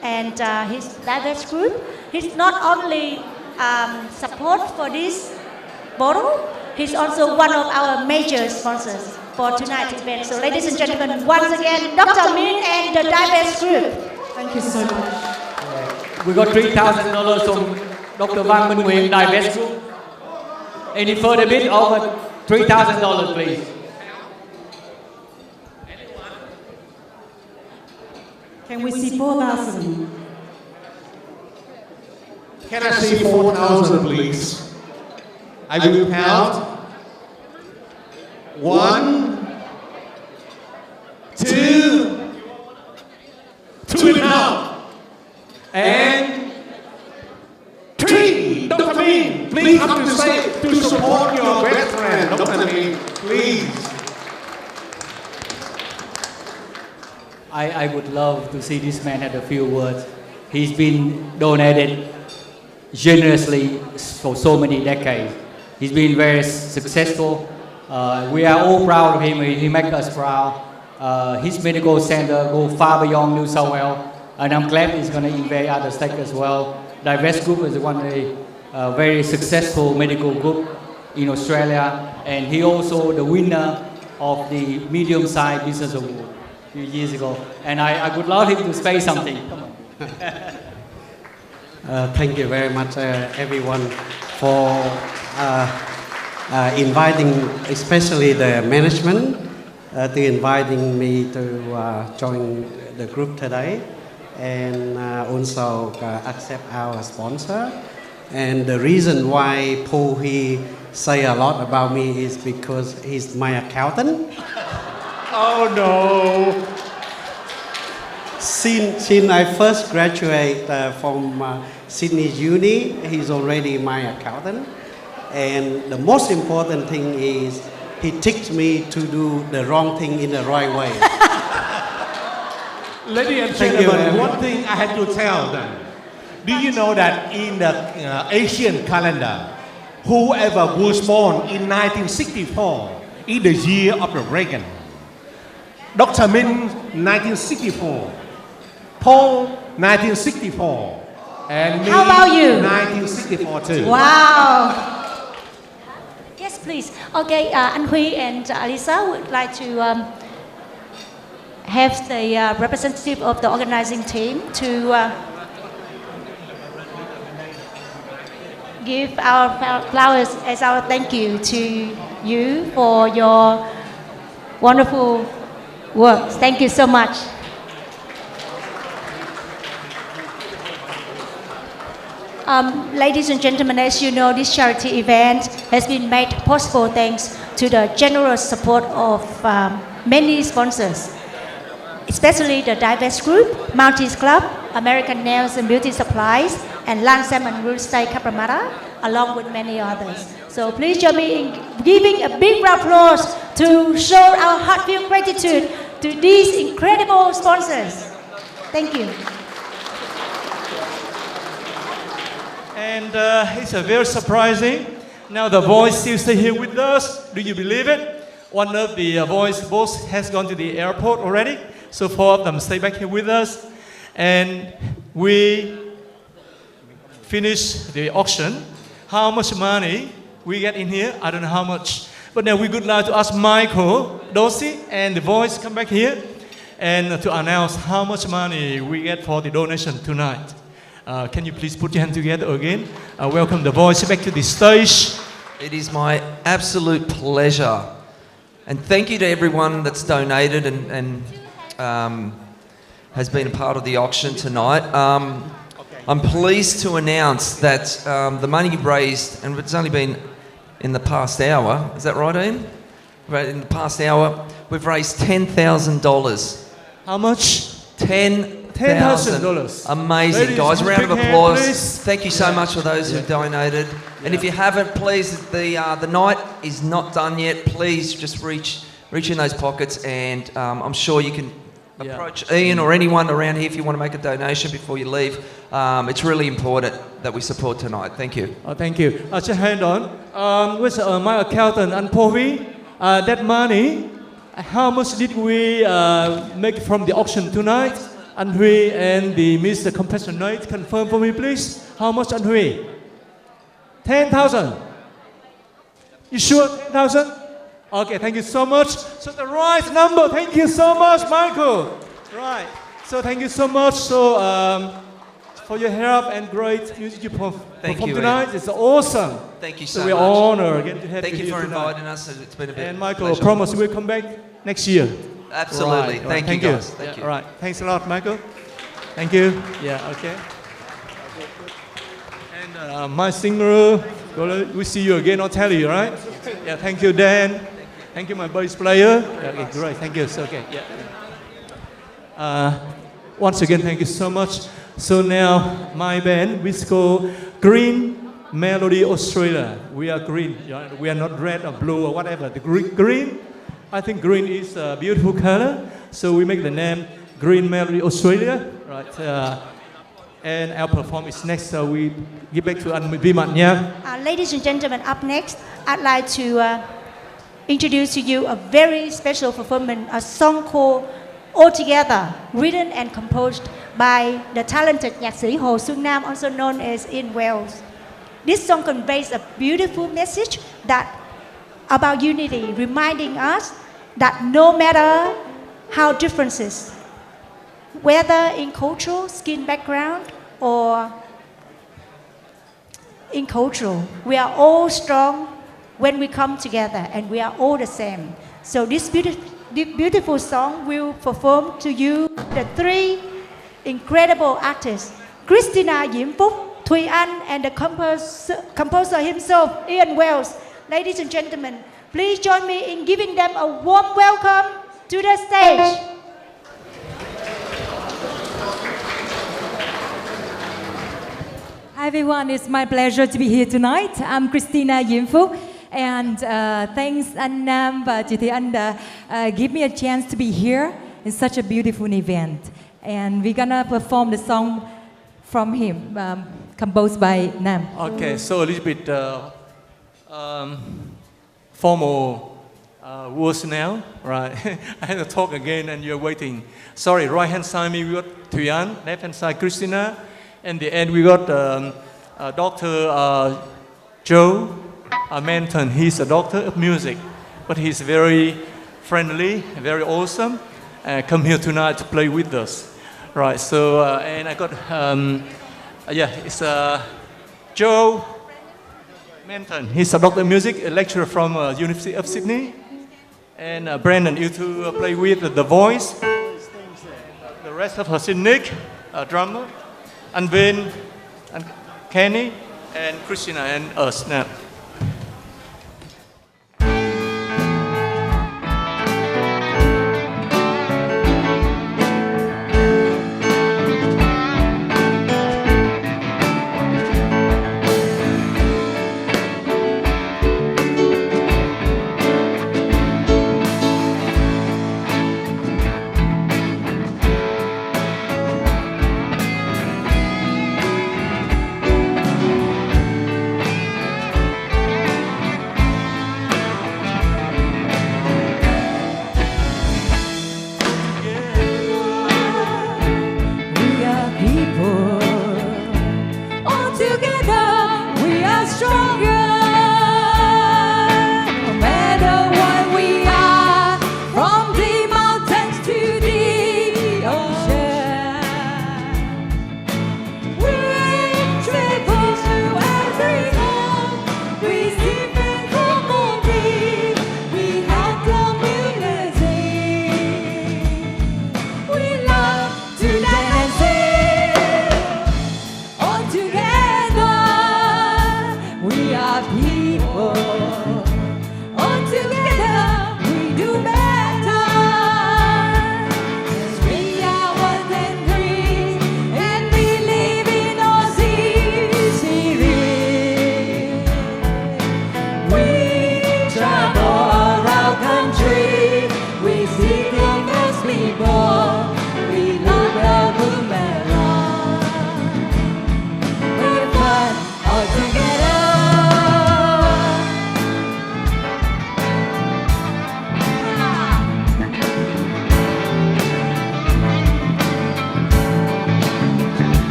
and his diverse group. He's not only support for this bottle, he's also one of our major sponsors for tonight's event. So ladies and gentlemen, once again, Dr. Min and the diverse group. Thank you so much. We got $3,000 from Dr. Van Minh Nguyen, Divest Group. Any further bid? Over $3,000, please. Can we see 4,000? Can I see 4,000, please? I will count. 1, 2, 2.5, and 3. Dr. Min, please come to say to support your best friend, Dr. Min, please. I would love to see this man have a few words. He's been donated generously for so many decades. He's been very successful. We are all proud of him. He makes us proud. His medical center goes far beyond New South Wales, and I'm glad he's going to invade other states as well. Divest Group is one of the very successful medical group in Australia, and he also the winner of the medium-sized business award a few years ago. And I would love him to say something. Come on. Thank you very much, everyone, for inviting, especially the management, to inviting me to join the group today, and also accept our sponsor. And the reason why Paul he say a lot about me is because he's my accountant. Oh no! Since I first graduated from Sydney Uni, he's already my accountant. And the most important thing is he teaches me to do the wrong thing in the right way. Ladies and Thank you, gentlemen, one thing I had to tell them. Do you know that in the Asian calendar, whoever was born in 1964 is the year of the Reagan? Dr. Min, 1964. Paul, 1964. And me, How about you? 1964 too. Wow. Yes, please. Okay, Anh Huy and Alisa would like to have the representative of the organizing team to give our flowers as our thank you to you for your wonderful work. Thank you so much. Ladies and gentlemen, as you know, this charity event has been made possible thanks to the generous support of many sponsors, especially the Divest Group, Mounties Club, American Nails and Beauty Supplies, and Land Salmon Real Estate Cabramatta, along with many others. So please join me in giving a big round of applause to show our heartfelt gratitude to these incredible sponsors. Thank you. And it's very surprising. Now the voice still stay here with us. Do you believe it? One of the voice both has gone to the airport already. So 4 of them stay back here with us. And we finish the auction. How much money we get in here? I don't know how much. But now we would like to ask Michael Dosey and the voice come back here and to announce how much money we get for the donation tonight. Can you please put your hand together again? Welcome the voice back to the stage. It is my absolute pleasure. And thank you to everyone that's donated and has been a part of the auction tonight. I'm pleased to announce that the money raised, and it's only been in the past hour, is that right, Ian? Right, in the past hour, we've raised $10,000. How much? $10,000. Amazing, Ladies, guys. Round of big hand, applause. please. Thank you so much for those who donated. And if you haven't, please, the night is not done yet. Please just reach in those pockets, and I'm sure you can approach Ian or anyone around here if you want to make a donation before you leave. It's really important that we support tonight. Thank you. Thank you. Just hand on. With my accountant and Povi, that money, how much did we make from the auction tonight? And we and the Mr. Compassionate, confirm for me, please. How much and we? 10,000. You sure 10,000? Okay, thank you so much. So the right number. Thank you so much, Michael. Right. So thank you so much. So for your help and great music you perform tonight. Ian. It's awesome. Thank you so much. We're honored again to have you here. Thank you for tonight. inviting us. It's been a bit. And Michael, promise we'll come back next year. Absolutely. Right. Thank you, guys. Thank you. All right. Thanks a lot, Michael. Thank you. Yeah. Okay. And my singer, we see you again on telly, right? Yeah. Thank you, Dan. Thank you, my bass player. Yeah, okay, great. Thank you. So, okay. Yeah. Once again, thank you so much. So now, my band, we call Green Melody Australia. We are green. We are not red or blue or whatever. The green. I think green is a beautiful color, so we make the name Green Melody Australia, right? And our performance is next, so we give back to Anh Vimat Nha. Ladies and gentlemen, up next, I'd like to introduce to you a very special performance, a song called All Together, written and composed by the talented nhạc sĩ Hồ Xuân Nam, also known as in Wales. This song conveys a beautiful message about unity, reminding us that no matter how differences, whether in cultural, skin background, or in cultural, we are all strong when we come together and we are all the same. So this beautiful song will perform to you the three incredible artists, Christina Diễm Phúc, Thùy Anh, and the composer himself, Ian Wells. Ladies and gentlemen, please join me in giving them a warm welcome to the stage. Hi everyone, it's my pleasure to be here tonight. I'm Christina Diễm Phúc, and thanks anh Nam và chị Thùy Anh give me a chance to be here in such a beautiful event. And we're gonna perform the song from him, composed by Nam. Okay, so a little bit formal words now, right? I have to talk again and you're waiting. Sorry, right hand side me we got Thùy Anh, left hand side Christina, and the end we got Dr. Joe Manton. He's a doctor of music, but he's very friendly, very awesome. Come here tonight to play with us, right? So and I got it's Joe Manton. He's a doctor of music, a lecturer from University of Sydney. And Brandon, you two play with the voice. The rest of us is Nick, a drummer, and Vin, and Kenny, and Christina, and us now.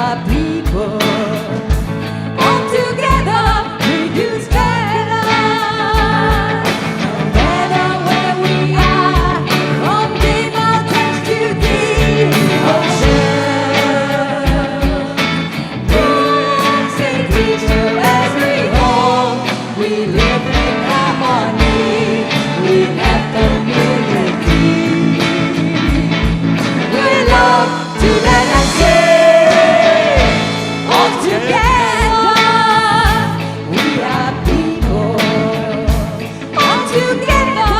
are people. All together, we do better. No matter where we are, from the mountains to the ocean. Dreams and creatures every home. We live in harmony. We have community. We love to let us sing. All together, we are people. All together,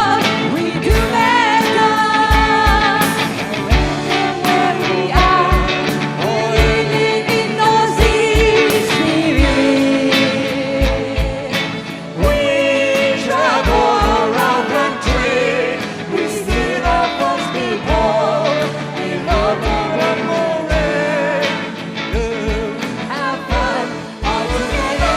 we do better. Where we are, living in those spirit. We travel around country. We see the first people. We love to run more. Have fun all together.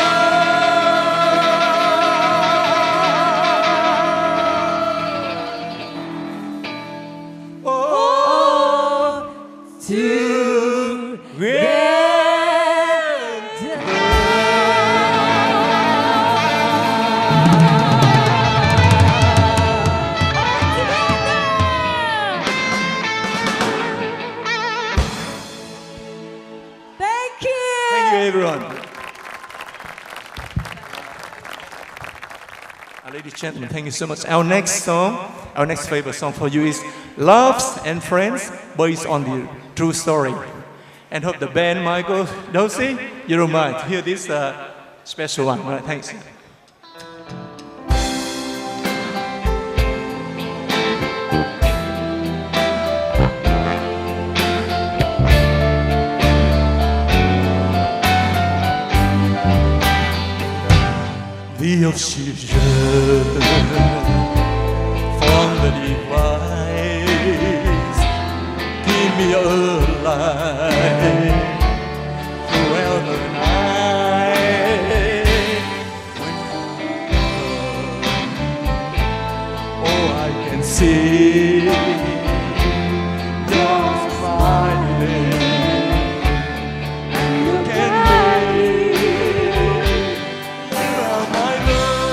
Thank you. Thank you, everyone. Ladies and gentlemen, thank you so much. Our next song, our next favorite song for you is Loves and Friends, based on the true story. And hope the band, Michael Dosey, you don't mind to hear this special one. All right, thanks. The oxygen from the device keep me alive throughout the night. Oh, I can see you're smiling. You can be. You are my love.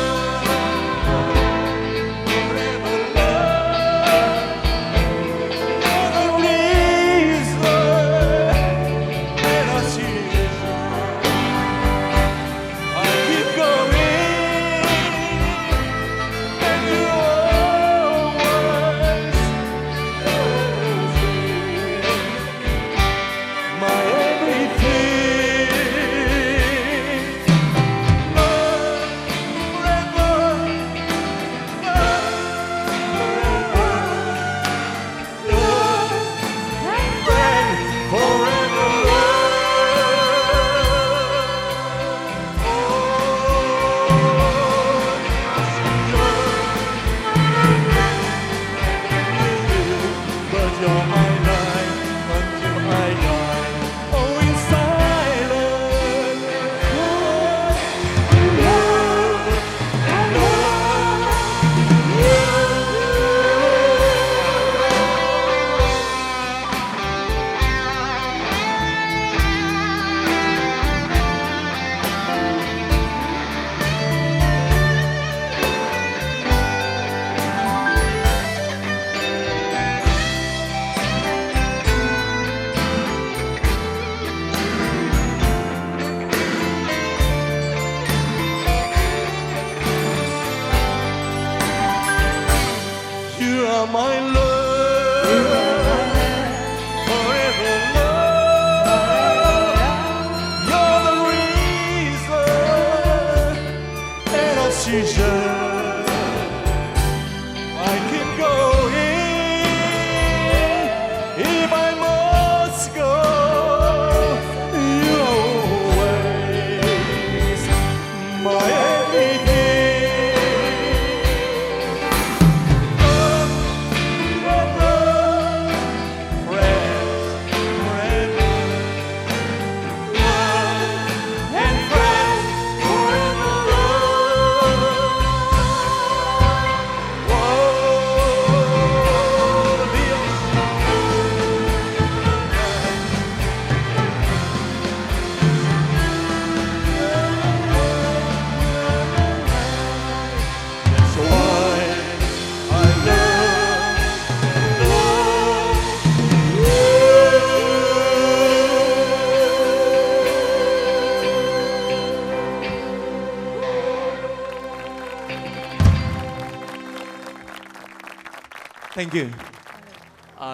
Thank you.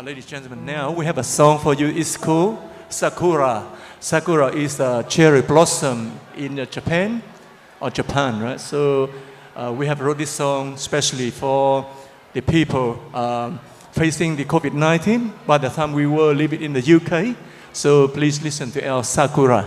Ladies and gentlemen, now we have a song for you. It's called Sakura. Sakura is a cherry blossom in Japan, right? So we have wrote this song especially for the people facing the COVID-19 by the time we were living in the UK. So please listen to our Sakura.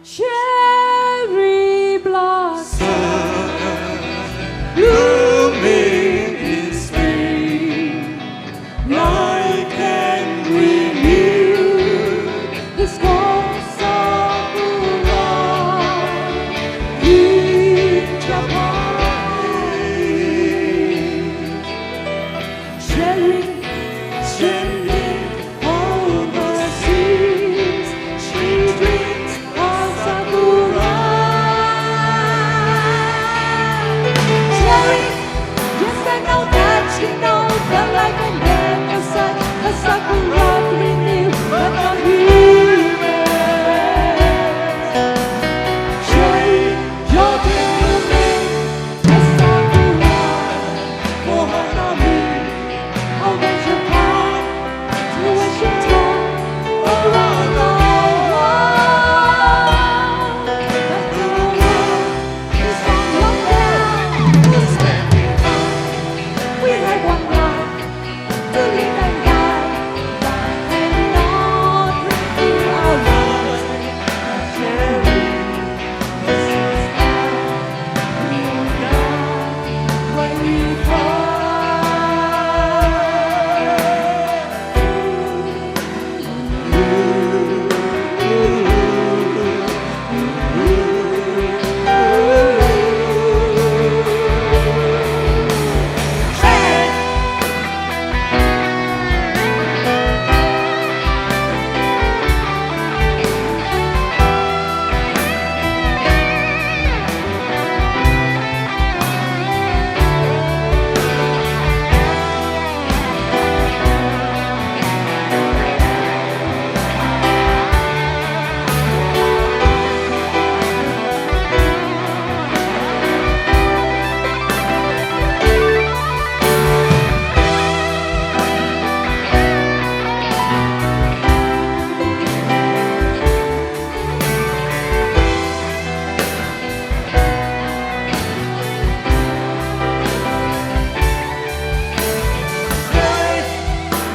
Cherry blossom blooming in spring, light can renew the scars of love in Japan. Cherry sending overseas, she dreams of Sakura. Cherry, yes I know that she knows that life can never such a Sakura renew, but not humans. Cherry, you're blooming as Sakura for Hanami. Over Japan to Washington, around the world. But the world is on lockdown. We're standing high. We have one life to live and die, and not renew our lives. Cherry, this is how we will die when we fall.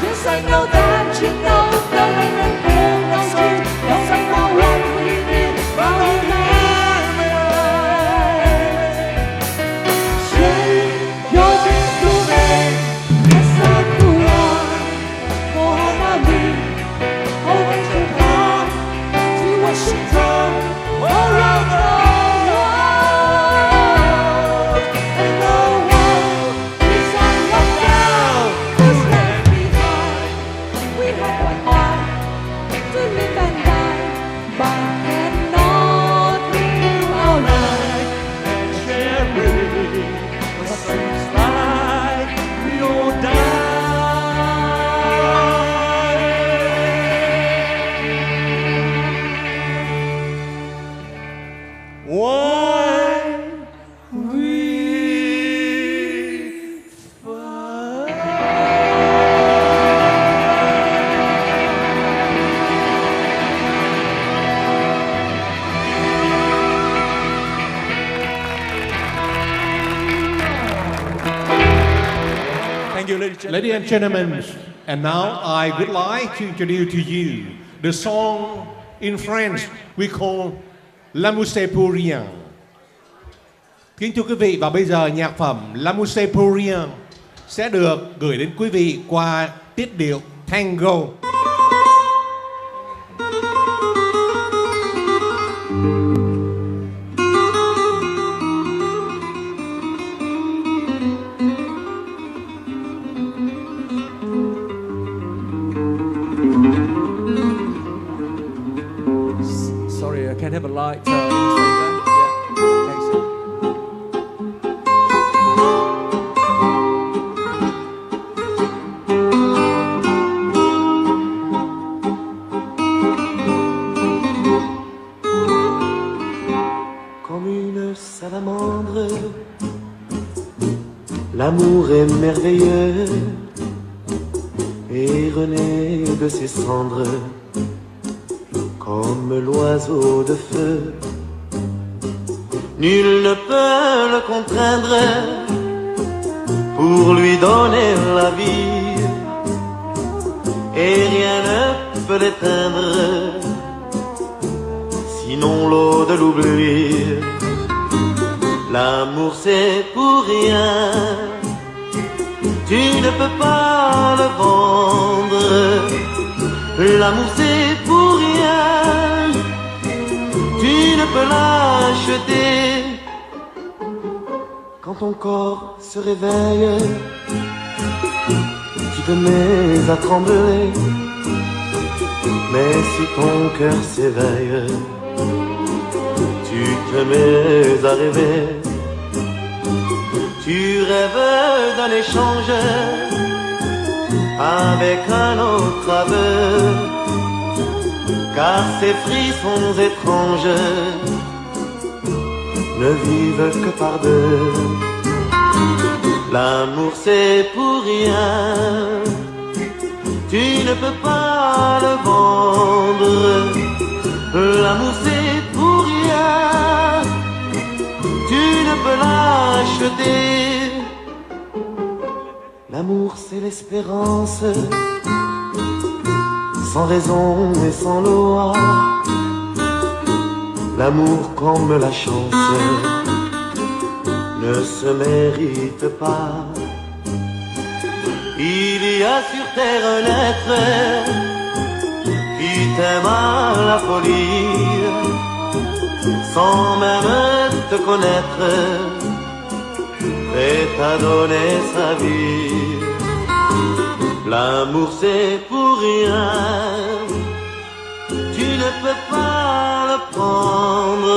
Yes, I know that you know the rain and cold knows you. Don't say no what we need, but we Cherry, you're just blooming as Sakura for Hanami. Over Japan to Washington, around the world. And the world is on lockdown. Who's left behind? We have one life to live and die, but cannot renew our life. And Cherry, it seems like we all die. Why we Thank you, ladies and Ladies and gentlemen, and now I would like to introduce to you the song in French we call L'amour c'est pour rien. Kính thưa quý vị, và bây giờ nhạc phẩm L'amour c'est pour rien sẽ được gửi đến quý vị qua tiết điệu tango. Sorry, I can't have a light. Yeah, thanks. Comme une salamandre, l'amour est merveilleux et renaît de ses cendres comme l'oiseau de feu. Nul ne peut le contraindre pour lui donner la vie et rien ne peut l'éteindre sinon l'eau de l'oubli. L'amour c'est pour rien, tu ne peux pas le vendre. L'amour c'est pour rien, tu ne peux l'acheter. Quand ton corps se réveille, tu te mets à trembler. Mais si ton cœur s'éveille, tu te mets à rêver. Tu rêves d'un échange avec un autre aveu, car ces frissons étranges ne vivent que par deux. L'amour c'est pour rien, tu ne peux pas le vendre. L'amour c'est pour rien, tu ne peux l'acheter. L'amour c'est l'espérance, sans raison et sans loi. L'amour comme la chance ne se mérite pas. Il y a sur terre un être qui t'aime à la folie, sans même te connaître, prêt à donner sa vie. L'amour c'est pour rien, tu ne peux pas le prendre.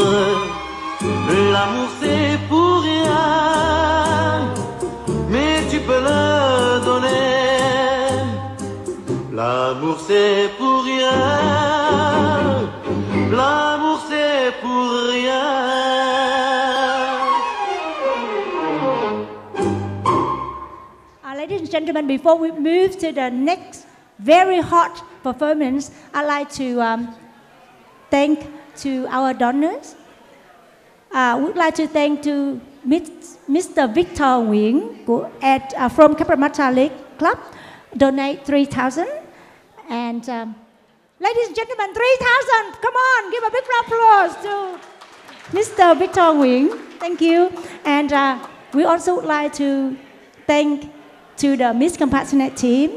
L'amour c'est pour rien, mais tu peux le donner. L'amour c'est pour rien, l'amour c'est pour rien. Ladies and gentlemen, before we move to the next very hot performance, I'd like to thank to our donors. We'd like to thank to Mr. Victor Nguyen from Cabramatta Lake Club, donate 3,000. And ladies and gentlemen, 3,000, come on, give a big applause to Mr. Victor Nguyen. Thank you. And we also would like to thank to the Miss Compassionate team.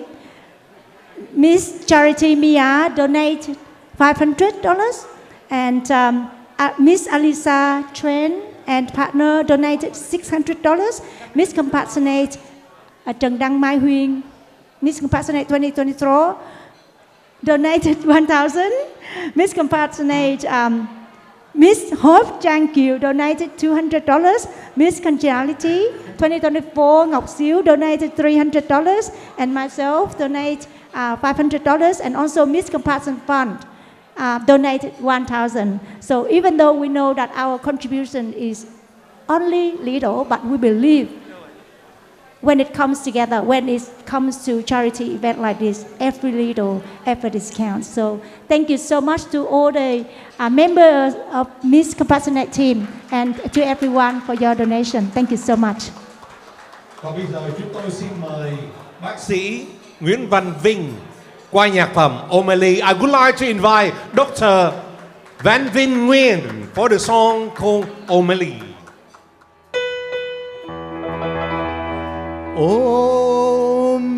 Miss Charity Mia donate $500, and Miss Alisa Tran and partner donated $600. Miss Compassionate Trần Đăng Mai Huyên, Miss Compassionate 2024 donated 1,000. Miss Compassionate Miss Hope Trang Kiều donated $200. Miss Congeniality 2024 Ngọc Siu donated $300, and myself donate $500, and also Miss Compassion Fund donated 1,000. So even though we know that our contribution is only little, but we believe when it comes together, when it comes to charity event like this, every little effort is counts. So thank you so much to all the members of Miss Compassionate team and to everyone for your donation. Thank you so much. Còn bây giờ chúng tôi xin mời bác sĩ Nguyễn Văn Vinh qua nhạc phẩm O'Malley. I would like to invite Dr. Van Vinh Nguyen for the song called O'Malley. O'Malley,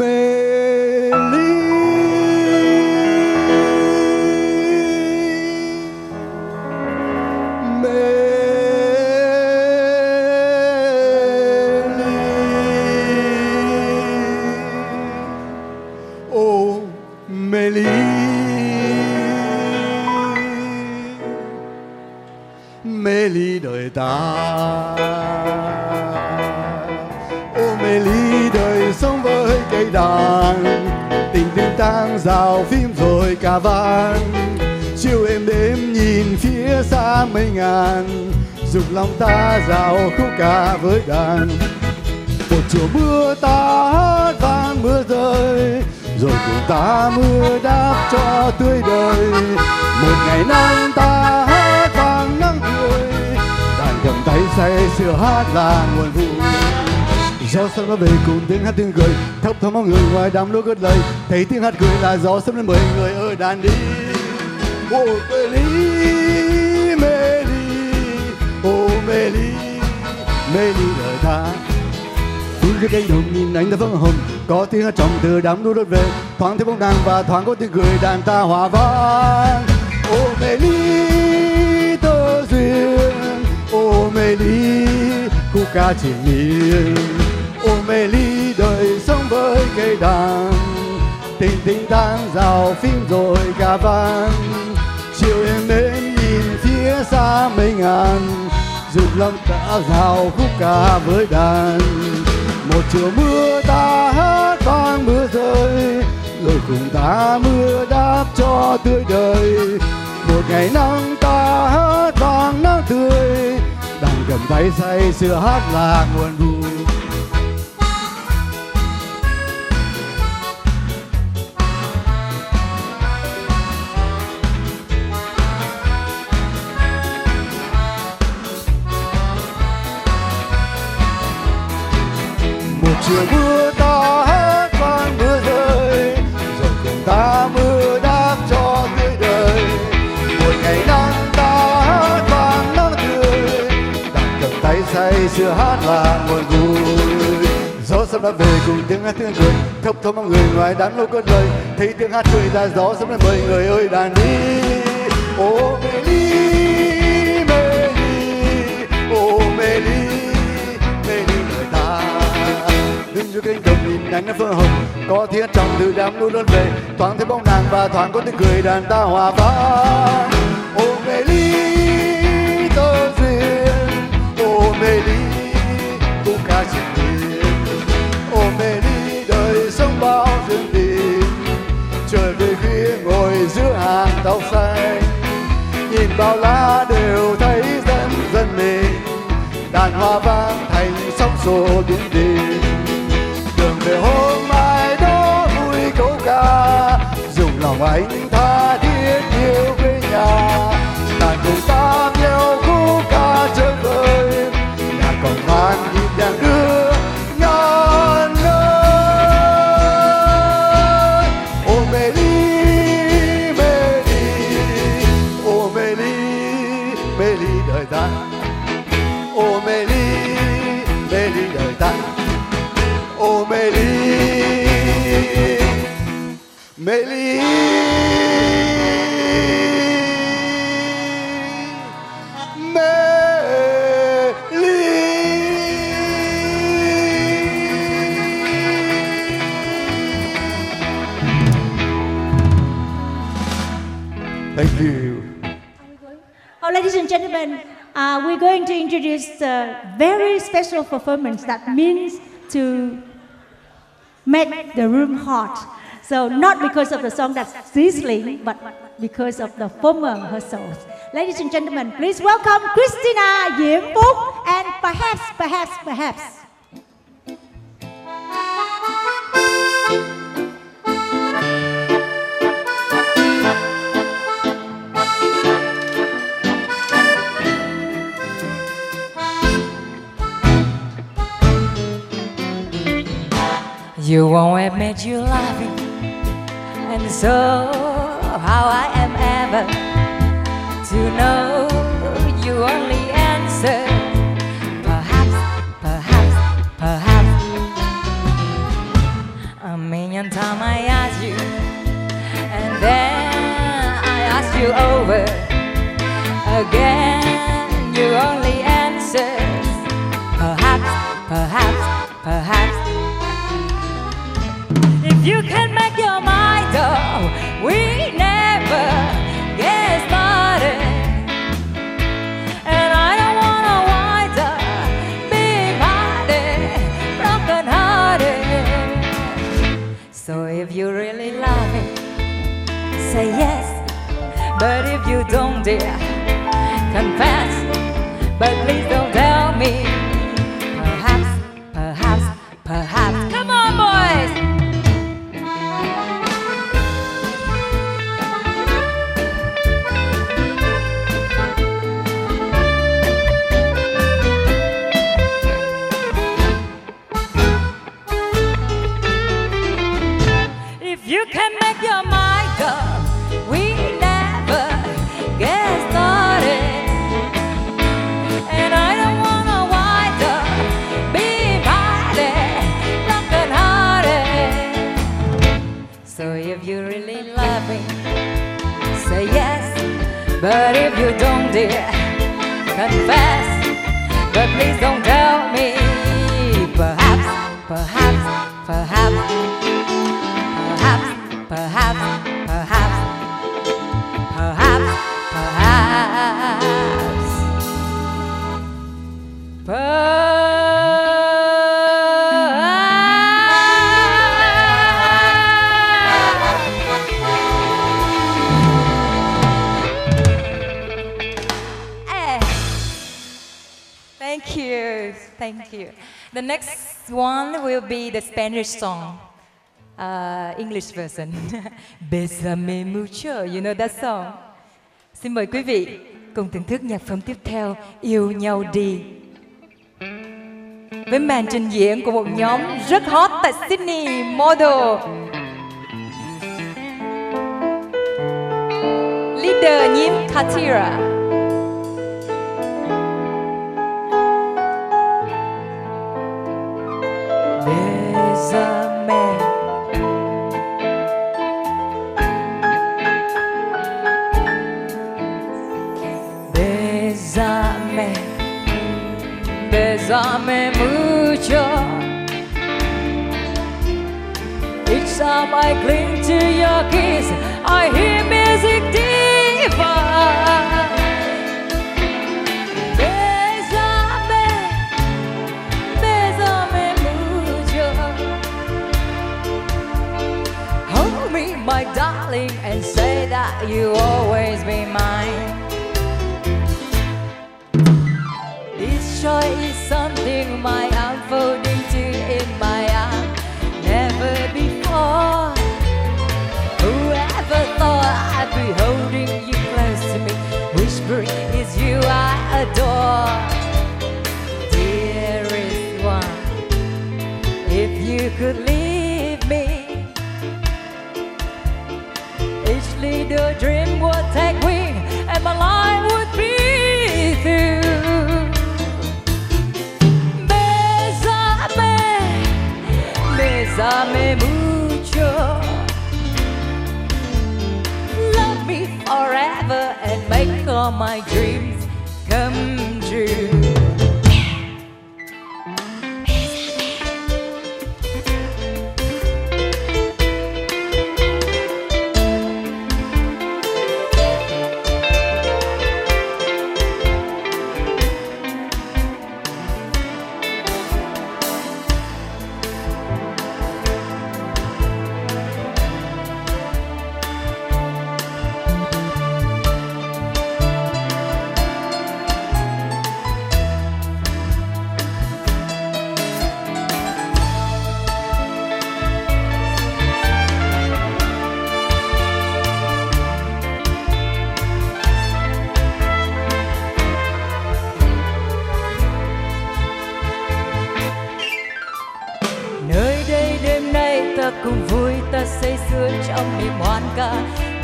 đời ta. Ô mê ly đời sống với cây đàn, tình tình tang rào phim rồi cả van. Chiều êm đêm nhìn phía xa mây ngàn, dục lòng ta rào khúc ca với đàn. Một chiều mưa ta hát vang mưa rơi, rồi cùng ta mưa đáp cho tươi đời. Một ngày nắng ta hát vang nắng cười, đàn cầm tay say sưa hát là nguồn vui. Gió sớm nó về cùng tiếng hát tiếng cười, thấp thoáng mọi người ngoài đám lối cất lời. Thấy tiếng hát cười là gió sớm đến mời người ơi đàn đi. Ô mê ly, mê ly, ô mê ly, mê ly đời ta. Đứng dưới cánh đồng nhìn ánh ta phấn hồng, có tiếng hát trong từ đám núi đốt về. Thoáng thấy bóng nàng và thoáng có tiếng cười đàn ta hòa vang. Ô mê ly tơ duyên, ô mê ly khúc ca triển miên. Ô mê ly đời sống với cây đàn, tình tình tang rào phim rồi cả van. Chiều êm đêm nhìn phía xa mây ngàn, dục lòng ta rào khúc ca với đàn. Một chiều mưa ta hát vang mưa rơi, rồi cùng ta mưa đáp cho tươi đời. Một ngày nắng ta hát vang nắng tươi, đàn cầm tay say sưa hát là nguồn vui. Chiều mưa ta hát vang mưa rơi, rồi cùng ta mưa đáp cho tươi đời. Một ngày nắng ta hát vang nắng tươi, đàn cầm tay say sưa hát là nguồn vui. Gió sớm đã về cùng tiếng hát tiếng cười, thấp thoáng mọi người ngoài đám lối cất lời. Thấy tiếng hát cười là gió sớm đã mời người ơi đàn đi. Ô mê ly, mê ly, ô mê ly, mê ly đời ta. Đứng dưới cánh đồng nhìn ánh nắng phơ hồng, có tiếng trong từ đám núi lớn về. Thoáng thấy bóng nàng và thoáng có tiếng cười đàn ta hòa vang. Ô mê ly tơ duyên, ô mê ly khúc ca triển miên. Ô mê ly đời sống bao duyên tình, trời về khuya ngồi giữa hàng tàu xanh. Nhìn bao lá đều thấy dân dân mình, đàn hoa vang thành sóng xô tiếng đình. Đường về hôm mai đó vui câu ca, dùng lòng anh tha thiết yêu quê nhà. Đàn cùng ta nhau khúc ca chơi vơi, nhà còn vang nhịp đàn đưa ngàn nơi. Ô mê ly, mê ly, ô mê ly, mê ly đời ta. Ô mê ly, mê ly đời ta. Ô mê ly, mê ly, mê ly. Thank you. Oh, ladies and gentlemen, we're going to introduce a very special performance that means to make the room hot. So not because of the song that's sizzling, but because of the former rehearsals. Ladies and gentlemen, please welcome Christina Diễm Phúc and perhaps. You won't admit you laughing, and so how I am ever to know you only answer perhaps. A million times I ask you, and then I ask you over again. You only answer perhaps. If you can make your mind up, we never get started. And I don't wanna But if you don't dare confess, but please don't tell me. Perhaps, perhaps, perhaps. Come on, boys! If you can make your mind up, we never get started. And I don't wanna wind up being blinded, broken hearted. So if you really love me, say yes. But if you don't dare confess, but please don't tell me. Perhaps, perhaps, perhaps, perhaps, perhaps, perhaps, perhaps, Thank you, thank you. The next one will be the Spanish song, English version. Bésame mucho, you know that song. Xin mời quý vị cùng thưởng thức nhạc phẩm tiếp theo, Yêu nhau đi. Với màn trình diễn của một nhóm rất hot tại Sydney, Model. Leader Nhím Katira. Bésame. Bésame. Bésame mucho. Each time I cling to your kiss, I hear music divine. Bésame, bésame mucho. Hold me, my darling, and say that you'll always be mine. This joy is something my unfolding to in my arms. Never before, whoever thought I'd be holding you close to me, whispering it's you I adore. Dearest one, if you could leave me, each little dream would take wing and my life would be through. Bésame mucho. Love me forever and make all my dreams come true. Ta cùng vui, ta say sưa trong niềm hoan ca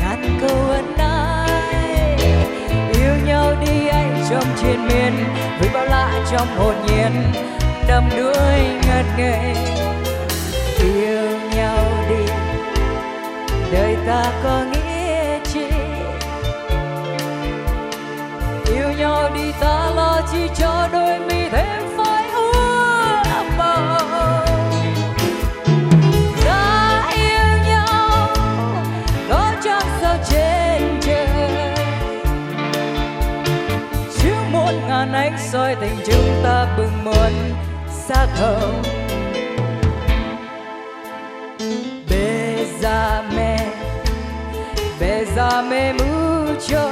ngàn câu ân ái. Yêu nhau đi anh trong triền miên, với bao lạ trong hồn nhiên đắm đuối ngất ngây. Yêu nhau đi, đời ta có nghĩa chi? Yêu nhau đi, ta lo chi cho đôi mi thêm phai ước mơ. Ngàn ánh soi tình chúng ta bừng muôn sắc hồng. Bésame, bésame mucho. mucho.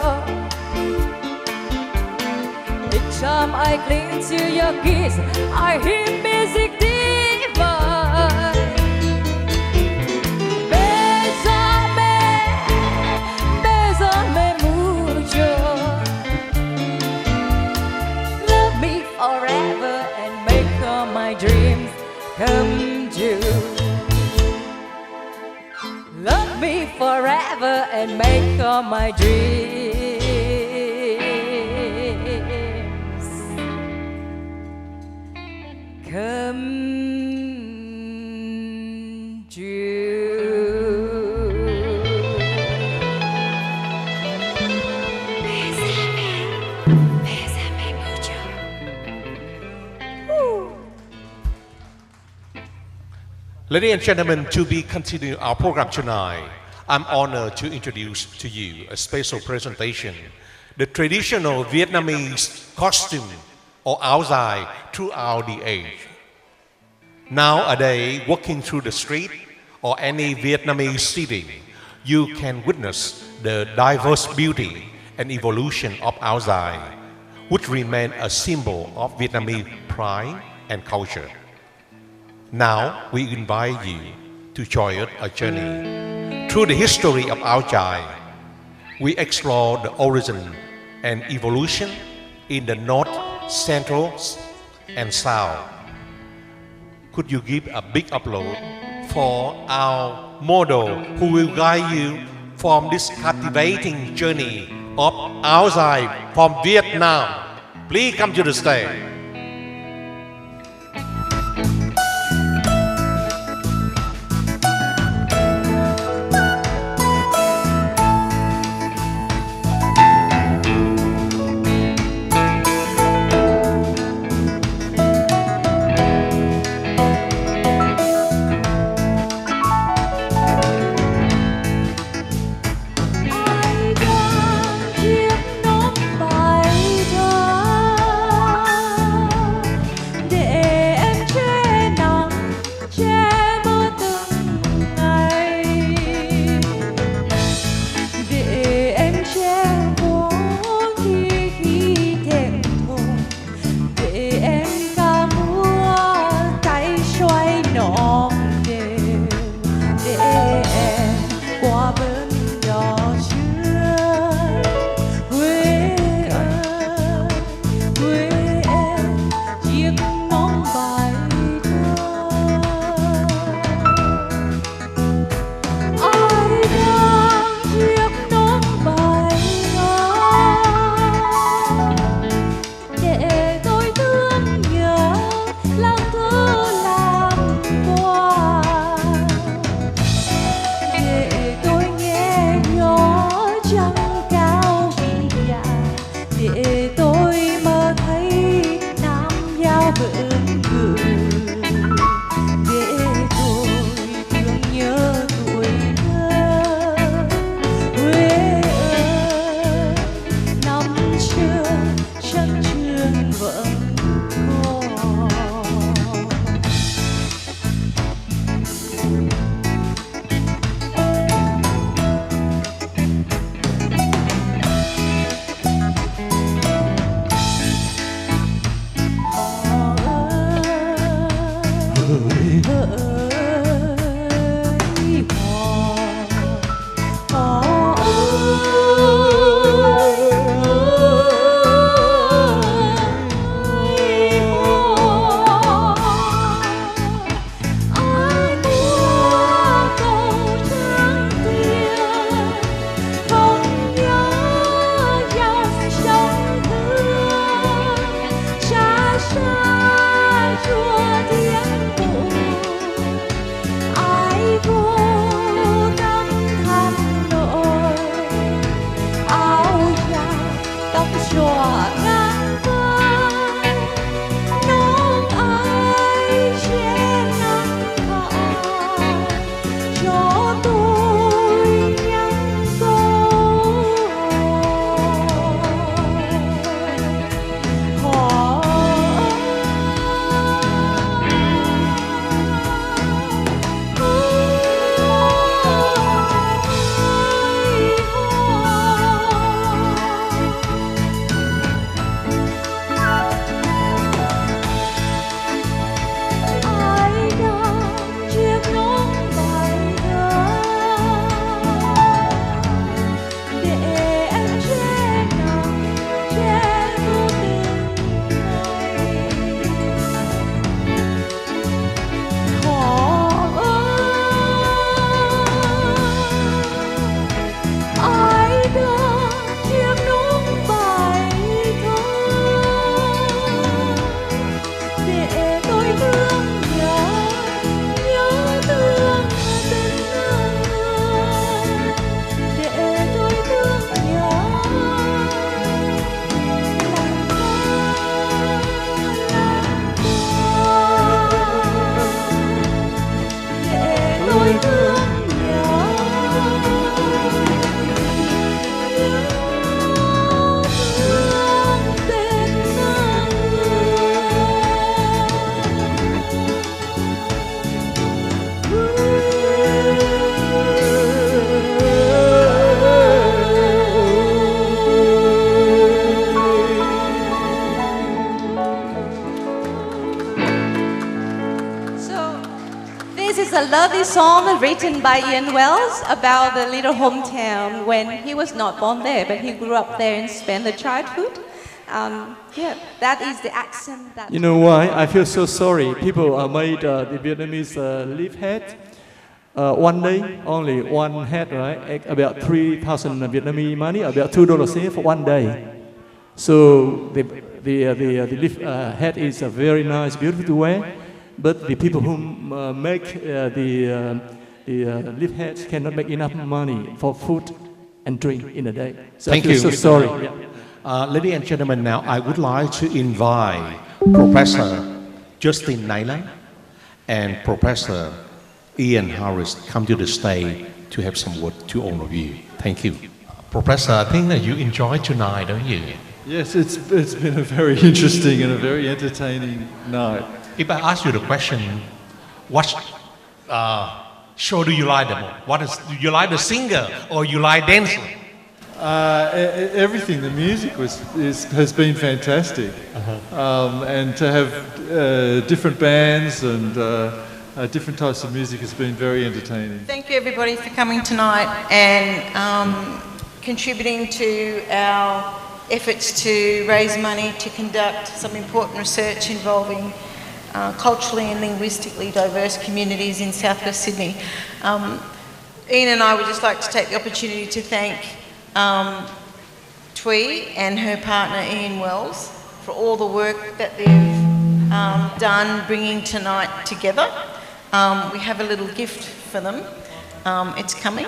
Each time I cling to your kiss, I hear music divine. Bésame, bésame mucho. Love me forever and make all my dreams come true. Love me forever and make all my dreams come true. Bésame mucho. Ladies and gentlemen, to be continuing our program tonight, I'm honored to introduce to you a special presentation, the traditional Vietnamese costume or áo dài throughout the age. Nowadays, walking through the street or any Vietnamese city, you can witness the diverse beauty and evolution of áo dài, which remain a symbol of Vietnamese pride and culture. Now, we invite you to join a journey through the history of áo dài. We explore the origin and evolution in the North, Central, and South. Could you give a big applause for our model who will guide you from this captivating journey of áo dài from Vietnam? Please come to the stage. thương nhau. Thương bên This is a lovely song written by Ian Wells about the little hometown when he was not born there, but he grew up there and spent the childhood. Yeah, that is the accent that... You know why? I feel so sorry. People made the Vietnamese leaf hat. One day, only one hat, right? About 3,000 Vietnamese money, about $2 for one day. So the leaf hat is very nice, beautiful to wear. But the people who make the leaf hats cannot make enough money for food and drink in a day. So Thank I feel you. so sorry. Ladies and gentlemen, now I would like to invite Professor Justin Nyland and Professor Ian Harris come to the stage to have some word to all of you. Thank you. Professor, I think that you enjoyed tonight, don't you? Yes, it's been a very interesting and a very entertaining night. If I ask you the question, what show do you like the most? Do you like the singer or you like dancing? Everything. The music has been fantastic, and to have different bands and different types of music has been very entertaining. Thank you everybody for coming tonight and contributing to our efforts to raise money to conduct some important research involving culturally and linguistically diverse communities in southwest Sydney. Ian and I would just like to take the opportunity to thank Twee and her partner Ian Wells for all the work that they've done bringing tonight together. We have a little gift for them. It's coming.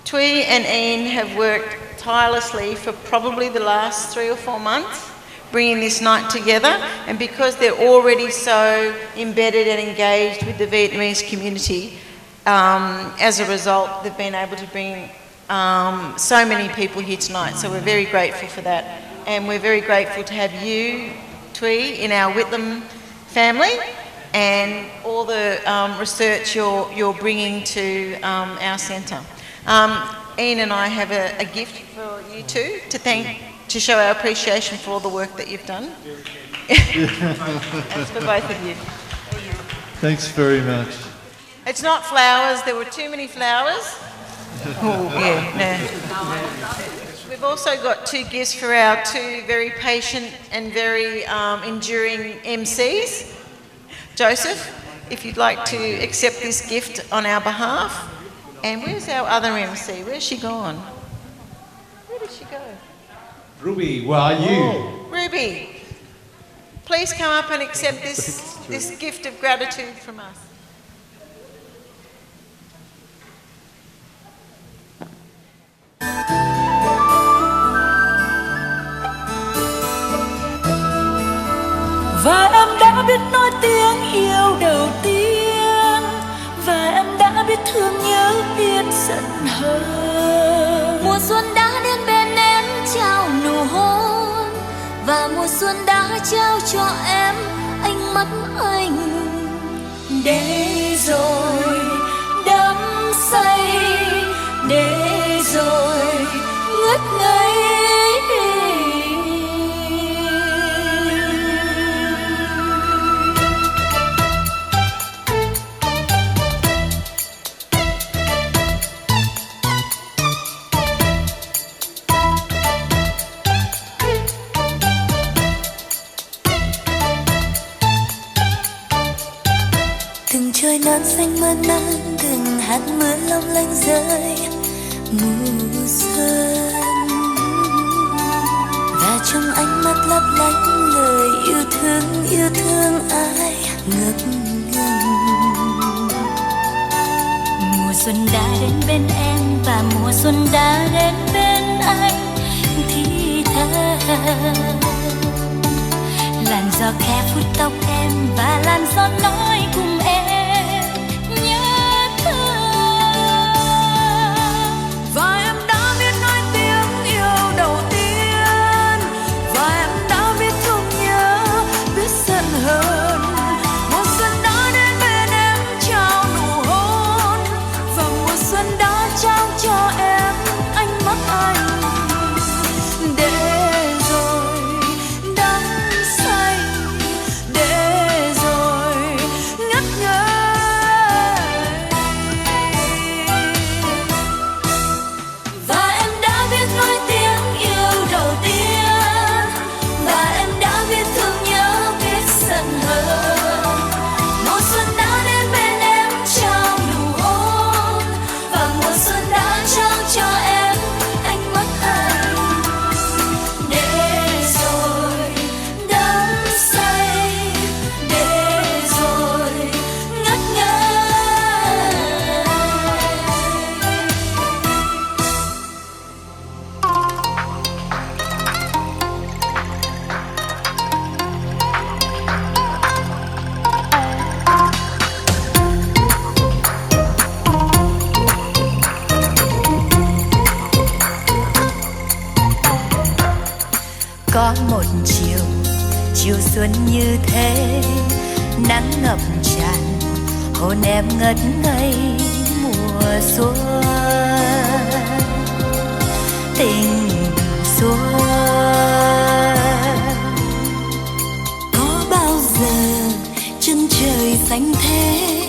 Twee and Ian have worked tirelessly for probably the last 3 or 4 months bringing this night together, and because they're already so embedded and engaged with the Vietnamese community, as a result they've been able to bring so many people here tonight, so we're very grateful for that, and we're very grateful to have you, Twee, in our Whitlam family and all the research you're bringing to our centre. Ian and I have a gift for you two to show our appreciation for all the work that you've done. That's for both of you. Thanks very much. It's not flowers, there were too many flowers. Oh, yeah, no. We've also got 2 gifts for our 2 very patient and very enduring MCs. Joseph, if you'd like to accept this gift on our behalf. And where's our other MC? Where's she gone? Where did she go? Ruby, where are you? Oh, Ruby, please come up and accept this gift of gratitude from us. Và em đã biết nói tiếng yêu đầu tiên, và em đã biết thương nhớ, biết giận hờn. Mùa xuân đã đến bên em trao nụ hôn, và mùa xuân đã trao cho em ánh mắt anh. Để rồi đắm say, để rồi ngất ngây. Trời non xanh mơn man, từng hạt mưa long lanh rơi mùa xuân, và trong ánh mắt lấp lánh lời yêu thương ai ngập ngừng. Mùa xuân đã đến bên em và mùa xuân đã đến bên anh, thì thầm làn gió khẽ phút tóc em và làn gió nói cùng em. xuân như thế, nắng ngập tràn hồn em ngất ngây mùa xuân. Tình xuân có bao giờ chân trời xanh thế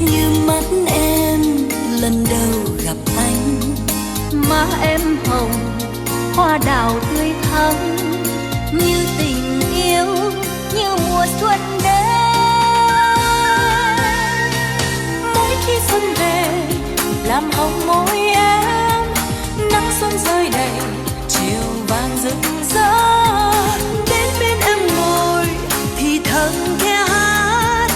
như mắt em lần đầu gặp anh. Má em hồng hoa đào tươi thắm, như tình yêu như mùa xuân đến. Mỗi khi xuân về làm hồng môi em, nắng xuân rơi đầy chiều vàng rực rỡ. Đến bên em ngồi thì thầm khe hát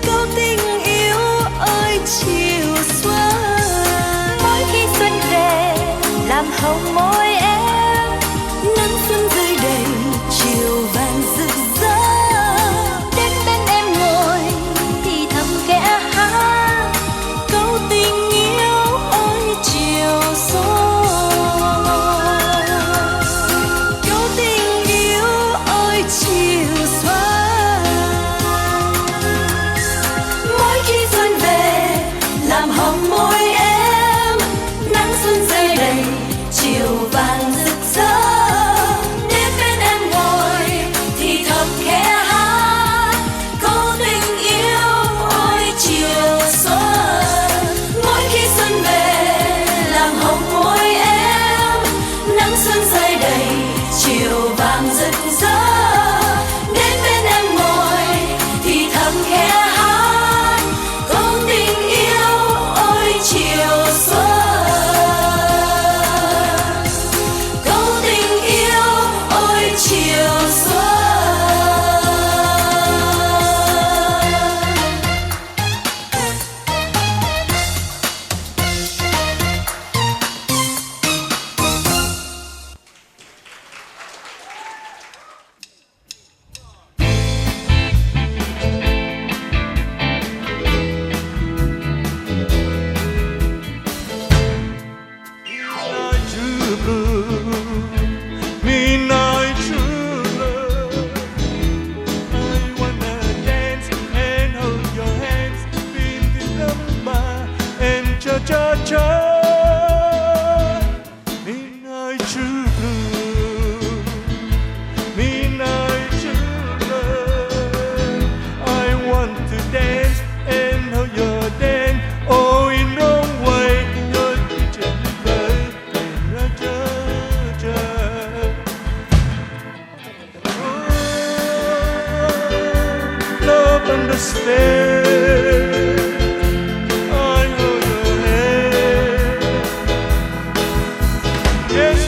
câu tình yêu ơi chiều xuân. Mỗi khi xuân về làm hồng môi em, nắng xuân rơi đầy chiều vàng rực rỡ. Đến bên em ngồi thì thầm kẽ hát câu tình yêu ơi chiều xuân. Câu tình yêu ơi chiều xuân. Mỗi khi xuân về làm hồng môi em, nắng xuân rơi đầy chiều vàng rực rỡ. Đến bên em ngồi thì thầm khẽ hát câu tình yêu ôi chiều xuân. Mỗi khi xuân về làm hồng môi em, nắng xuân rơi đầy chiều vàng rực rỡ. Đến bên em ngồi thì thầm khẽ hát câu tình yêu ôi chiều xuân. Câu tình yêu ôi chiều xuân. Midnight true love. I wanna dance and hold your hands, beat the rumba and cha cha cha. Midnight true blue, midnight true love. I want to dance and hold your dance, oh in wrong way, your teacher love and cha cha. Love understand. I hold your hand. Yes.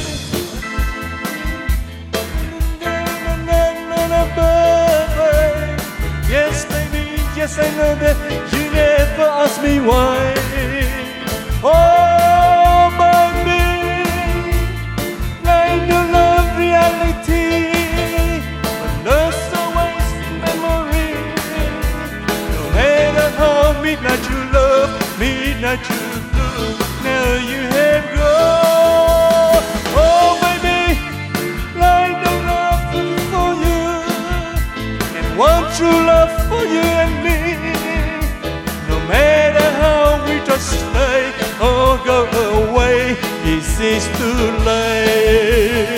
Yes, baby, yes, I know that you never asked me why. Oh, baby, like your love reality. But there's always memory. No matter how midnight you love, midnight you love, now you have gone. Oh, baby, like the love for you, and one true love for you and me. No matter how we just stay or go away, it's too late.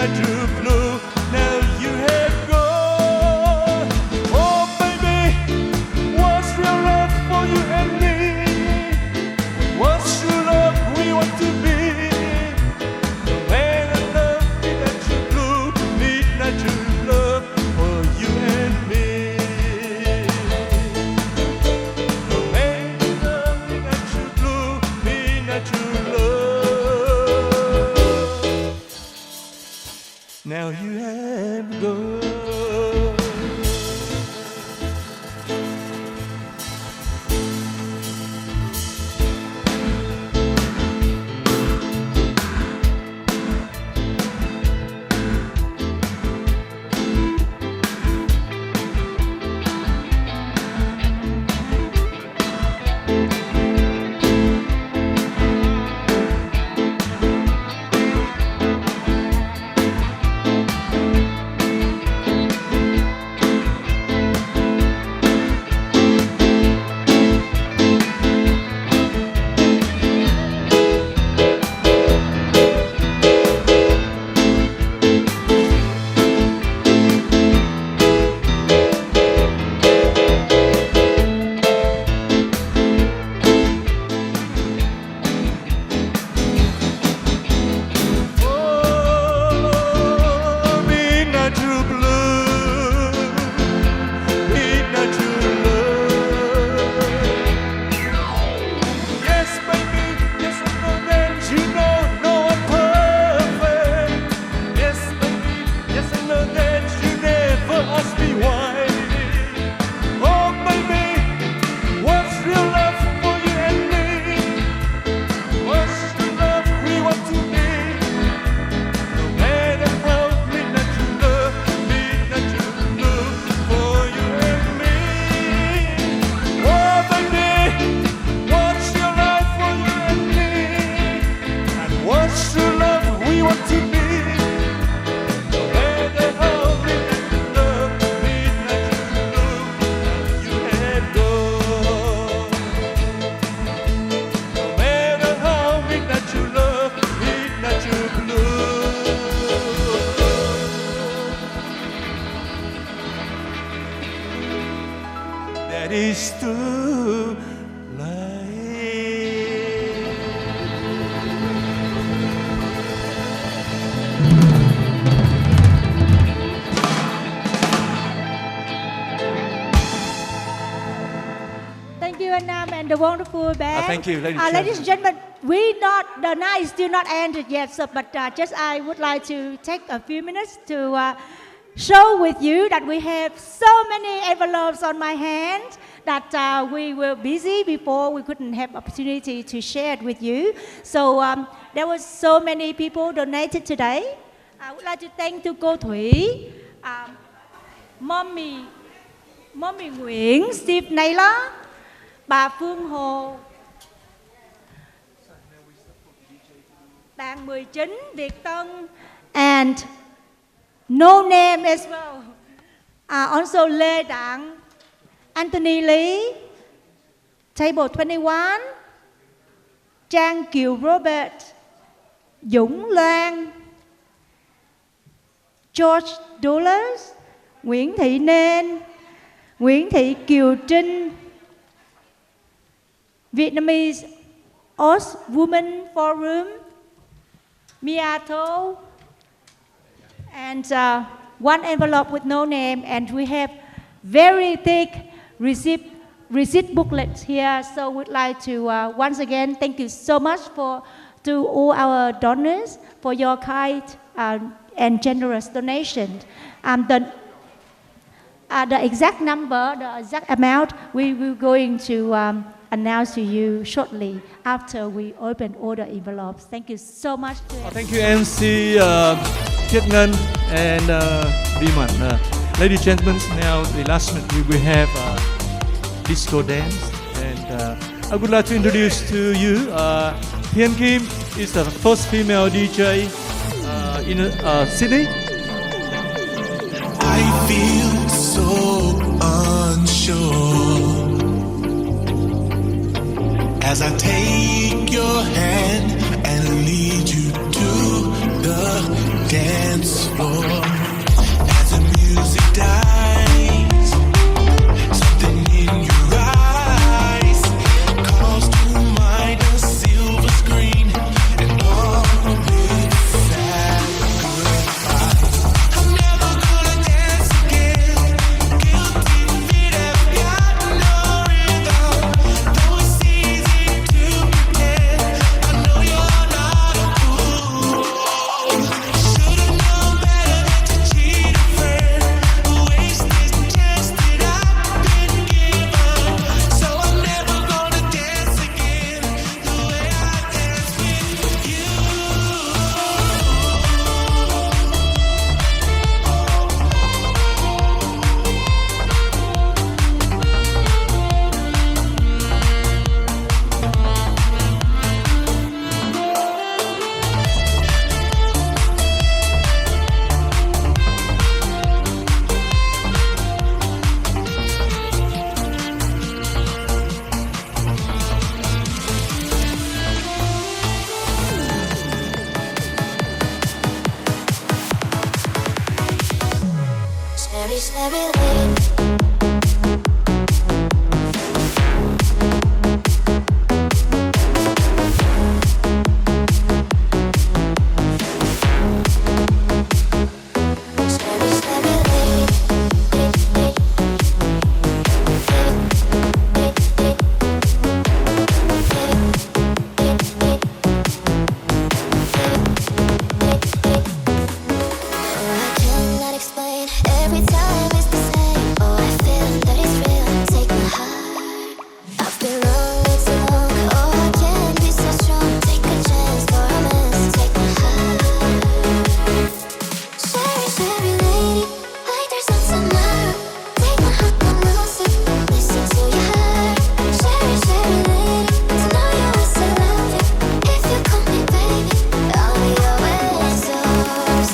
midnight true blue. Now you have gone. Oh baby, what's real love for you and me? What's true love we want to be? When I love midnight true blue, midnight true love for you and me. When I love midnight true blue, midnight true love. Now you have gone. Midnight true blue, midnight true love. Yes, baby, yes, I know that you know no I'm perfect. Yes, baby, yes, I know that you never ask me why. Oh, baby, what's real love for you and me? What's the love we want to be? No matter how midnight true love for you and me. Oh baby, what's your love for you and me? And what's true love we want to be? No matter how midnight true love, you have gone. No matter how midnight true love, midnight true blue. That is too Thank you, Annam, and the wonderful band. thank you, ladies and Ladies and gentlemen, the night is still not ended yet, so, but just I would like to take a few minutes to show with you that we have so many envelopes on my hand that we were busy before, we couldn't have opportunity to share it with you. So there was so many people donated today. I would like to thank to cô Thủy, Mommy Nguyễn, Steve Naylor, bà Phương Hồ, bạn 19, Việt Tân, and no name as well. Also Lê Đặng, Anthony Lý, Table 21, Trang Kiều Robert, Dũng Loan, George Dollars, Nguyễn Thị Nên, Nguyễn Thị Kiều Trinh, Vietnamese Oz Women Forum, Mia Tho, and one envelope with no name, and we have very thick receipt booklets here. So we'd like to once again thank you so much to all our donors for your kind and generous donation. The exact number, the exact amount, we will going to announce to you shortly after we open all the envelopes. Thank you so much. Thank you, MC Kiet Ngân and Viman. Ladies and gentlemen, now the last minute we will have disco dance, and I would like to introduce to you Thiên Kim is the first female DJ in Sydney. I feel so unsure as I take your hand and lead you to the dance dance floor. As the music dies, something in your eyes calls to mind a silver screen and all of its sad goodbyes. I'm never gonna dance again. Guilty feet have got no rhythm. Though it's easy to pretend, I know you're not a fool. Should've known better than to cheat a friend. Waste this chance that I've been given. So I'm never gonna dance again the way I dance with you. Sherry, Sherry lady. Sherry, Sherry lady. I cannot explain. Every time it's the same. Oh, I feel that it's real. Take my heart. I've been wrong way too long. Oh, I can't be so strong. Take a chance for a mess. Take my heart. Sherry, Sherry lady, like there's no tomorrow. Take my heart, don't lose it. Listen to your heart. Sherry, Sherry lady, to know you is to love you. If you call me baby, I'll be always yours.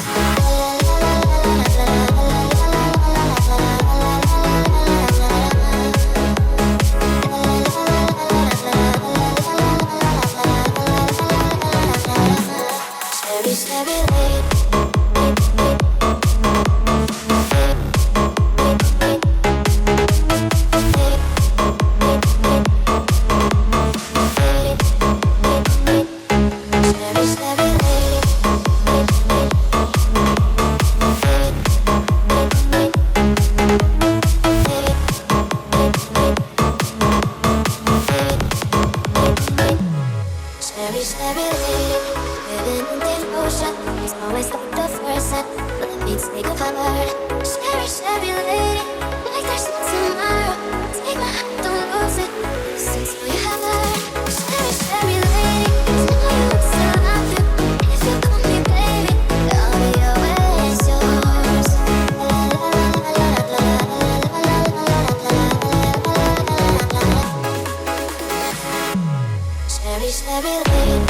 Sherry, Sherry lady. Sherry, Sherry lady. Sherry, Sherry lady, living in devotion. It's always like the first time. Let me take a part. Sherry, Sherry lady, like there's no tomorrow. Take my heart, don't lose it. Listen to your heart. Sherry, Sherry lady, to know you is to love you. If you call me baby, I'll be always yours. Sherry, Sherry lady.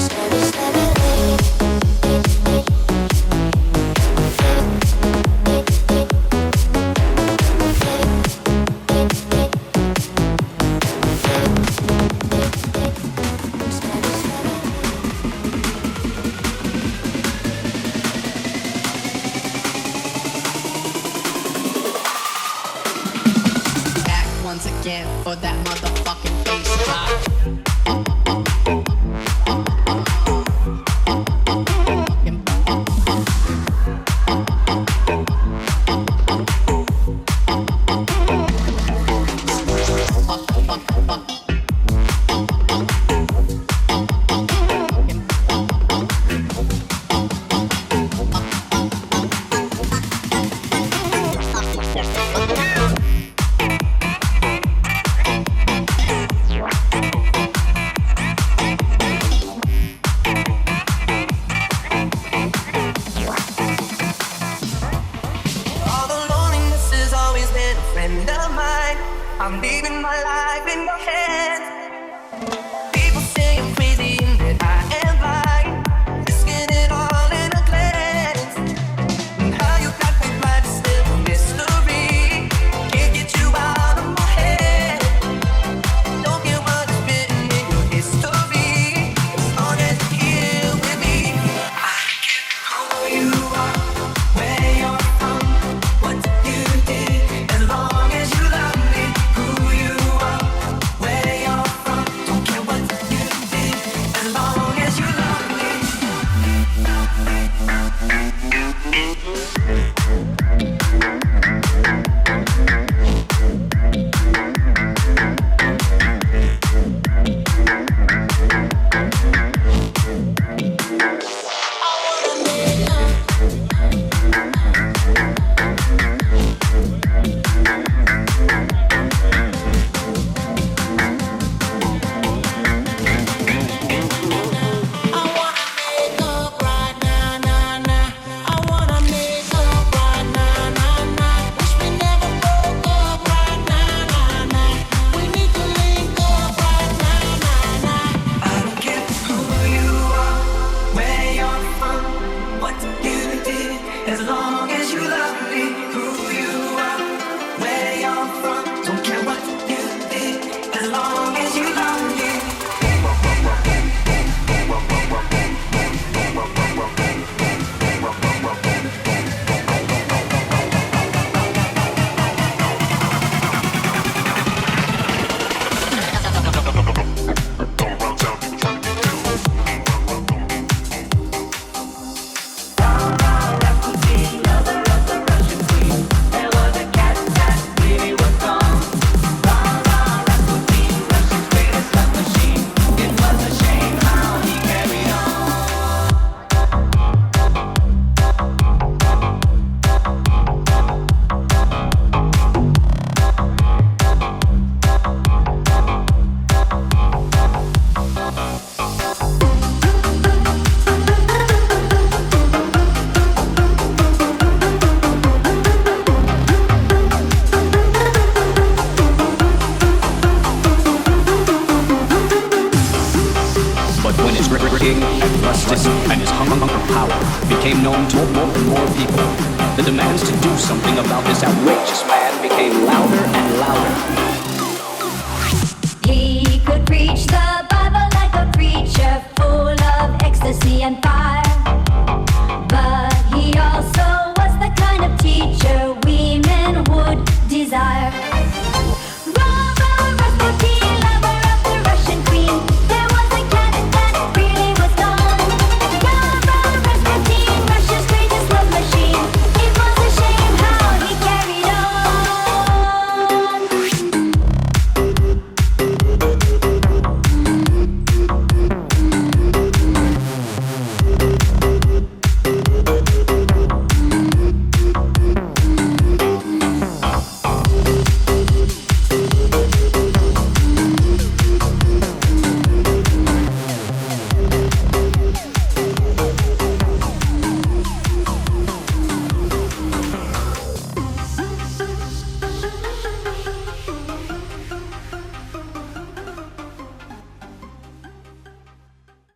Sherry, Sherry lady. Back once again for that motherfucking bass drop. All the loneliness has always been a friend of mine. I'm leaving my life in your hands. People say I'm crazy and that I am blind. Risking it all in a glance. And how you got me blind is still a mystery. Something about this outrageous man became louder and louder. He could preach the Bible like a preacher, full of ecstasy and fire.